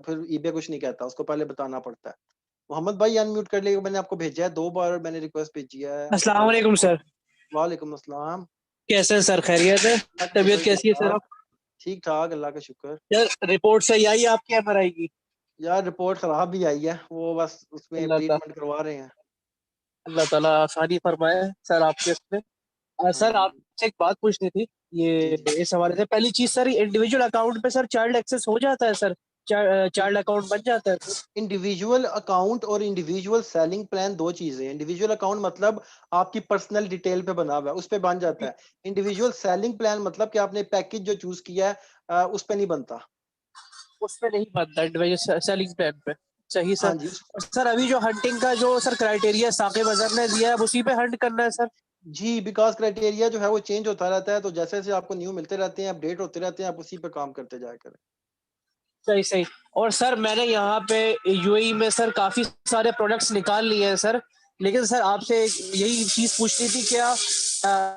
फिर ईबे कुछ नहीं कहता, उसको पहले बताना पड़ता है। मोहम्मद भाई अनम्यूट कर लीजिए, मैंने आपको भेजा है 2 बार मैंने रिक्वेस्ट भेजी है। अस्सलाम वालेकुम सर। वालेकुम अस्सलाम। कैसे हैं सर, खैरियत है? अल्लाह का तबीयत शुक्र, कैसी है सर? आप ठीक ठाक, अल्लाह का शुक्र। यार रिपोर्ट सही आई आपकी MRI की? यार रिपोर्ट खराब भी आई है, वो बस उसमें अल्लाह ट्रीटमेंट करवा रहे हैं। ताला आसानी फरमाए सर आपके इसमें। हाँ सर जी आपसे एक बात पूछनी थी, ये जी जी। इस हवाले से। पहली चीज सर, इंडिविजुअल अकाउंट पे सर चाइल्ड एक्सेस हो जाता है सर? चाइल्ड अकाउंट बन जाता है सर? इंडिविजुअल अकाउंट और इंडिविजुअल सेलिंग प्लान दो चीजें हैं। इंडिविजुअल अकाउंट मतलब आपकी पर्सनल डिटेल पे बना हुआ है, उस पे बन जाता है। इंडिविजुअल सेलिंग प्लान मतलब कि आपने पैकेज जो चूज किया है उस पे नहीं बनता। उस पे नहीं बनता इंडिविजुअल सेलिंग प्लान पे? सही हाँ सर। जी और सर अभी जो हंटिंग का जो सर क्राइटेरिया साकिब अजहर ने दिया है, अब उसी पे हंट करना है सर? जी, बिकॉज क्राइटेरिया जो है वो चेंज होता रहता है, तो जैसे जैसे आपको न्यू मिलते रहते हैं, अपडेट होते रहते हैं, आप उसी पे काम करते जाया करें। सही सही। और सर मैंने यहाँ पे UAE में सर काफी सारे प्रोडक्ट्स निकाल लिए हैं सर, लेकिन सर आपसे यही चीज पूछनी थी, क्या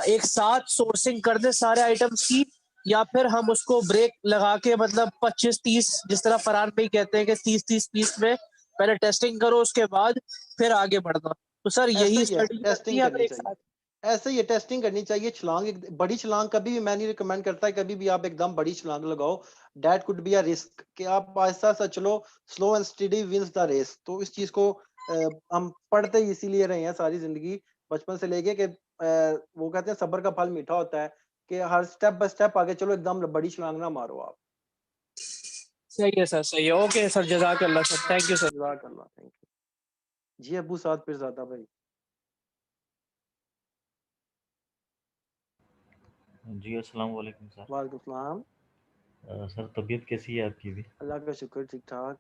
एक साथ सोर्सिंग कर दे सारे आइटम्स की, या फिर हम उसको ब्रेक लगा के, मतलब 25-30, जिस तरह फरहान भाई कहते हैं कि 30-30 पीस में पहले टेस्टिंग करो, उसके बाद फिर आगे बढ़ना। तो सर ऐसा यही ही है, स्ट्रेटजी करनी टेस्टिंग है हमें करनी एक चाहिए। साथ? ऐसे ही है, टेस्टिंग करनी चाहिए। छलांग एक बड़ी छलांग कभी भी मैं नहीं रिकमेंड करता है, कभी भी आप एकदम बड़ी छलांग लगाओ। That could be a risk कि आप आहिस्ता सा चलो, slow and steady wins the race. तो इस चीज को हम पढ़ते ही इसीलिए रहे हैं सारी जिंदगी, बचपन से लेके कि वो कहते हैं सब्र का फल मीठा होता है, कि हर स्टेप बाय स्टेप आगे चलो, एकदम बड़ी छलांग ना मारो आप। सही है सर, सही है। ओके सर, जज़ाकल्लाह सर, थैंक यू सर। जज़ाकल्लाह, थैंक यू जी। अबू साद पीरज़ादा भाई। जी अस्सलाम वालेकुम सर। वालेकुम सलाम। सर तबीयत कैसी है आपकी भी? अल्लाह का शुक्र, ठीक ठाक।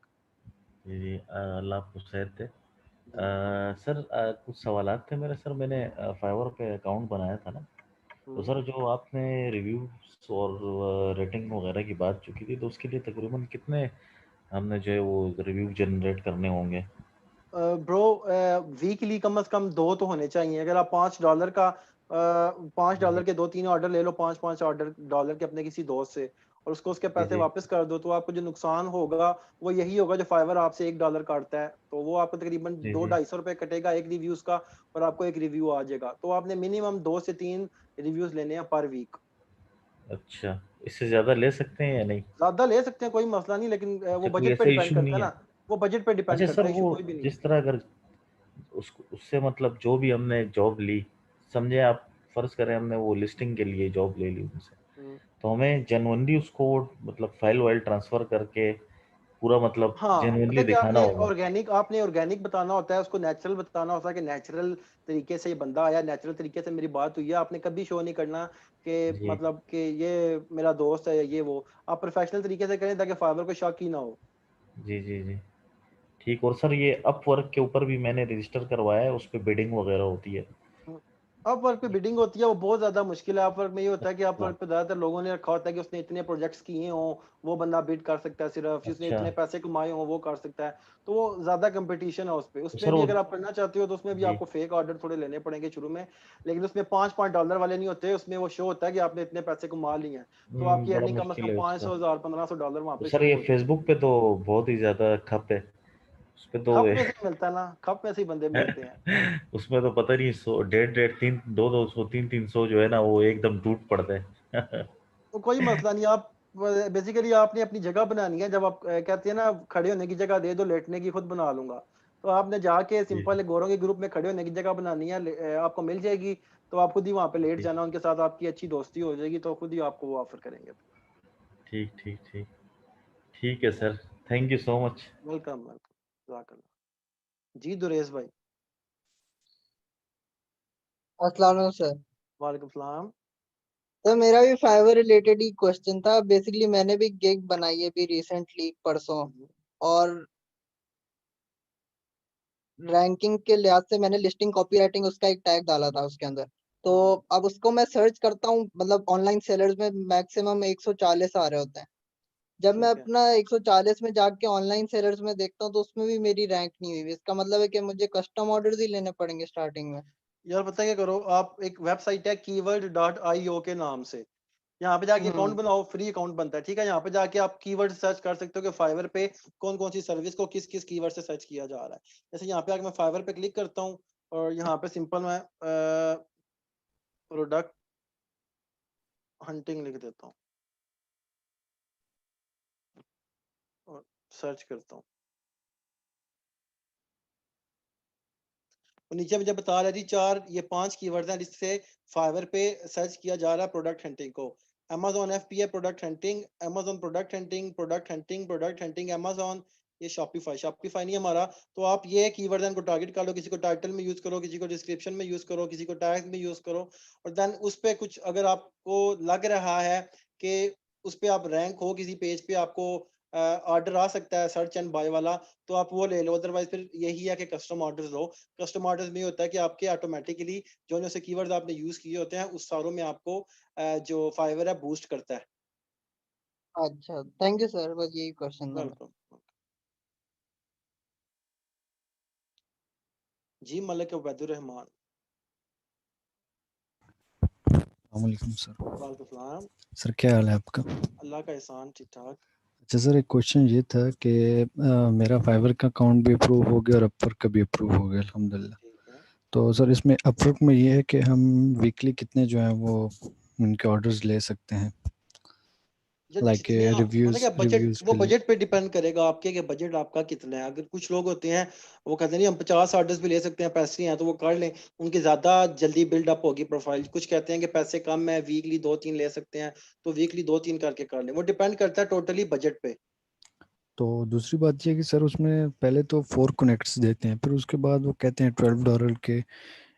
जी जी, अल्लाह आपको सेहत दे। जी सर कुछ सवालात थे मेरे। सर मैंने फाइवर पे अकाउंट बनाया था ना, तो हम्म। सर जो आपने रिव्यूज और रेटिंग वगैरह की बात जो की थी, तो उसके लिए तकरीबन कितने हमने जो है वो रिव्यू जनरेट करने होंगे? ब्रो वीकली कम से कम 2 तो होने चाहिए। अगर आप $5 का $5 के 2-3 ऑर्डर ले लो, 5-5 ऑर्डर डॉलर के अपने किसी दोस्त से, और उसको उसके जी पैसे जी वापस कर दो, तो आपको जो नुकसान होगा वो यही होगा, जो फाइवर आपसे $1 काटता है, तो वो आपको तकरीबन जी दो जी। ढाई सौ रुपये कटेगा एक रिव्यूज का, और आपको एक रिव्यू आ जाएगा। तो आपने मिनिमम 2 से 3 रिव्यूज लेने हैं पर वीक। अच्छा, इससे ज़्यादा ले सकते हैं या नहीं? ज्यादा ले सकते हैं, कोई मसला नहीं, लेकिन वो अच्छा, कोई बजट पे ऐसा डिपेंड इशू करता नहीं है है? ना। वो बजट पे डिपेंड अच्छा सर, करता है, इशू वो कोई भी नहीं है। जिस तरह अगर उसको उससे मतलब जो भी हमने जॉब ली, समझे आप, फर्ज करें हमने वो लिस्टिंग के लिए जॉब ले ली उनसे, हम्म। तो हमें जेन्युइनली उसको मतलब फाइल वाइल ट्रांसफर करके पूरा मतलब हाँ, पता जेन्युइनली है कि दिखाना आपने होगा? ऑर्गेनिक, बताना होता है, उसको नेचुरल बताना होता है कि नेचुरल तरीके से ये बंदा आया, नेचुरल तरीके से मेरी बात हुई है। आपने कभी शो नहीं करना कि जी मतलब कि ये मेरा दोस्त है या ये वो। आप प्रोफेशनल तरीके से करें ताकि फाइवर को शक ही ना हो। जी जी जी। ठीक। और सर ये अपवर्क के ऊपर भी मैंने रजिस्टर करवाया है, उस पर बिडिंग वगैरह होती है? अपवर्क पे बिडिंग होती है, वो बहुत ज्यादा मुश्किल है। अपवर्क में ये होता है कि अच्छा अपवर्क पे ज्यादातर लोगों ने रखा होता है कि उसने इतने प्रोजेक्ट्स किए हों, वो बंदा बिड कर सकता है, सिर्फ जिसने अच्छा। इतने पैसे कमाए हों वो कर सकता है। तो वो ज्यादा कंपटीशन है उस पे। तो उसमें सर भी वो, अगर आप करना चाहते हो तो उसमें भी जी, आपको फेक ऑर्डर थोड़े लेने पड़ेंगे शुरू में, लेकिन उसमें $5 वाले नहीं होते। उसमें वो शो होता है कि आपने इतने पैसे कमा लिए हैं, तो आपकी बड़ा अर्निंग कम से मुश्किल कम है उसका। 500 $1500 वहाँ तो पे सर शुरू ये हो जाएगी। फेसबुक पे तो बहुत ही ज्यादा खप है, उस पे तो खप में से ही मिलता है ना, खप में से ही बंदे मिलते हैं। उसमें तो पता नहीं, 100 150 3 200 300 जो है ना, वो एकदम टूट पड़ते हैं। तो कोई मसला नहीं। आप बेसिकली आपने अपनी जगह बनानी है। जब आप कहते हैं ना खड़े होने की जगह दे दो, लेटने की खुद बना लूंगा, तो आपने जाके जी सिंपल गोरों के ग्रुप में खड़े होने की जगह बनानी है। आपको मिल जाएगी, तो आप खुद ही वहां पे लेट जी। जाना, उनके साथ आपकी अच्छी दोस्ती हो जाएगी, तो खुद ही आपको वो ऑफर करेंगे। ठीक ठीक ठीक। ठीक है sir, thank you so much. Welcome welcome, जज़ाकल्लाह। जी दुरेश भाई। अस्सलाम वालेकुम सर। वालेकुम सलाम। तो मेरा भी फाइवर रिलेटेड ही क्वेश्चन था। बेसिकली मैंने भी गिग बनाई है अभी रिसेंटली परसों, और रैंकिंग के लिहाज से मैंने लिस्टिंग कॉपीराइटिंग उसका एक टैग डाला था उसके अंदर। तो अब उसको मैं सर्च करता हूँ, मतलब ऑनलाइन सेलर्स में मैक्सिमम 140 आ रहे होते हैं। जब मैं ठीक है अपना 140 में जाके ऑनलाइन सेलर्स में देखता हूँ तो उसमें भी मेरी रैंक नहीं हुई। इसका मतलब है कि मुझे कस्टम ऑर्डर्स ही लेने पड़ेंगे स्टार्टिंग में। यार, पता है क्या करो, आप एक वेबसाइट है कीवर्ड.io के नाम से, यहाँ पे जाके अकाउंट बनाओ, फ्री अकाउंट बनता है, ठीक है। यहाँ पे जाके आप कीवर्ड सर्च कर सकते हो कि फाइवर पे कौन कौन सी सर्विस को किस किस कीवर्ड से सर्च किया जा रहा है। जैसे यहाँ पे आके मैं फाइवर पे क्लिक करता हूँ और यहाँ पे सिंपल मैं प्रोडक्ट हंटिंग लिख देता हूँ और सर्च करता हूँ। और नीचे मुझे बता रहा है जी 5 कीवर्ड्स हैं जिससे फाइवर पे सर्च किया जा रहा है प्रोडक्ट हंटिंग को। Amazon FBA product hunting, Amazon product hunting, product hunting, product hunting Amazon, ये शॉपिफाई नहीं हमारा। तो आप ये कीवर्ड इनको टारगेट कर लो, किसी को टाइटल में यूज करो, किसी को डिस्क्रिप्शन में यूज करो, किसी को टैग में यूज करो, और देन उस पे कुछ अगर आपको लग रहा है कि उस पे आप रैंक हो, किसी पेज पे आपको ऑर्डर आ सकता है सर्च एंड बाय वाला, तो आप वो ले लो। अदरवाइज फिर यही है कि कस्टम ऑर्डर्स लो। कस्टम ऑर्डर्स में ये होता है कि आपके ऑटोमेटिकली जो से कीवर्ड्स आपने यूज किए होते हैं उस सारों में आपको जो फाइवर है बूस्ट करता है। अच्छा, थैंक यू सर, बस यही क्वेश्चन था मेरा। वेलकम जी। मलिक उबैदुर रहमान। वालेकुम सर। वालेकुम सलाम। सर क्या हाल है आपका? अल्लाह का एहसान, ठीक ठाक। अच्छा सर, एक क्वेश्चन ये था कि मेरा फाइवर का अकाउंट भी अप्रूव हो गया और अपवर्क का भी अप्रूव हो गया अल्हम्दुलिल्लाह। ठीक है। तो सर इसमें अपवर्क में ये है कि हम वीकली कितने जो है वो उनके ऑर्डर्स ले सकते हैं, लाइक जितने मतलब क्या बजट, रिव्यूज वो के लिए? बजट पे डिपेंड करेगा आपके कि बजट आपका कितना है। अगर कुछ लोग होते हैं वो कहते हैं नहीं हम 50 ऑर्डर्स भी ले सकते हैं, पैसे हैं तो वो कर लें, उनकी ज्यादा जल्दी बिल्डअप होगी प्रोफाइल। कुछ कहते हैं कि पैसे कम है, वीकली 2-3 ले सकते हैं, तो वीकली 2-3 करके कर लें। वो डिपेंड करता है टोटली बजट पे। तो दूसरी बात ये है कि सर उसमें पहले तो 4 कनेक्ट्स देते हैं, फिर उसके बाद वो कहते हैं $12 के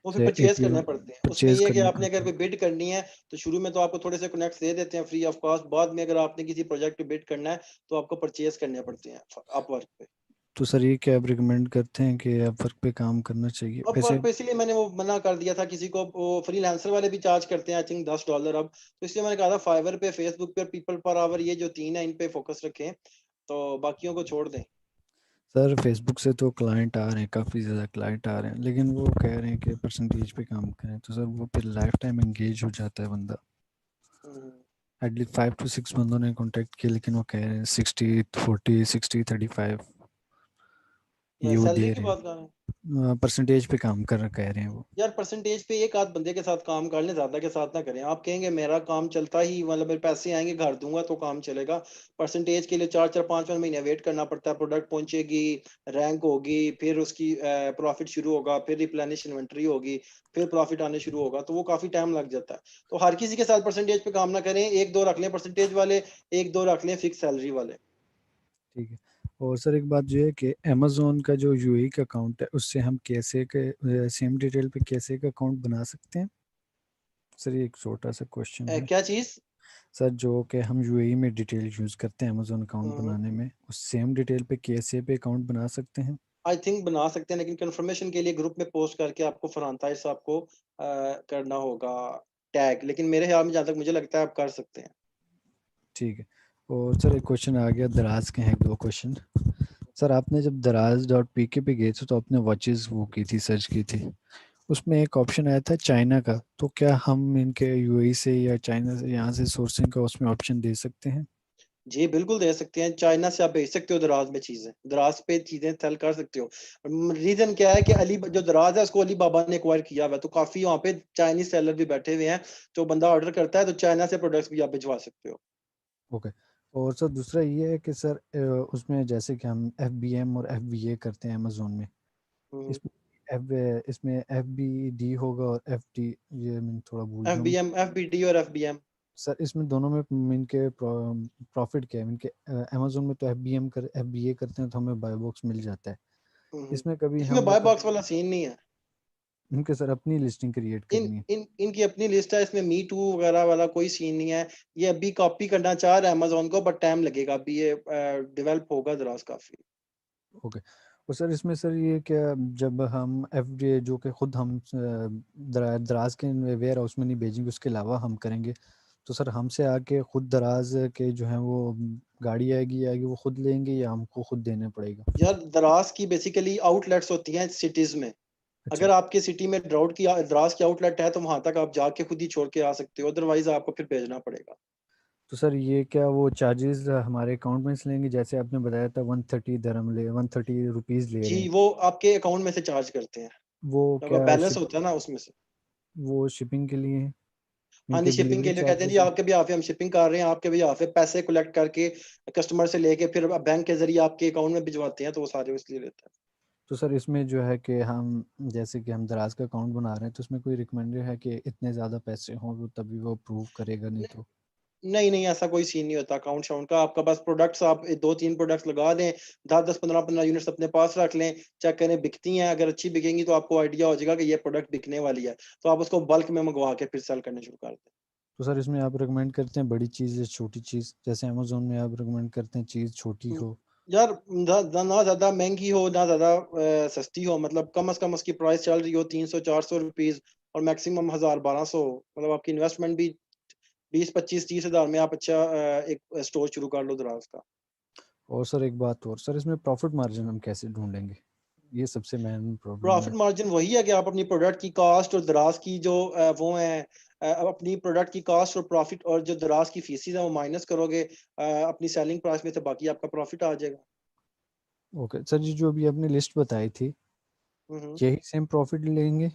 वो फिर से परचेज API करने पड़ते हैं। उसमें परचेज ये है कि करने आपने पड़ते अगर हैं। कोई बिड करनी है तो शुरू में तो आपको थोड़े से कनेक्ट दे देते हैं फ्री ऑफ कॉस्ट। बाद में अगर आपने किसी प्रोजेक्ट पे बिड करना है तो आपको परचेज करने पड़ते हैं अपवर्क पे। तो सर ये क्या आप रिकमेंड करते हैं कि अपवर्क पे काम करना चाहिए वैसे? अपवर्क पे इसलिए मैंने वो मना कर दिया था किसी को। वो फ्रीलांसर वाले भी चार्ज करते हैं आई थिंक $10 अब, तो इसलिए मैंने कहा था फाइवर पे, फेसबुक पे और पीपल पर आवर, ये जो 3 है इन पे फोकस रखें, तो बाकियों को छोड़ दें। सर फेसबुक से तो क्लाइंट आ रहे हैं, काफ़ी ज़्यादा क्लाइंट आ रहे हैं, लेकिन वो कह रहे हैं कि परसेंटेज पे काम करें, तो सर वो फिर लाइफ टाइम एंगेज हो जाता है बंदा। हम्म। एटलीस्ट 5 to 6 बंदों ने कांटेक्ट किया, लेकिन वो कह रहे हैं 60-40, 60-35 ये वो सैलरी दे की रहे बात कर रहे हैं हैं, परसेंटेज पे काम कर कह रहे हैं वो। यार। परसेंटेज पे एक आध बंदे के साथ काम कर लें, ज्यादा के साथ ना करें। आप कहेंगे मेरा काम चलता ही, मतलब मेरे पैसे आएंगे घर दूंगा तो काम चलेगा। परसेंटेज के लिए 4-4 5-5 महीने वेट करना पड़ता है। प्रोडक्ट पहुंचेगी, रैंक होगी, फिर उसकी प्रॉफिट शुरू होगा, फिर रिप्लेनिश इन्वेंटरी होगी, फिर प्रॉफिट आने शुरू होगा, तो वो काफी टाइम लग जाता है। तो हर किसी के साथ परसेंटेज पे काम ना करें। 1-2 रख लें परसेंटेज वाले, 1-2 रख लें फिक्स सैलरी वाले। ठीक है। और सर एक बात जो है कि अमेजोन का जो यूएई का अकाउंट है उससे हम कैसे के सेम डिटेल पे कैसे का अकाउंट बना सकते हैं? सर ये एक छोटा सा क्वेश्चन है क्या चीज? सर, जो कि हम यूएई में डिटेल यूज़ करते हैं अमेजोन अकाउंट हम्म। बनाने में, उस सेम डिटेल पे कैसे पे अकाउंट बना सकते हैं? आई थिंक बना सकते हैं, लेकिन कंफर्मेशन के लिए ग्रुप में पोस्ट करके आपको फरहान ताहिर साहब को करना होगा टैग। लेकिन मेरे ख्याल में जहाँ तक मुझे लगता है आप कर सकते हैं। ठीक है। और सर एक क्वेश्चन आ गया, दराज के हैं 2 क्वेश्चन। सर आपने जब दराज.pk पे गए थे तो आपने वॉचेस वो की थी, सर्च की थी, उसमें एक ऑप्शन आया था चाइना का, तो क्या हम इनके यूएई से या चाइना से यहाँ से सोर्सिंग का उसमें ऑप्शन दे सकते हैं? जी बिल्कुल दे सकते हैं। चाइना से आप भेज सकते हो दराज में चीजें, दराज पे चीजें सेल कर सकते हो। रीजन क्या है कि अली जो दराज है उसको अली बाबा ने एक्वायर किया हुआ है, तो काफी वहाँ पे चाइनीज सेलर भी बैठे हुए हैं। तो बंदा ऑर्डर करता है तो चाइना से प्रोडक्ट्स भी आप भिजवा सकते हो। ओके। और सर दूसरा ये है कि सर उसमें जैसे कि हम FBM और FBA करते हैं अमेजोन में, हम्म। इसमें FBD होगा और FD, ये मैं थोड़ा भूल गया हूँ। FBM, FBD और FBM। सर इसमें दोनों में इनके प्रॉफिट क्या है इनके? अमेजोन में तो FBA करते हैं तो हमें बाय बॉक्स मिल जाता है, इसमें कभी इसमें हम बाय बॉक्स वाला सीन नहीं है। इनके सर अपनी लिस्टिंग क्रिएट इन करनी है? इन इनकी अपनी लिस्ट है, इसमें मी टू वगैरह वाला कोई सीन नहीं है। ये अभी कॉपी करना चाह रहा है अमेजोन को, बट टाइम लगेगा। अभी ये डेवलप होगा दराज काफी। ओके। और सर इसमें सर ये क्या, जब हम FBA जो कि खुद हम दराज के वेयर हाउस में नहीं भेजेंगे, उसके अलावा हम करेंगे, तो सर हमसे आके खुद दराज के जो है वो गाड़ी आएगी वो खुद लेंगे या हमको खुद देना पड़ेगा? यार दराज की बेसिकली आउटलेट्स होती हैं सिटीज में। अच्छा। अगर आपके सिटी में दराज की आउटलेट है तो वहां तक आप जाके खुद ही छोड़ के आ सकते हो, अदरवाइज आपको फिर भेजना पड़ेगा। तो सर ये क्या वो चार्जेस हमारे अकाउंट में से लेंगे, जैसे आपने बताया था 130 दरम ले 130 रुपीस ले रहे जी हैं, वो आपके अकाउंट में से चार्ज करते हैं, वो जब क्या बैलेंस होता है ना उसमें से। वो शिपिंग के लिए है, हाँ जी, इनके शिपिंग के डिलीवरी लिए कहते हैं जी, चार्जेस है? आपके भी यहाँ पे हम शिपिंग कर रहे हैं, आपके भी यहाँ पे पैसे कलेक्ट करके कस्टमर से लेके फिर बैंक के जरिए आपके अकाउंट में भिजवाते हैं, तो वो सारे इसलिए लेते हैं। तो सर इसमें जो है कि हम जैसे कि हम दराज का अकाउंट बना रहे हैं, तो उसमें कोई रिकमेंडर है कि इतने ज़्यादा पैसे हों वो तभी वो अप्रूव करेगा, नहीं तो? नहीं नहीं, ऐसा कोई सीन नहीं होता अकाउंट शाउंट का। आपका बस प्रोडक्ट्स आप 2-3 प्रोडक्ट्स लगा दें, 10-10 15-15 यूनिट्स अपने पास रख लें, चेक करें बिकती हैं, अगर अच्छी बिकेंगी तो आपको आइडिया हो जाएगा कि ये प्रोडक्ट बिकने वाली है, तो आप उसको बल्क में मंगवा के फिर सेल करने शुरू कर दें। तो सर इसमें आप रिकमेंड करते हैं बड़ी चीज़ या छोटी चीज़, जैसे अमेजोन में आप रिकमेंड करते हैं चीज़ छोटी हो? यार ना ज़्यादा महंगी हो, ना ज़्यादा सस्ती हो, मतलब कम से कम उसकी प्राइस चल रही हो 300-400 रुपीज़ और मैक्सिमम 1000-1200, मतलब आपकी इन्वेस्टमेंट भी 20-25-30 हज़ार में आप अच्छा एक स्टोर शुरू कर लो दराज का। और सर एक बात और, सर इसमें प्रॉफिट मार्जिन हम कैसे ढूंढेंगे? ये सबसे मेन प्रॉब्लम है। प्रॉफिट मार्जिन वही है कि आप अपनी प्रोडक्ट की कॉस्ट और दराज की जो वो है अपनी प्रोडक्ट की कॉस्ट और प्रॉफिट और जो दराज की फीसिस है वो माइनस करोगे अपनी सेलिंग प्राइस में से, बाकी आपका प्रॉफिट आ जाएगा। ओके सर जी, जो अभी आपने लिस्ट बताई थी हम्म। यही सेम प्रॉफिट लेंगे?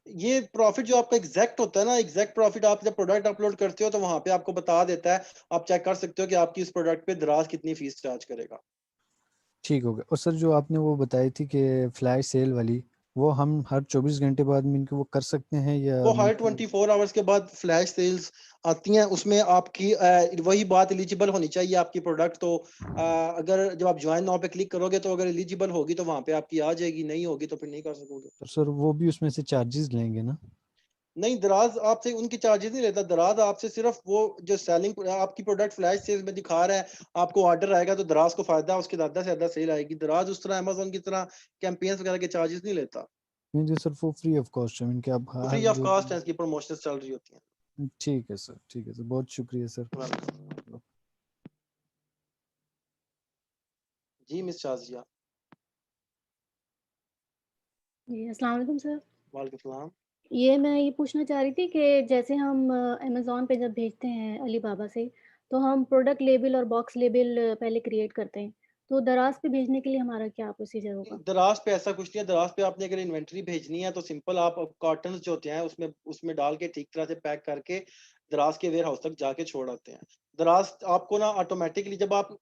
ये प्रॉफिट जो आपका एग्जैक्ट होता है ना, एग्जैक्ट प्रॉफिट आप जब प्रोडक्ट अपलोड करते हो तो वहां पे आपको बता देता है, आप चेक कर सकते हो कि आपकी इस प्रोडक्ट पे दराज कितनी फीस चार्ज करेगा। ठीक हो गया। और सर जो आपने वो बताई थी कि फ्लैश सेल वाली, वो हम हर 24 घंटे बाद में इनको वो कर सकते हैं या वो हर मतलब? 24 आवर्स के बाद फ्लैश सेल्स आती हैं, उसमें आपकी वही बात एलिजिबल होनी चाहिए आपकी प्रोडक्ट, तो अगर जब आप ज्वाइन नाउ पे क्लिक करोगे तो अगर एलिजिबल होगी तो वहां पे आपकी आ जाएगी, नहीं होगी तो फिर नहीं कर सकोगे। तो सर वो भी उसमें से चार्जेस लेंगे ना? नहीं, दराज आपसे उनकी चार्जेस नहीं लेता, दराज आपसे सिर्फ वो जो सेलिंग आपकी प्रोडक्ट फ्लैश सेल्स में दिखा रहा है, आपको ऑर्डर आएगा तो दराज को फायदा है, उसकी ज्यादा से ज्यादा सेल आएगी। दराज उस तरह अमेजोन की तरह कैंपेन्स वगैरह के चार्जेस नहीं लेता, नहीं जो सर वो फ्री ऑफ कॉस्ट है इनके, आप वो हर फ्री ऑफ जो कॉस्ट है, इसकी प्रमोशंस चल रही होती हैं। ठीक है सर, ठीक है सर, बहुत शुक्रिया सर। वेलकम। जी मिस शाजिया। जी, अस्सलाम वालेकुम सर। वालेकुम सलाम। मैं ये पूछना चाह रही थी कि जैसे हम अमेज़न पे जब भेजते हैं अलीबाबा से, तो हम प्रोडक्ट लेबल और बॉक्स लेबल पहले क्रिएट करते हैं। तो दराज़ पे भेजने के लिए हमारा क्या प्रोसीजर होगा? दराज पे ऐसा कुछ नहीं है, दराज पे आपने अगर इन्वेंटरी भेजनी है तो सिंपल आप कॉटन्स जो होते हैं उसमें उसमें डाल के ठीक तरह से पैक करके दराज के वेयर हाउस तक जाके छोड़ आते हैं। दराज आपको ना ऑटोमेटिकली जब आप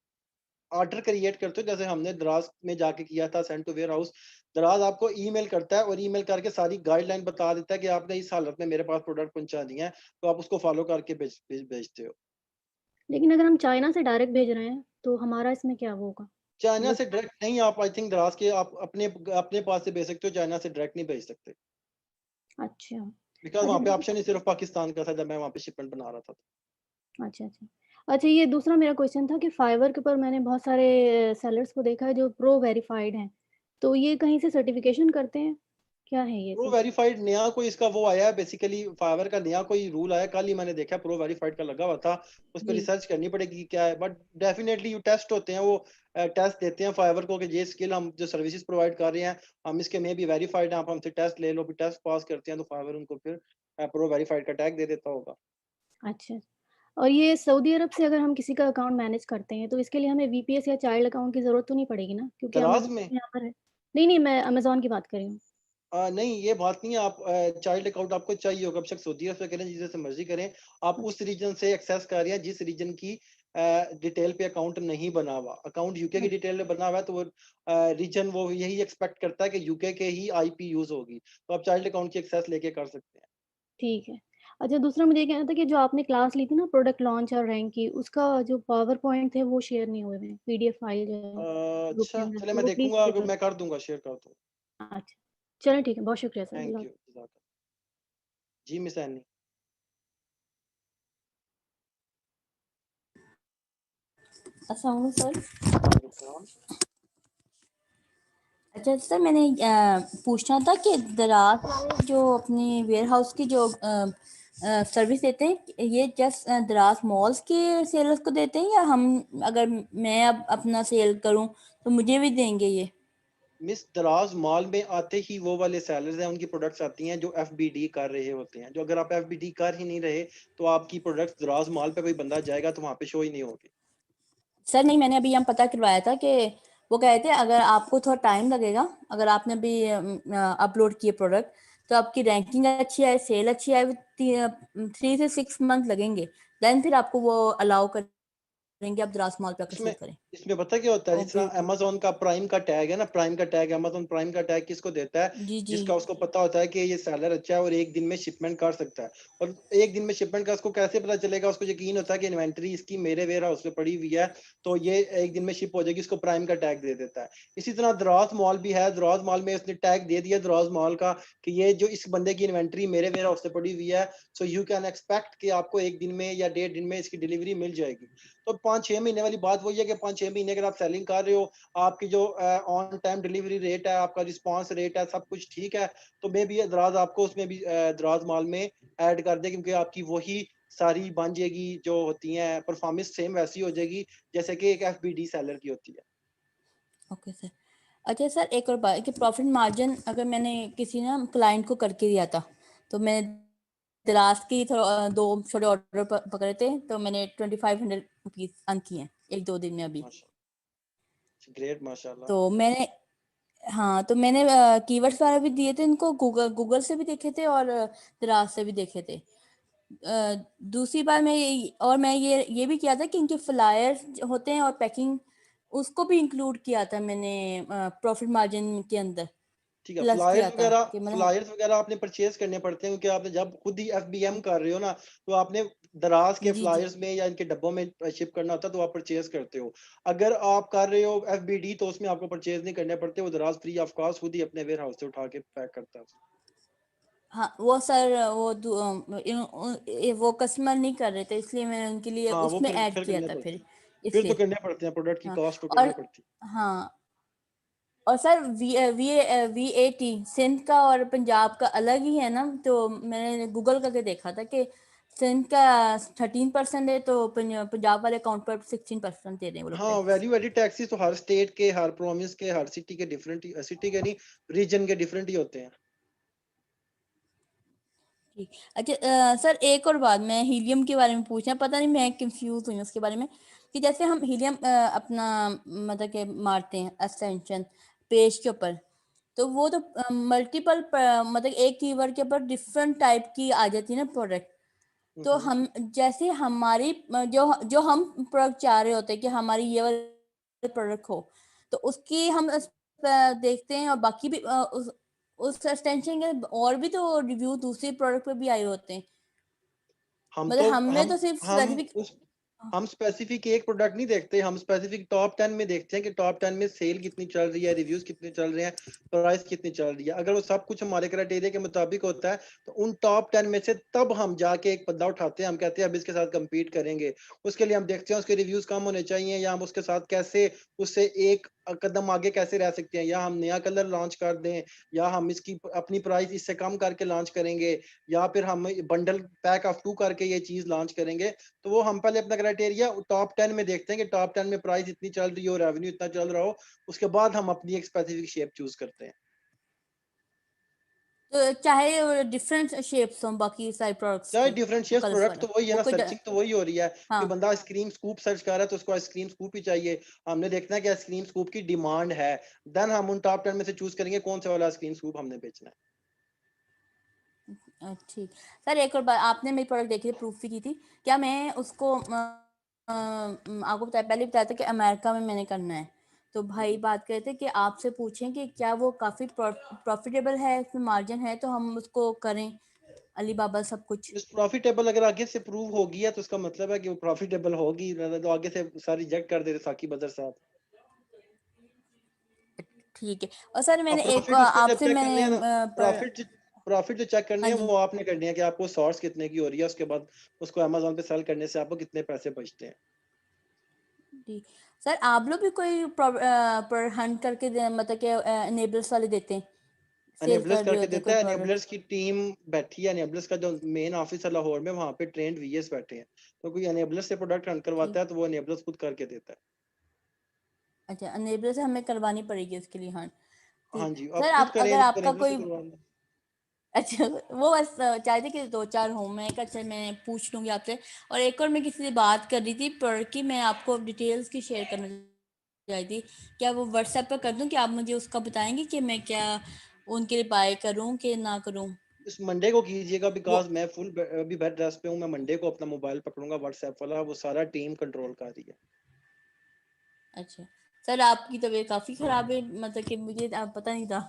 ऑर्डर क्रिएट करते हो, जैसे हमने दराज में जाके किया था सेंड टू वेयर हाउस, दराज आपको ईमेल करता है और ईमेल करके सारी गाइडलाइन बता देता है कि आपने इस हालत में मेरे पास प्रोडक्ट पहुंचा दिया है, तो आप उसको फॉलो करके भेजते हो। लेकिन अगर हम चाइना से डायरेक्ट भेज रहे हैं, तो हमारा इसमें क्या वो होगा? चाइना मतलब से डायरेक्ट नहीं, आप आई थिंक दराज के आप अपने अपने पास से भेज सकते हो, चाइना से डायरेक्ट नहीं भेज सकते, अच्छा। बिकॉज अच्छा वहाँ पे दूस ऑप्शन ही सिर्फ पाकिस्तान का था जब मैं वहाँ पे शिपमेंट बना रहा था। अच्छा, अच्छा। अच्छा ये दूसरा मेरा क्वेश्चन था कि फाइवर के ऊपर मैंने बहुत सारे सेलर्स को देखा है जो प्रो वेरिफाइड हैं। तो ये कहीं से सर्टिफ़िकेशन करते हैं? क्या है ये प्रो सब? वेरीफाइड नया कोई इसका वो आया है, बेसिकली फाइवर का नया कोई रूल आया, कल ही मैंने देखा प्रो वेरीफाइड का लगा हुआ था, उस पर जी। रिसर्च करनी पड़ेगी कि क्या है, बट डेफिनेटली यू टेस्ट होते हैं वो, टेस्ट देते हैं फाइवर को कि ये स्किल हम जो सर्विसेज प्रोवाइड कर रहे हैं हम इसके में भी वेरीफाइड हैं, आप हमसे टेस्ट ले लो, फिर टेस्ट पास करते हैं तो फाइवर उनको फिर प्रो वेरीफाइड का टैग दे देता होगा। अच्छा। और ये सऊदी अरब से अगर हम किसी का अकाउंट मैनेज करते हैं, तो इसके लिए हमें वीपीएस या चाइल्ड अकाउंट की ज़रूरत तो नहीं पड़ेगी ना? क्योंकि दराज अमेज़न में यहाँ पर है। नहीं, मैं अमेज़न की बात कर रही हूँ। नहीं ये बात नहीं है, आप चाइल्ड अकाउंट आपको चाहिए होगा, बेशक सऊदी अरब से करें जिसे से मर्जी करें, आप अच्छा, उस रीजन से एक्सेस कर रहे हैं जिस रीजन की डिटेल पे अकाउंट नहीं बना हुआ, अकाउंट यूके की अच्छा, डिटेल में बना हुआ है तो वो रीजन वो यही एक्सपेक्ट करता है कि यूके के ही आईपी यूज होगी, तो आप चाइल्ड अकाउंट की एक्सेस लेके कर सकते हैं। ठीक है। अच्छा दूसरा मुझे ये कहना था कि जो आपने क्लास ली थी ना प्रोडक्ट लॉन्च और रैंक की, उसका जो पावर पॉइंट थे वो शेयर नहीं हुए हैं, पीडीएफ फाइल जो है ग्रुप के अच्छा अंदर, चले तो मैं वो प्लीज़ देखूंगा, शेयर अगर कर मैं कर दूंगा, शेयर कर दूंगा। अच्छा। चलें ठीक है, बहुत शुक्रिया सर। Thank Allah you. जी मिस एनी। अस्सलाम वालेकुम सर। वालेकुम सलाम। अच्छा सर मैंने पूछना था कि दराज वाले जो अपनी वेयर हाउस की जो सर्विस देते हैं, ये जस्ट दराज मॉल्स के सेलर्स को देते हैं या हम अगर मैं अब अपना सेल करूं तो मुझे भी देंगे ये? मिस दराज मॉल में आते ही वो वाले सेलर्स हैं, उनकी प्रोडक्ट्स आती हैं जो एफबीडी कर रहे होते हैं। जो अगर आप एफबीडी कर ही नहीं रहे तो आपकी प्रोडक्ट्स दराज मॉल पे कोई बंदा जाएगा तो वहाँ पे शो ही नहीं होगी। सर नहीं, मैंने अभी यहाँ पता करवाया था कि वो कहे थे अगर आपको थोड़ा टाइम लगेगा, अगर आपने अभी अपलोड किए प्रोडक्ट, तो आपकी रैंकिंग अच्छी है, सेल अच्छी है, 3 से 6 मंथ लगेंगे, देन फिर आपको वो अलाउ करेंगे आप दराज मॉल पे आकर सेल इसमें करें। इसमें पता क्या होता है, जिस ओके तरह अमेज़न का प्राइम का टैग है ना, प्राइम का टैग, अमेज़न प्राइम का टैग किसको देता है? जी जी जिसका उसको पता होता है कि ये सेलर अच्छा है और एक दिन में शिपमेंट कर सकता है। और एक दिन में शिपमेंट का उसको कैसे पता चलेगा? उसको यकीन होता है कि इन्वेंटरी इसकी मेरे वेयर हाउस में पड़ी हुई है, तो ये एक दिन में शिप हो जाएगी, इसको प्राइम का टैग दे देता है। इसी तरह दराज मॉल भी है, दराज मॉल में उसने टैग दे दिया दराज मॉल का कि ये जो इस बंदे की इन्वेंटरी मेरे वेयर हाउस से पड़ी हुई है, सो यू कैन एक्सपेक्ट कि आपको एक दिन में या 1.5 दिन में इसकी डिलीवरी मिल जाएगी। तो 5-6 महीने वाली बात वही है कि 5-6 महीने अगर आप सेलिंग कर रहे हो, आपकी जो ऑन टाइम डिलीवरी रेट है, आपका रिस्पांस रेट है, सब कुछ ठीक है, तो मे बी दराज आपको उसमें भी दराज मॉल में ऐड कर दे, क्योंकि आपकी वही सारी बन जाएगी जो होती हैं, परफॉर्मेंस सेम वैसी हो जाएगी जैसे कि एक एफबीडी सेलर की होती है। Okay sir. अच्छा सर, एक और बात कि प्रॉफिट मार्जिन अगर मैंने किसी ना क्लाइंट को करके दिया था, तो मैंने दराज की दो छोटे ऑर्डर पकड़े थे, तो मैंने 2500 रुपीज अर्न किए हैं 1-2 दिन में अभी। ग्रेट, माशाल्लाह। तो मैंने हाँ, तो मैंने कीवर्ड्स वगैरह भी दिए थे इनको, गूगल से भी देखे थे और दराज से भी देखे थे। दूसरी बार मैं ये भी किया था कि इनके फ्लायर्स होते हैं और पैकिंग, उसको भी इंक्लूड किया था मैंने प्रॉफिट मार्जिन के अंदर, ठीक है, प्लस किया था कि मतलब फ्लायर्स वगैरह आपने परचेज करने पड़ते हैं, क्योंकि आपने जब खुद ही एफबीएम कर रहे हो ना, तो आपने दराज के जी जी फ्लायर्स में या इनके डब्बों में शिप करना होता है, तो आप परचेज करते हो। अगर आप कर रहे हो एफबीडी तो उसमें आपको परचेज नहीं करने पड़ते, वो दराज फ्री ऑफ कॉस्ट खुद ही अपने वेयर हाउस से उठा के पैक करता है। हाँ, वो सर वो कस्टमर नहीं कर रहे थे, इसलिए मैंने उनके लिए हाँ, वो उसमें फिर ऐड फिर किया करने था पड़ते फिर, हैं, फिर तो इसलिए। करने पड़ते हैं, प्रोडक्ट की हाँ कॉस्ट तो और करनी पड़ती है। हाँ, और सर VAT सिंध का और पंजाब का अलग ही है ना, तो मैंने गूगल करके देखा था कि सिंध का 13% है, तो पंजाब वाले अकाउंट पर 16% दे रहे हैं वो लोग हाँ, टैक्स। वैल्यू एडिड टैक्सेस तो हर स्टेट के, हर प्रोविंस के, हर सिटी के डिफरेंट, सिटी के नहीं, रीजन के डिफरेंट ही होते हैं। ठीक। अच्छा सर, एक और बात मैं हीलियम के बारे में पूछना, पता नहीं मैं कंफ्यूज हुई उसके बारे में, कि जैसे हम हीलियम अपना मतलब के मारते हैं एक्सटेंशन पेज के ऊपर, तो वो तो मल्टीपल मतलब एक कीवर्ड के ऊपर डिफरेंट टाइप की आ जाती है ना प्रोडक्ट। तो हम जैसे हमारी जो जो हम प्रोडक्ट चाह रहे होते हैं कि हमारी ये वाली प्रोडक्ट हो, तो उसकी हम देखते हैं, और बाकी भी उस एक्सटेंशन के और भी तो रिव्यू दूसरे प्रोडक्ट पे भी आए होते हैं, हम मतलब तो हमें तो सिर्फ हम स्पेसिफिक। उस हम स्पेसिफिक एक प्रोडक्ट नहीं देखते, हम स्पेसिफिक टॉप 10 में देखते हैं कि टॉप 10 में सेल कितनी चल रही है, रिव्यूज कितने चल रहे हैं, प्राइस कितनी चल रही है। अगर वो सब कुछ हमारे क्राइटेरिया के मुताबिक होता है, तो उन टॉप 10 में से तब हम जाके एक बंदा उठाते हैं, हम कहते हैं अब इसके साथ compete करेंगे। उसके लिए हम देखते हैं उसके रिव्यूज कम होने चाहिए, या हम उसके साथ कैसे, उससे एक कदम आगे कैसे रह सकते हैं, या हम नया कलर लॉन्च कर दें, या हम इसकी अपनी प्राइस इससे कम करके लॉन्च करेंगे, या फिर हम बंडल पैक ऑफ 2 करके ये चीज लॉन्च करेंगे। तो वो हम पहले अपना क्राइटेरिया टॉप 10 में देखते हैं कि टॉप 10 में प्राइस इतनी चल रही हो, रेवेन्यू इतना चल रहा हो, उसके बाद हम अपनी एक स्पेसिफिक शेप चूज करते हैं। तो चाहे डिफरेंट शेप्स हो बाकी सारे प्रोडक्ट्स चाहे के, डिफरेंट वो शेप्स, कलर्स प्रोडक्ट वाला तो वही है वो ना, कोई सर्चिंग तो वही हो रही है हाँ कि बंदा आइसक्रीम स्कूप सर्च कर रहा है तो उसको आइसक्रीम स्कूप ही चाहिए। हमने देखना है कि आइसक्रीम स्कूप की डिमांड है, देन हम उन टॉप 10 में से चूज करेंगे कौन सा वाला आइसक्रीम स्कूप हमने बेचना है। ठीक। सर एक और बात, आपने मेरी प्रोडक्ट देखी थी, प्रूफ भी की थी, क्या मैं उसको आपको पहले बताया था कि अमेरिका में मैंने करना है, तो भाई बात करे थे कि आपसे पूछें कि क्या वो काफ़ी प्रॉफिटेबल है, इसमें मार्जिन है, तो हम उसको करें अलीबाबा सब कुछ। इस प्रॉफिटेबल अगर आगे से प्रूव होगी है तो उसका मतलब है कि वो प्रॉफिटेबल होगी, तो आगे से सारी रिजेक्ट कर देते साकी बदर साहब। ठीक है। और सर अब मैंने एक प्रॉफिट उसमें जब आपसे चेक करने मैंने हैं ना, प्रॉफिट जो चेक करनी हाँ है जी वो आपने करनी है कि आपको सोर्स कितने की हो रही है, उसके बाद उसको अमेज़न पे सेल करने से आपको कितने पैसे बचते हैं। जी। सर आप लोग भी कोई पर हंट करके मतलब कि एनेबल्स वाले देते हैं, सेल एनेबलर्स कर रहे करके होते हैं देता कोई है, प्रोडक्ट। एनेबलर्स की टीम बैठी है, एनेबलर्स का जो मेन ऑफिस है लाहौर में, वहाँ पे ट्रेंड वीएस बैठे हैं, तो कोई एनेबलर से प्रोडक्ट हंट ठीक। करवाता है तो वो एनेबलर्स खुद करके देता है। अच्छा, एनेबल से हमें करवानी पड़ेगी उसके लिए, हाँ। हाँ जी, सर आप खुद आप करें अगर इनको आपका रेगुलर से कोई करवा लें। अच्छा वो बस चाहती कि 2-4 हो मैं कहा चल मैं पूछ लूँगी आपसे। और एक और मैं किसी से बात कर रही थी प्रोडक्ट की, मैं आपको डिटेल्स की शेयर करना चाह रही थी। क्या वो व्हाट्सएप पे कर दूँ कि आप मुझे उसका बताएँगे कि मैं क्या उनके लिए बाय करूँ कि ना करूँ? इस मंडे को कीजिएगा वो बिकॉज़ मैं फुल अभी बेड रेस्ट पे हूँ। मैं मंडे को अपना मोबाइल पकड़ूँगा व्हाट्सएप वाला, वो सारा टीम कंट्रोल कर रही है। अच्छा। सर आपकी तबीयत काफ़ी ख़राब है मतलब कि मुझे पता नहीं था।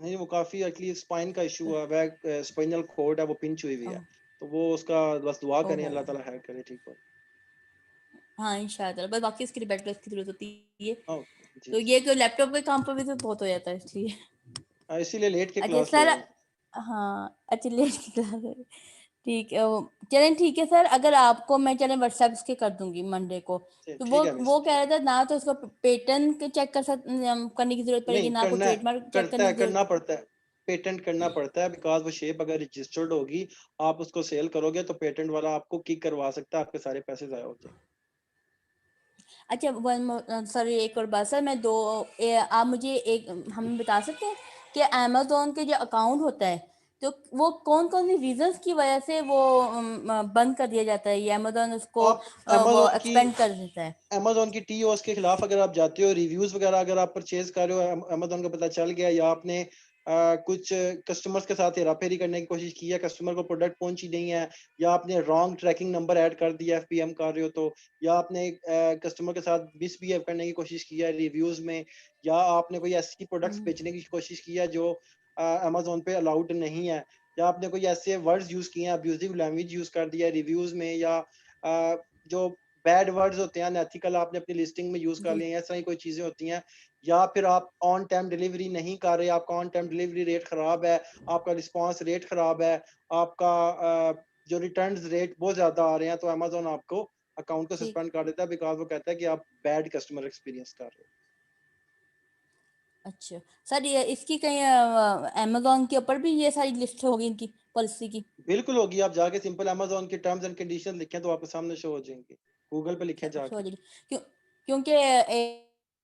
नहीं, वो काफ़ी एक्चुअली स्पाइन का इश्यू हुआ है, स्पाइनल कॉर्ड है वो पिंच हुई हुई है। ओह! तो वो उसका बस दुआ करें ओहो! अल्लाह ताला खैर करे, ठीक हो। हाँ, इंशाअल्लाह बस बाकी इसके लिए बेड रेस्ट की ज़रूरत होती है। हाँ, जी, तो जी। ये कि लैपटॉप के काम पर भी तो बहुत हो जाता है इसलिए। इसीलिए लेट के अच्छा क्लास ले सर रहा हूँ। हाँ, अच्छा लेट की क्लास है। ठीक है चलें ठीक है सर अगर आपको मैं चलें व्हाट्सएप इसके कर दूँगी मंडे को। तो ठीक है मिस, वो कह ठीक रहा था ना तो उसको पेटेंट के चेक करने की ज़रूरत पड़ेगी नहीं ना कोई करना है, ट्रेडमार्क चेक करता करने है, की करना ज़रूरत। पड़ता है। पेटेंट करना पड़ता है बिकॉज़ वो शेप अगर रजिस्टर्ड होगी, आप उसको सेल करोगे तो पेटेंट वाला आपको किक करवा सकता है, आपके सारे पैसे ज़ाया हो जाएँगे। अच्छा सर एक और बात सर मैं आप मुझे एक हमें बता सकते हैं कि अमेज़न के जो अकाउंट होता है तो वो कौन-कौन सी रीज़न्स की वजह से वो बंद कर दिया जाता है ये अमेज़न उसको आप वो अमेज़न की एक्सपेंड कर देता है? अमेज़न की टीओएस के खिलाफ अगर आप जाते हो, रिव्यूज़ वगैरह अगर आप परचेज़ कर रहे हो, अमेज़न को पता चल गया या आपने कुछ कस्टमर्स के साथ हेरा-फेरी करने की कोशिश की है, कस्टमर को प्रोडक्ट पहुँची नहीं है या आपने रॉन्ग ट्रैकिंग नंबर ऐड कर दिया एफपीएम कर रहे हो तो या आपने कस्टमर के साथ मिसबिहेव करने की कोशिश की है रिव्यूज़ में या आपने कोई ऐसी प्रोडक्ट्स हुँ। बेचने की कोशिश की है जो अमेज़न पे अलाउड नहीं है या आपने कोई ऐसे वर्ड्स यूज़ किए हैं, अब्यूज़िव लैंग्वेज यूज़ कर दिया है रिव्यूज़ में या जो बैड वर्ड्स होते हैं अनएथिकल आपने अपनी लिस्टिंग में यूज कर जी। लिए हैं, ऐसा ही कोई चीजें होती हैं या फिर आप ऑन टाइम डिलीवरी नहीं कर रहे, आपका ऑन टाइम डिलीवरी रेट खराब है, आपका रिस्पांस रेट खराब है, आपका जो रिटर्न्स रेट बहुत ज्यादा आ रहे हैं तो अमेज़न आपको अकाउंट को ठीक। सस्पेंड कर देता है बिकॉज़ वो कहता है कि आप बैड कस्टमर एक्सपीरियंस कर रहे हो। अच्छा। सर ये इसकी कहीं अमेज़न के ऊपर भी ये सारी लिस्ट होगी इनकी पॉलिसी की? बिल्कुल होगी, आप जाके सिंपल अमेज़न के टर्म्स एंड कंडीशंस लिखें तो आपके सामने शो हो जाएंगे। गूगल पे लिखें शो हो जाके। जाएगी। क्योंकि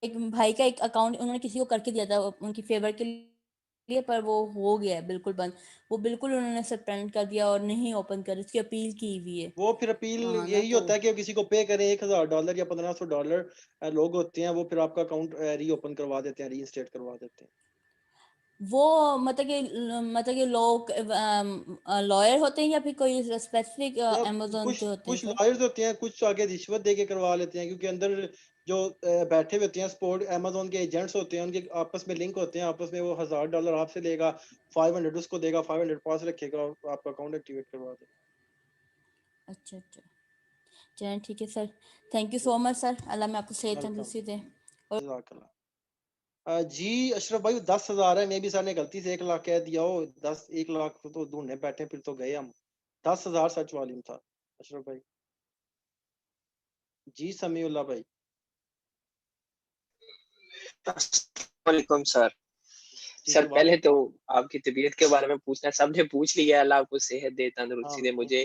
एक भाई का एक अकाउंट उन्होंने किसी को करके दिया था उनकी फेवर के लिए पर वो हो गया है बिल्कुल बंद। वो बिल्कुल उन्होंने सस्पेंड कर दिया और नहीं ओपन कर उसकी अपील की हुई है। वो फिर अपील हाँ ना यही तो होता है कि किसी को पे करें $1000 या $1500 लोग होते हैं वो फिर आपका अकाउंट रीओपन करवा देते हैं, रीइंस्टेट करवा देते हैं। वो मतलब कि लोग लॉयर होते हैं या फिर कोई स्पेसिफिक मतलब अमेज़न कुछ के होते हैं कुछ सर? लॉयर्स होते हैं, कुछ आगे रिश्वत दे के करवा लेते हैं क्योंकि अंदर जो बैठे हुए होते हैं सपोर्ट अमेज़न के एजेंट्स होते हैं, उनके आपस में लिंक होते हैं, आपस में वो $1000 आपसे लेगा, 500 उसको देगा, 500 पास रखेगा और आपका अकाउंट एक्टिवेट करवा देगा। अच्छा, अच्छा। चलें ठीक है sir. Thank you so much sir. Allah में आपको सेहत वेलकम, तंदुरुस्ती दे। और जज़ाकल्लाह। जी अशरफ भाई 10,000 है, मे बी सर ने गलती से 1 लाख कह दिया हो, 1 लाख तो ढूंढने बैठे फिर तो गए हम। 10,000 सच वॉल्यूम था अशरफ भाई। जी समीउल्लाह भाई। वालेकुम सर। जी सर सर पहले वालेकुम तो सलाम। आपकी तबीयत के बारे में पूछना सबने पूछ लिया, अल्लाह आपको सेहत दे, तंदुरुस्ती दे आमीन मुझे।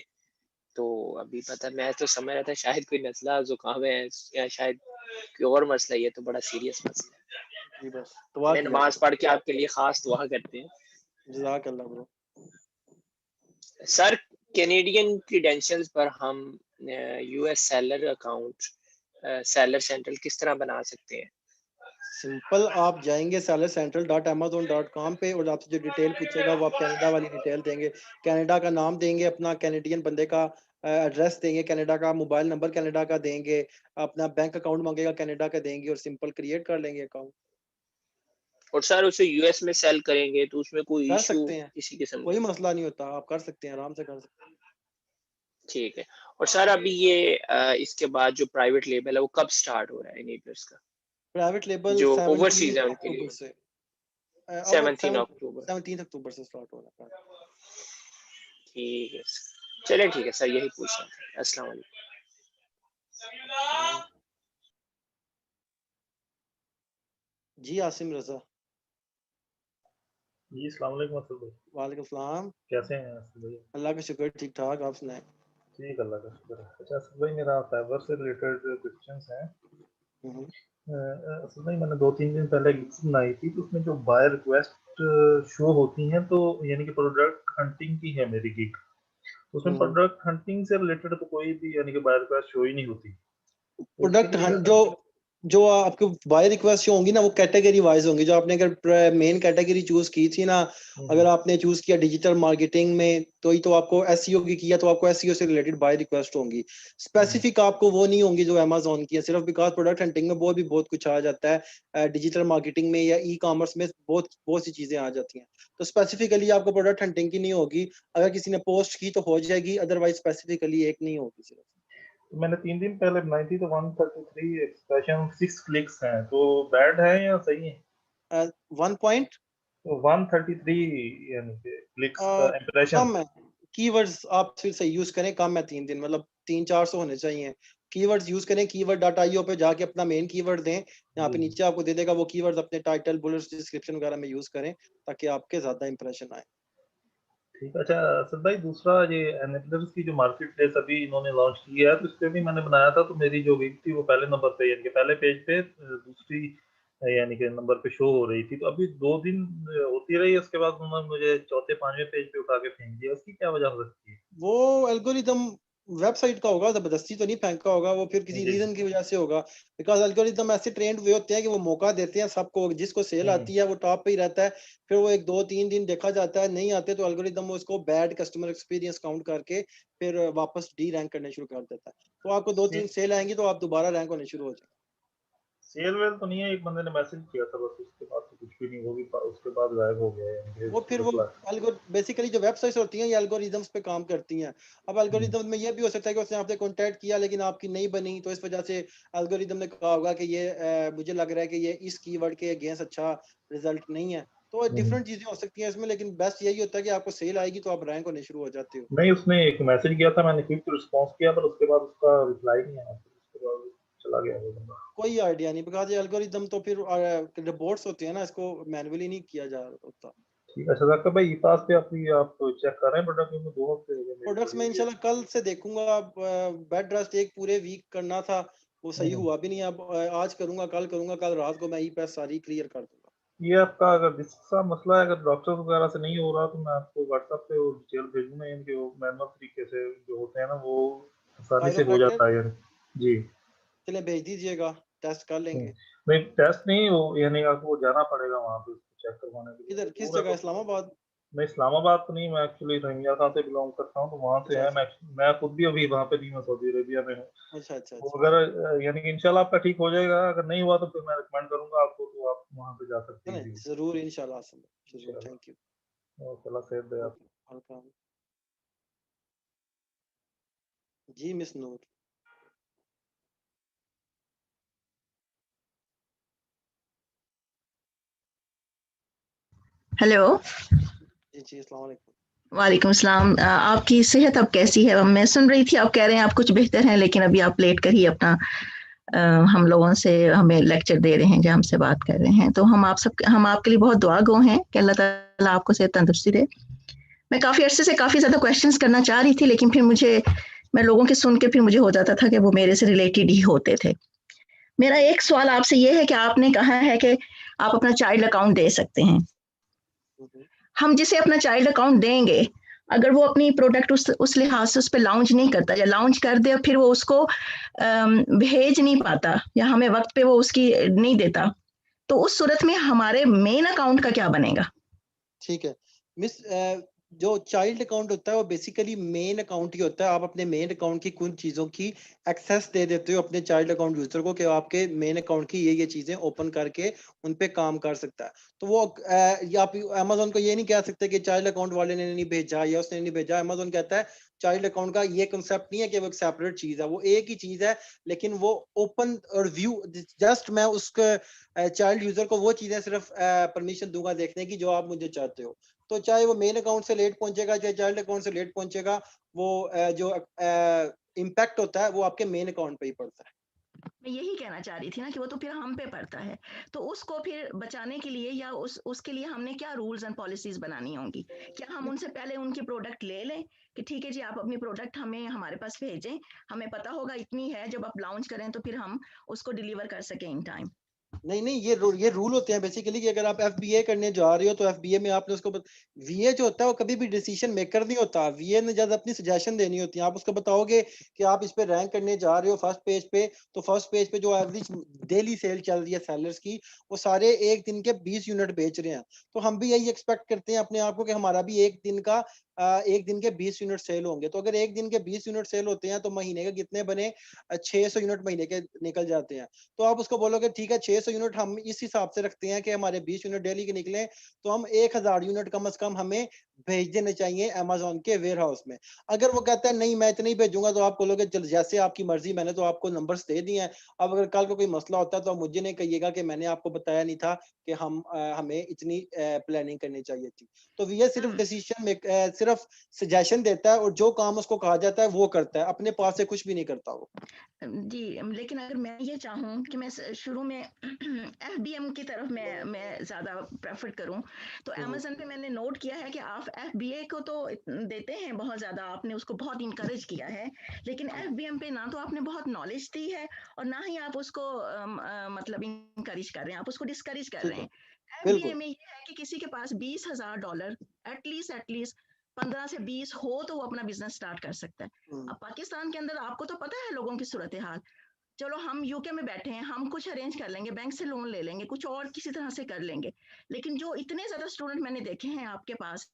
तो अभी पता मैं तो समझ रहा था शायद कोई नज़ला ज़ुकाम है या शायद कोई और मसला ही है, तो बड़ा सीरियस मसला जी बस है। दुआ मैं किया नमाज़ करो। पढ़ के आपके लिए खास दुआ करते हैं। जज़ाकल्लाह ब्रो। सर कैनेडियन क्रेडेंशियल्स पर हम US seller account seller central किस तरह बना सकते हैं? सिंपल आप जाएंगे sellercentral.amazon.com पे और आपसे जो डिटेल पूछेगा वो आप कनाडा वाली डिटेल देंगे, कनाडा का नाम देंगे, अपना कैनेडियन बंदे का एड्रेस देंगे, कनाडा का मोबाइल नंबर कनाडा का देंगे, अपना बैंक अकाउंट मांगेगा कनाडा का देंगे और सिंपल क्रिएट कर लेंगे अकाउंट। और सर उसे यूएस में सेल करेंगे तो उसमें कोई कर इशू सकते हैं, किसी किस्म कोई का? मसला नहीं होता, आप कर सकते हैं, आराम से कर सकते हैं। ठीक है। और सर अभी ये इसके बाद जो प्राइवेट लेबल है वो कब स्टार्ट हो रहा है इनेबलर्स का, प्राइवेट लेबल जो 17 ओवरसीज है उनके अक्टूबर लिए? से 17 अक्टूबर। 17 अक्टूबर से स्टार्ट हो रहा है। ठीक है चलिए, ठीक है सर, यही पूछना था। अस्सलाम वालेकुम। जी आसिम रजा। जी अस्सलाम वालेकुम असद भाई। वालेकुम सलाम। कैसे हैं असद भाई? अल्लाह का शुक्र, ठीक ठाक, आप सुनाएं। ठीक, अल्लाह का शुक्र है। अच्छा असद भाई, मेरा फाइबर से रिलेटेड क्वेश्चंस हैं। हम्म। असल में मैंने 2-3 दिन पहले एक लिस्ट बनाई थी, तो उसमें जो बाय रिक्वेस्ट शो होती हैं, तो यानी कि प्रोडक्ट हंटिंग की है मेरी गिग। उसमें प्रोडक्ट हंटिंग से रिलेटेड तो कोई भी यानी कि बाय रिक्वेस्ट शो ही नहीं होती। तो इसके प्रोडक्ट लिए हंट जो आपको बाय रिक्वेस्ट होंगी ना, वो कैटेगरी वाइज होंगी। जो आपने अगर मेन कैटेगरी चूज की थी ना, अगर आपने चूज किया डिजिटल मार्केटिंग में, तो आपको एसईओ की किया, तो आपको एसईओ से रिलेटेड बाय रिक्वेस्ट होंगी। स्पेसिफिक आपको वो नहीं होंगी जो अमेजोन की है, सिर्फ बिकॉज प्रोडक्ट हंटिंग में बहुत भी बहुत कुछ आ जाता है। डिजिटल मार्केटिंग में या ई कॉमर्स में बहुत सी चीजें आ जाती हैं। तो स्पेसिफिकली आपको प्रोडक्ट हंटिंग की नहीं होगी। अगर किसी ने पोस्ट की तो हो जाएगी, अदरवाइज स्पेसिफिकली एक नहीं होगी सिर्फ। मैंने 3 दिन पहले बनाई थी, तो 133 एक्सप्रेशन 6 क्लिक्स हैं, तो बैड है या सही है? 133 यानी कि क्लिक्स इंप्रेशन कम है। कीवर्ड्स आप फिर से यूज करें, कम है 3 दिन, मतलब 300-400 होने चाहिए। कीवर्ड्स यूज करें, keyword.io पे जाके अपना मेन कीवर्ड दें, यहाँ पे नीचे आपको दे देगा वो कीवर्ड्स, अपने टाइटल, बुलेट्स, डिस्क्रिप्शन वगैरह में यूज करें ताकि आपके ज्यादा इंप्रेशन आए। ठीक है। अच्छा असद भाई, दूसरा ये एनेबलर्स की जो मार्केट प्लेस अभी इन्होंने लॉन्च की है, तो इस पे भी मैंने बनाया था, तो मेरी जो वीक थी वो पहले नंबर पे यानी कि पहले पेज पे दूसरी यानी कि नंबर पे शो हो रही थी। तो अभी 2 दिन होती रही, उसके बाद उन्होंने मुझे चौथे 5वें पेज पे उठा के फेंक दिया। उसकी क्या वजह हो सकती है? वो एल्गोरिदम वेबसाइट का होगा, जबरदस्ती तो नहीं फेंका होगा, वो फिर किसी जी। रीजन की वजह से होगा। बिकॉज एल्गोरिदम ऐसे ट्रेंड हुए होते हैं कि वो मौका देते हैं सबको, जिसको सेल आती है वो टॉप पे ही रहता है। फिर वो 1-2-3 दिन देखा जाता है, नहीं आते तो एल्गोरिदम उसको बैड कस्टमर एक्सपीरियंस काउंट करके फिर वापस डी रैंक करने शुरू कर देता है। तो आपको 2-3 सेल आएंगी तो आप दोबारा रैंक होने शुरू हो जाएंगे। सेल वेल तो नहीं है, एक बंदे ने मैसेज किया था बस, उसके बाद तो कुछ भी नहीं, वो भी उसके बाद गायब हो गया है। वो फिर वो बेसिकली जो वेबसाइट्स होती हैं ये एल्गोरिदम्स पे काम करती हैं। अब एल्गोरिदम में ये भी हो सकता है कि उसने आपसे कांटेक्ट किया लेकिन आपकी नहीं बनी, तो इस वजह से एल्गोरिदम ने कहा होगा कि ये मुझे लग रहा है कि ये इस कीवर्ड के अगेंस्ट अच्छा रिजल्ट नहीं है। तो डिफरेंट चीजें हो सकती हैं इसमें, लेकिन बेस्ट यही होता है कि आपको सेल आएगी तो आप रैंक होने शुरू हो जाते हो। नहीं, उसने एक मैसेज किया था, मैंने क्विक रिस्पांस किया, पर उसके बाद उसका रिप्लाई नहीं आया, उसके बाद चला गया वो बंदा। कोई आइडिया नहीं, बिकॉज ये एल्गोरिदम तो फिर रिपोर्ट्स होती है ना, इसको मैन्युअली नहीं किया जा होता। ठीक है सदाकत भाई, ई पास पे आप चेक कर रहे हैं प्रोडक्ट में? 2 हफ्ते हो गए मेरी प्रोडक्ट्स में इंशाल्लाह कल से देखूंगा। बेड रेस्ट एक पूरे वीक करना था, वो सही हुआ भी नहीं। अब आज करूंगा, कल रात को मैं ई पैस सारी क्लियर कर दूंगा। ये आपका अगर डिस्क का मसला है, अगर डॉक्टर वगैरह से नहीं हो रहा, तो मैं आपको व्हाट्सएप पे वो डिटेल भेजूंगा, इनके वो मैनुअल तरीके से जो होते हैं ना, वो आसानी से हो कायरोप्रैक्टर जाता है यानी। जी। चले भेज दीजिएगा, टेस्ट कर लेंगे। नहीं, टेस्ट नहीं, वो यानी आपको जाना पड़ेगा वहाँ पे चेक करवाने के लिए। किधर, किस पूरा जगह? इस्लामाबाद? मैं इस्लामाबाद तो नहीं, मैं एक्चुअली रोहिंग्या खान से बिलोंग करता हूँ, तो वहाँ से अच्छा है। अच्छा मैं खुद भी अभी वहाँ पे नहीं, मैं सऊदी अरेबिया में हूँ। अच्छा अच्छा तो अच्छा। अगर यानी कि इंशाल्लाह आपका ठीक हो जाएगा, अगर नहीं हुआ तो फिर मैं रिकमेंड करूंगा आपको, तो आप वहाँ पे जा सकते हैं नहीं इजीली। जरूर इंशाल्लाह, जरूर। इंशाल्लाह। Thank you. ओके, अल्लाह खैर दे आपको। वेलकम। जी मिस नूर। हेलो। जी जी, अस्सलाम वालेकुम। वालेकुम सलाम। आपकी सेहत अब कैसी है? मैं सुन रही थी आप कह रहे हैं आप कुछ बेहतर हैं, लेकिन अभी आप लेट कर ही अपना हम लोगों से हमें लेक्चर दे रहे हैं, जो हमसे बात कर रहे हैं। तो हम आपके लिए बहुत दुआ गो हैं कि अल्लाह ताला आपको सेहत तंदुरुस्ती दे। मैं काफ़ी अरसे से काफ़ी ज़्यादा क्वेश्चंस करना चाह रही थी, लेकिन फिर मैं लोगों के सुन के फिर मुझे हो जाता था कि वो मेरे से रिलेटेड ही होते थे। मेरा एक सवाल आपसे ये है कि आपने कहा है कि आप अपना चाइल्ड अकाउंट दे सकते हैं। हम जिसे अपना चाइल्ड अकाउंट देंगे, अगर वो अपनी प्रोडक्ट उस लिहाज से उस पर लॉन्च नहीं करता, या लॉन्च कर दे फिर वो उसको भेज नहीं पाता, या हमें वक्त पे वो उसकी नहीं देता, तो उस सूरत में हमारे मेन अकाउंट का क्या बनेगा? ठीक है मिस, जो चाइल्ड अकाउंट होता है वो बेसिकली मेन अकाउंट ही होता है। आप अपने मेन अकाउंट की कुछ चीज़ों की एक्सेस दे देते हो अपने चाइल्ड अकाउंट यूजर को कि आपके मेन अकाउंट की ये चीज़ें ओपन करके उन पे काम कर सकता है। तो वो या आप अमेजोन को ये नहीं कह सकते कि चाइल्ड अकाउंट वाले ने नहीं भेजा या उसने नहीं भेजा। अमेजोन कहता है चाइल्ड अकाउंट का ये कंसेप्ट नहीं है कि वो एक सेपरेट चीज़ है, वो एक ही चीज़ है, लेकिन वो ओपन और व्यू, जस्ट मैं उसके चाइल्ड यूजर को वो चीज़ें सिर्फ परमिशन दूंगा देखने की जो आप मुझे चाहते हो। तो चाहे वो मेन अकाउंट से लेट पहुंचेगा चाहे चाइल्ड अकाउंट से लेट पहुंचेगा, वो जो इम्पैक्ट होता है वो आपके मेन अकाउंट पे ही पड़ता है। मैं यही कहना चाह रही थी ना कि वो तो फिर हम पे पड़ता है, तो उसको फिर बचाने के लिए या उसके लिए हमने क्या रूल्स एंड पॉलिसीज बनानी होंगी? क्या हम उनसे पहले उनकी प्रोडक्ट ले लें कि ठीक है जी आप अपनी प्रोडक्ट हमें हमारे पास भेजें, हमें पता होगा इतनी है, जब आप लॉन्च करें तो फिर हम उसको डिलीवर कर सकें इन टाइम। नहीं, ये रूल होते हैं बेसिकली कि अगर आप एफबीए करने जा रहे हो तो एफबीए में आपने उसको वीए जो होता है वो कभी भी डिसीजन मेकर नहीं होता। वीए ने जब अपनी सजेशन देनी होती है, आप उसको बताओगे कि आप इस पे रैंक करने जा रहे हो फर्स्ट पेज पे, तो फर्स्ट पेज पे जो एवरेज डेली सेल चल रही है सेलर्स की, वो सारे एक दिन के 20 यूनिट बेच रहे हैं। तो हम भी यही एक्सपेक्ट करते हैं अपने आप को कि हमारा भी एक दिन के 20 यूनिट सेल होंगे। तो अगर एक दिन के 20 यूनिट सेल होते हैं तो महीने के कितने बने? 600 यूनिट महीने के निकल जाते हैं। तो आप उसको बोलोगे ठीक है 600 यूनिट हम इस हिसाब से रखते हैं कि हमारे 20 यूनिट डेली के निकले, तो हम 1000 यूनिट कम से कम हमें भेज देने चाहिए अमेज़न के वेयर हाउस में। अगर वो कहता है नहीं मैं इतने ही भेजूंगा, तो आप बोलोगे चल जैसे आपकी मर्जी, मैंने तो आपको नंबर्स दे दिए हैं। अब अगर कल को कोई मसला होता है तो आप मुझे नहीं कहिएगा कि मैंने आपको बताया नहीं था कि हमें इतनी प्लानिंग करनी चाहिए थी। तो ये सिर्फ सिर्फ सजेशन देता है और जो काम उसको कहा जाता है वो करता है, अपने पास से कुछ भी नहीं करता वो। जी, लेकिन अगर मैं ये चाहूँ कि मैं शुरू में एफबीएम की तरफ मैं ज़्यादा प्रेफर करूँ, तो अमेज़न पे मैंने नोट किया है कि आप एफबीए को तो देते हैं बहुत ज़्यादा, आपने उसको बहुत इनकरेज किया है, लेकिन एफबीएम पे ना तो आपने बहुत नॉलेज दी है और ना ही आप उसको मतलब इनकरेज कर रहे हैं, आप उसको डिस्करेज कर रहे हैं। एफबीए बिल्कुल। में ये है कि किसी के पास $20,000 एटलीस्ट 15 से 20 हो तो वो अपना बिजनेस स्टार्ट कर सकता है। अब पाकिस्तान के अंदर आपको तो पता है लोगों की सूरत हाल। चलो हम यूके में बैठे हैं, हम कुछ अरेंज कर लेंगे, बैंक से लोन ले लेंगे, कुछ और किसी तरह से कर लेंगे। लेकिन जो इतने ज़्यादा स्टूडेंट मैंने देखे हैं आपके पास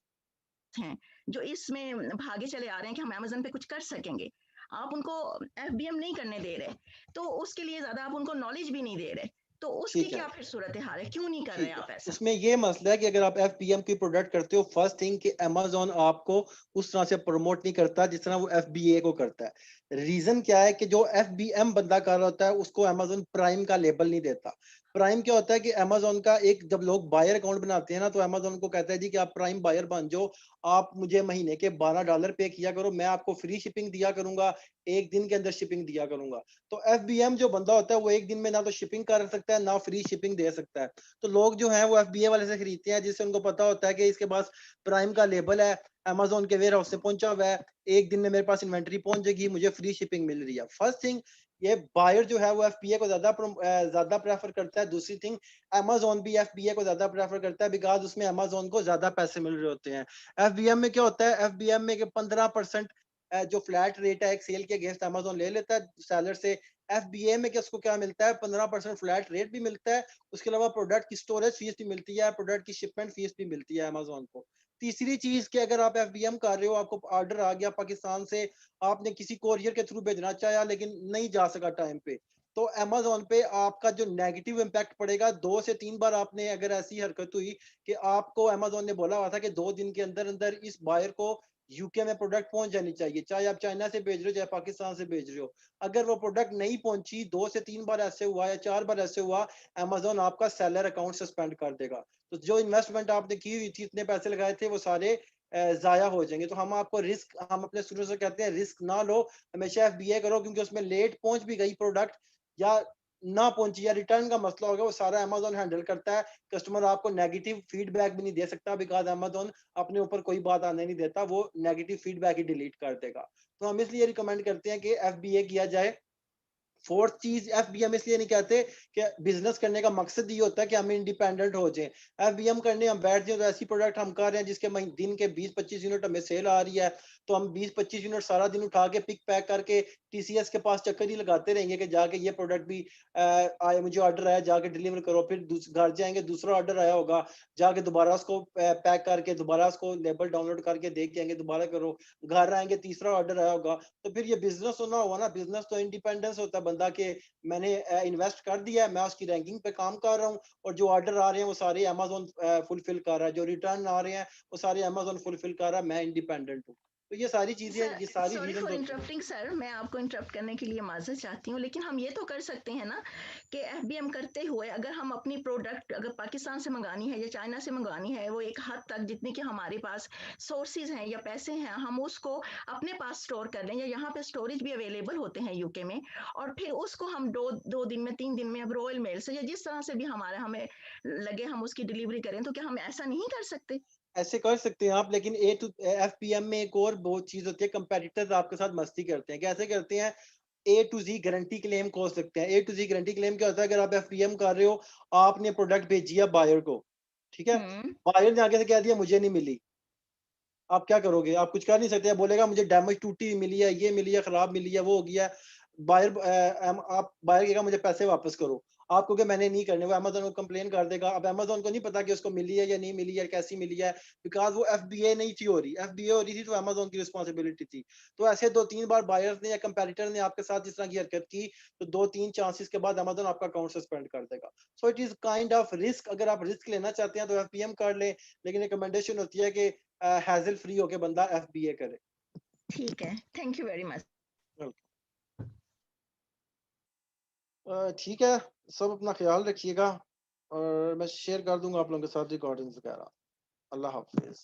हैं, जो इसमें भागे चले आ रहे हैं कि हम अमेज़न पे कुछ कर सकेंगे। आप उनको एफबीएम नहीं करने दे रहे, तो उसके लिए ज़्यादा आप उनको नॉलेज भी नहीं दे रहे। तो उसकी ठीक है। क्या फिर सूरत हाल है? क्यों नहीं कर रहे ठीक है, आप ऐसा? उसमें ये मसला है कि अगर आप एफबीएम की प्रोडक्ट करते हो, फर्स्ट थिंग कि अमेज़न आपको उस तरह से प्रमोट नहीं करता जिस तरह वो एफबीए को करता है। रीजन क्या है कि जो एफबीएम बंदा कर रहा होता है उसको अमेज़न प्राइम का लेबल नहीं देता। प्राइम क्या होता है कि अमेज़न का एक जब लोग बायर अकाउंट बनाते हैं ना, तो अमेज़न को कहता है जी कि आप प्राइम बायर बन जाओ, आप मुझे महीने के $12 पे किया करो, मैं आपको फ्री शिपिंग दिया करूंगा, एक दिन के अंदर शिपिंग दिया करूंगा। तो एफबीएम जो बंदा होता है वो एक दिन में ना तो शिपिंग कर सकता है ना फ्री शिपिंग दे सकता है। तो लोग जो हैं वो एफबीए वाले से खरीदते हैं जिससे उनको पता होता है कि इसके पास प्राइम का लेबल है, अमेज़न के वेयर हाउस से पहुंचा हुआ है, एक दिन में मेरे पास इन्वेंटरी पहुंच जाएगी, मुझे फ्री शिपिंग मिल रही है। फर्स्ट थिंग, ये बायर जो है वो एफबीए को ज्यादा प्रेफर करता है। दूसरी थिंग, अमेज़न भी एफबीए को ज्यादा प्रेफर करता है बिकॉज उसमें अमेज़न को ज्यादा पैसे मिल रहे होते हैं। एफबीएम में क्या होता है, एफबीएम में 15% जो फ्लैट रेट है एक सेल के अगेंस्ट अमेज़न ले लेता है सेलर से। एफबीए में क्या उसको क्या मिलता है, 15% फ्लैट रेट भी मिलता है, उसके अलावा प्रोडक्ट की स्टोरेज फीस भी मिलती है, प्रोडक्ट की शिपमेंट फीस भी मिलती है अमेज़न को। तीसरी चीज कि अगर आप एफबीएम कर रहे हो, आपको ऑर्डर आ गया पाकिस्तान से, आपने किसी कोरियर के थ्रू भेजना चाहा लेकिन नहीं जा सका टाइम पे, तो अमेज़न पे आपका जो नेगेटिव इम्पैक्ट पड़ेगा, 2 से 3 बार आपने अगर ऐसी हरकत हुई कि आपको अमेज़न ने बोला हुआ था कि 2 दिन के अंदर-अंदर इस बायर को यूके में प्रोडक्ट पहुंच जानी चाहिए, चाहे आप चाइना से भेज रहे हो, चाहे पाकिस्तान से भेज रहे हो। अगर वो प्रोडक्ट नहीं पहुंची, 2 से 3 बार ऐसे हुआ या 4 बार ऐसे हुआ, अमेज़न आपका सेलर अकाउंट सस्पेंड कर देगा। तो जो इन्वेस्टमेंट आपने की हुई थी, इतने पैसे लगाए थे, वो सारे ज़ाया हो जाएँगे। तो हम अपने शुरू से कहते हैं रिस्क ना लो, हमेशा एफबीए करो, क्योंकि उसमें लेट पहुंच भी गई प्रोडक्ट या ना पहुंची या रिटर्न का मसला हो गया, वो सारा अमेज़न हैंडल करता है। कस्टमर आपको नेगेटिव फीडबैक भी नहीं दे सकता बिकॉज़ अमेज़न अपने ऊपर कोई बात आने नहीं देता, वो नेगेटिव फीडबैक ही डिलीट कर देगा। तो हम इसलिए रिकमेंड करते हैं कि एफबीए किया जाए। फोर्थ चीज, एफबीएम इसलिए नहीं कहते कि बिजनेस करने का मकसद ये होता है कि हम इंडिपेंडेंट हो जाएं। एफबीएम करने हम बैठ जाएं तो ऐसी प्रोडक्ट हम कर रहे हैं जिसके दिन के 20-25 यूनिट हमें सेल आ रही है, तो हम 20-25 यूनिट सारा दिन उठा के पिक पैक करके टीसीएस के पास चक्कर ही लगाते रहेंगे कि जाके ये प्रोडक्ट भी आए, मुझे ऑर्डर आया, जाके डिलीवर करो। फिर घर जाएंगे, दूसरा ऑर्डर आया होगा, जाके दोबारा उसको पैक करके दोबारा उसको लेबल डाउनलोड करके देख के आएंगे, दोबारा करो। घर आएंगे, तीसरा ऑर्डर आया होगा। तो फिर ये बिजनेस होना हुआ ना, बिजनेस तो इंडिपेंडेंस होता है बंदा के, मैंने इन्वेस्ट कर दिया है, मैं उसकी रैंकिंग पे काम कर रहा हूँ और जो ऑर्डर आ रहे हैं वो सारे अमेज़न फुलफिल कर रहा है, जो रिटर्न आ रहे हैं वो सारे अमेज़न फुलफिल कर रहा है, मैं इंडिपेंडेंट हूँ। तो ये सारी चीजें, ये सारी सॉरी रीजन फॉर होती हैं। इंटरप्टिंग सर, मैं आपको इंटरप्ट करने के लिए माजरत चाहती हूँ, लेकिन हम ये तो कर सकते हैं ना कि एफबीएम करते हुए अगर हम अपनी प्रोडक्ट अगर पाकिस्तान से मंगानी है या चाइना से मंगानी है, वो एक हद तक जितने कि हमारे पास सोर्सेज हैं या पैसे हैं, हम उसको अपने पास स्टोर कर लें, या यहाँ पे स्टोरेज भी अवेलेबल होते हैं यूके में, और फिर उसको हम दो दिन में 3 दिन में अब रॉयल मेल से या जिस तरह से भी हमें लगे हम उसकी डिलीवरी करें, तो क्या हम ऐसा नहीं कर सकते? ऐसे कर सकते हैं आप, लेकिन एफपीएम में एक और बहुत चीज होती है, कंपेटिटर्स आपके साथ मस्ती करते हैं। कैसे करते हैं? ए टू जी गारंटी क्लेम खोल सकते हैं। ए टू जी गारंटी क्लेम क्या होता है? अगर आप एफपीएम कर रहे हो, आपने प्रोडक्ट भेजी है बायर को, ठीक है, बायर ने आगे से कह दिया मुझे नहीं मिली, आप क्या करोगे? आप कुछ कर नहीं सकते। बोलेगा मुझे डैमेज टूटी हुई मिली है, ये मिली है, खराब मिली है, वो हो गया। आप बायर कहेगा मुझे पैसे वापस करो, आप कहोगे मैंने नहीं करने, वो अमेज़न को कंप्लेन कर देगा। अब अमेज़न को नहीं पता कि उसको मिली है या नहीं मिली है, कैसी मिली है, बिकॉज़ वो एफबीए नहीं थी हो रही। एफबीए हो रही थी तो अमेज़न की रिस्पांसिबिलिटी थी। तो ऐसे 2-3 बार बायर्स ने या कंपैटिटर ने आपके साथ इस तरह की हरकत की, तो 2-3 चांसेस के बाद अमेज़न आपका अकाउंट सस्पेंड कर देगा। So it is kind of risk. अगर आप रिस्क लेना चाहते हैं तो एफपीएम कर लें, लेकिन रिकमेंडेशन होती है कि हैज़ल फ्री होके बंदा एफबीए करे। ठीक है, थैंक यू वेरी मच। ठीक है, सब अपना ख्याल रखिएगा और मैं शेयर कर दूंगा आप लोगों के साथ रिकॉर्डिंग्स वगैरह। अल्लाह हाफिज।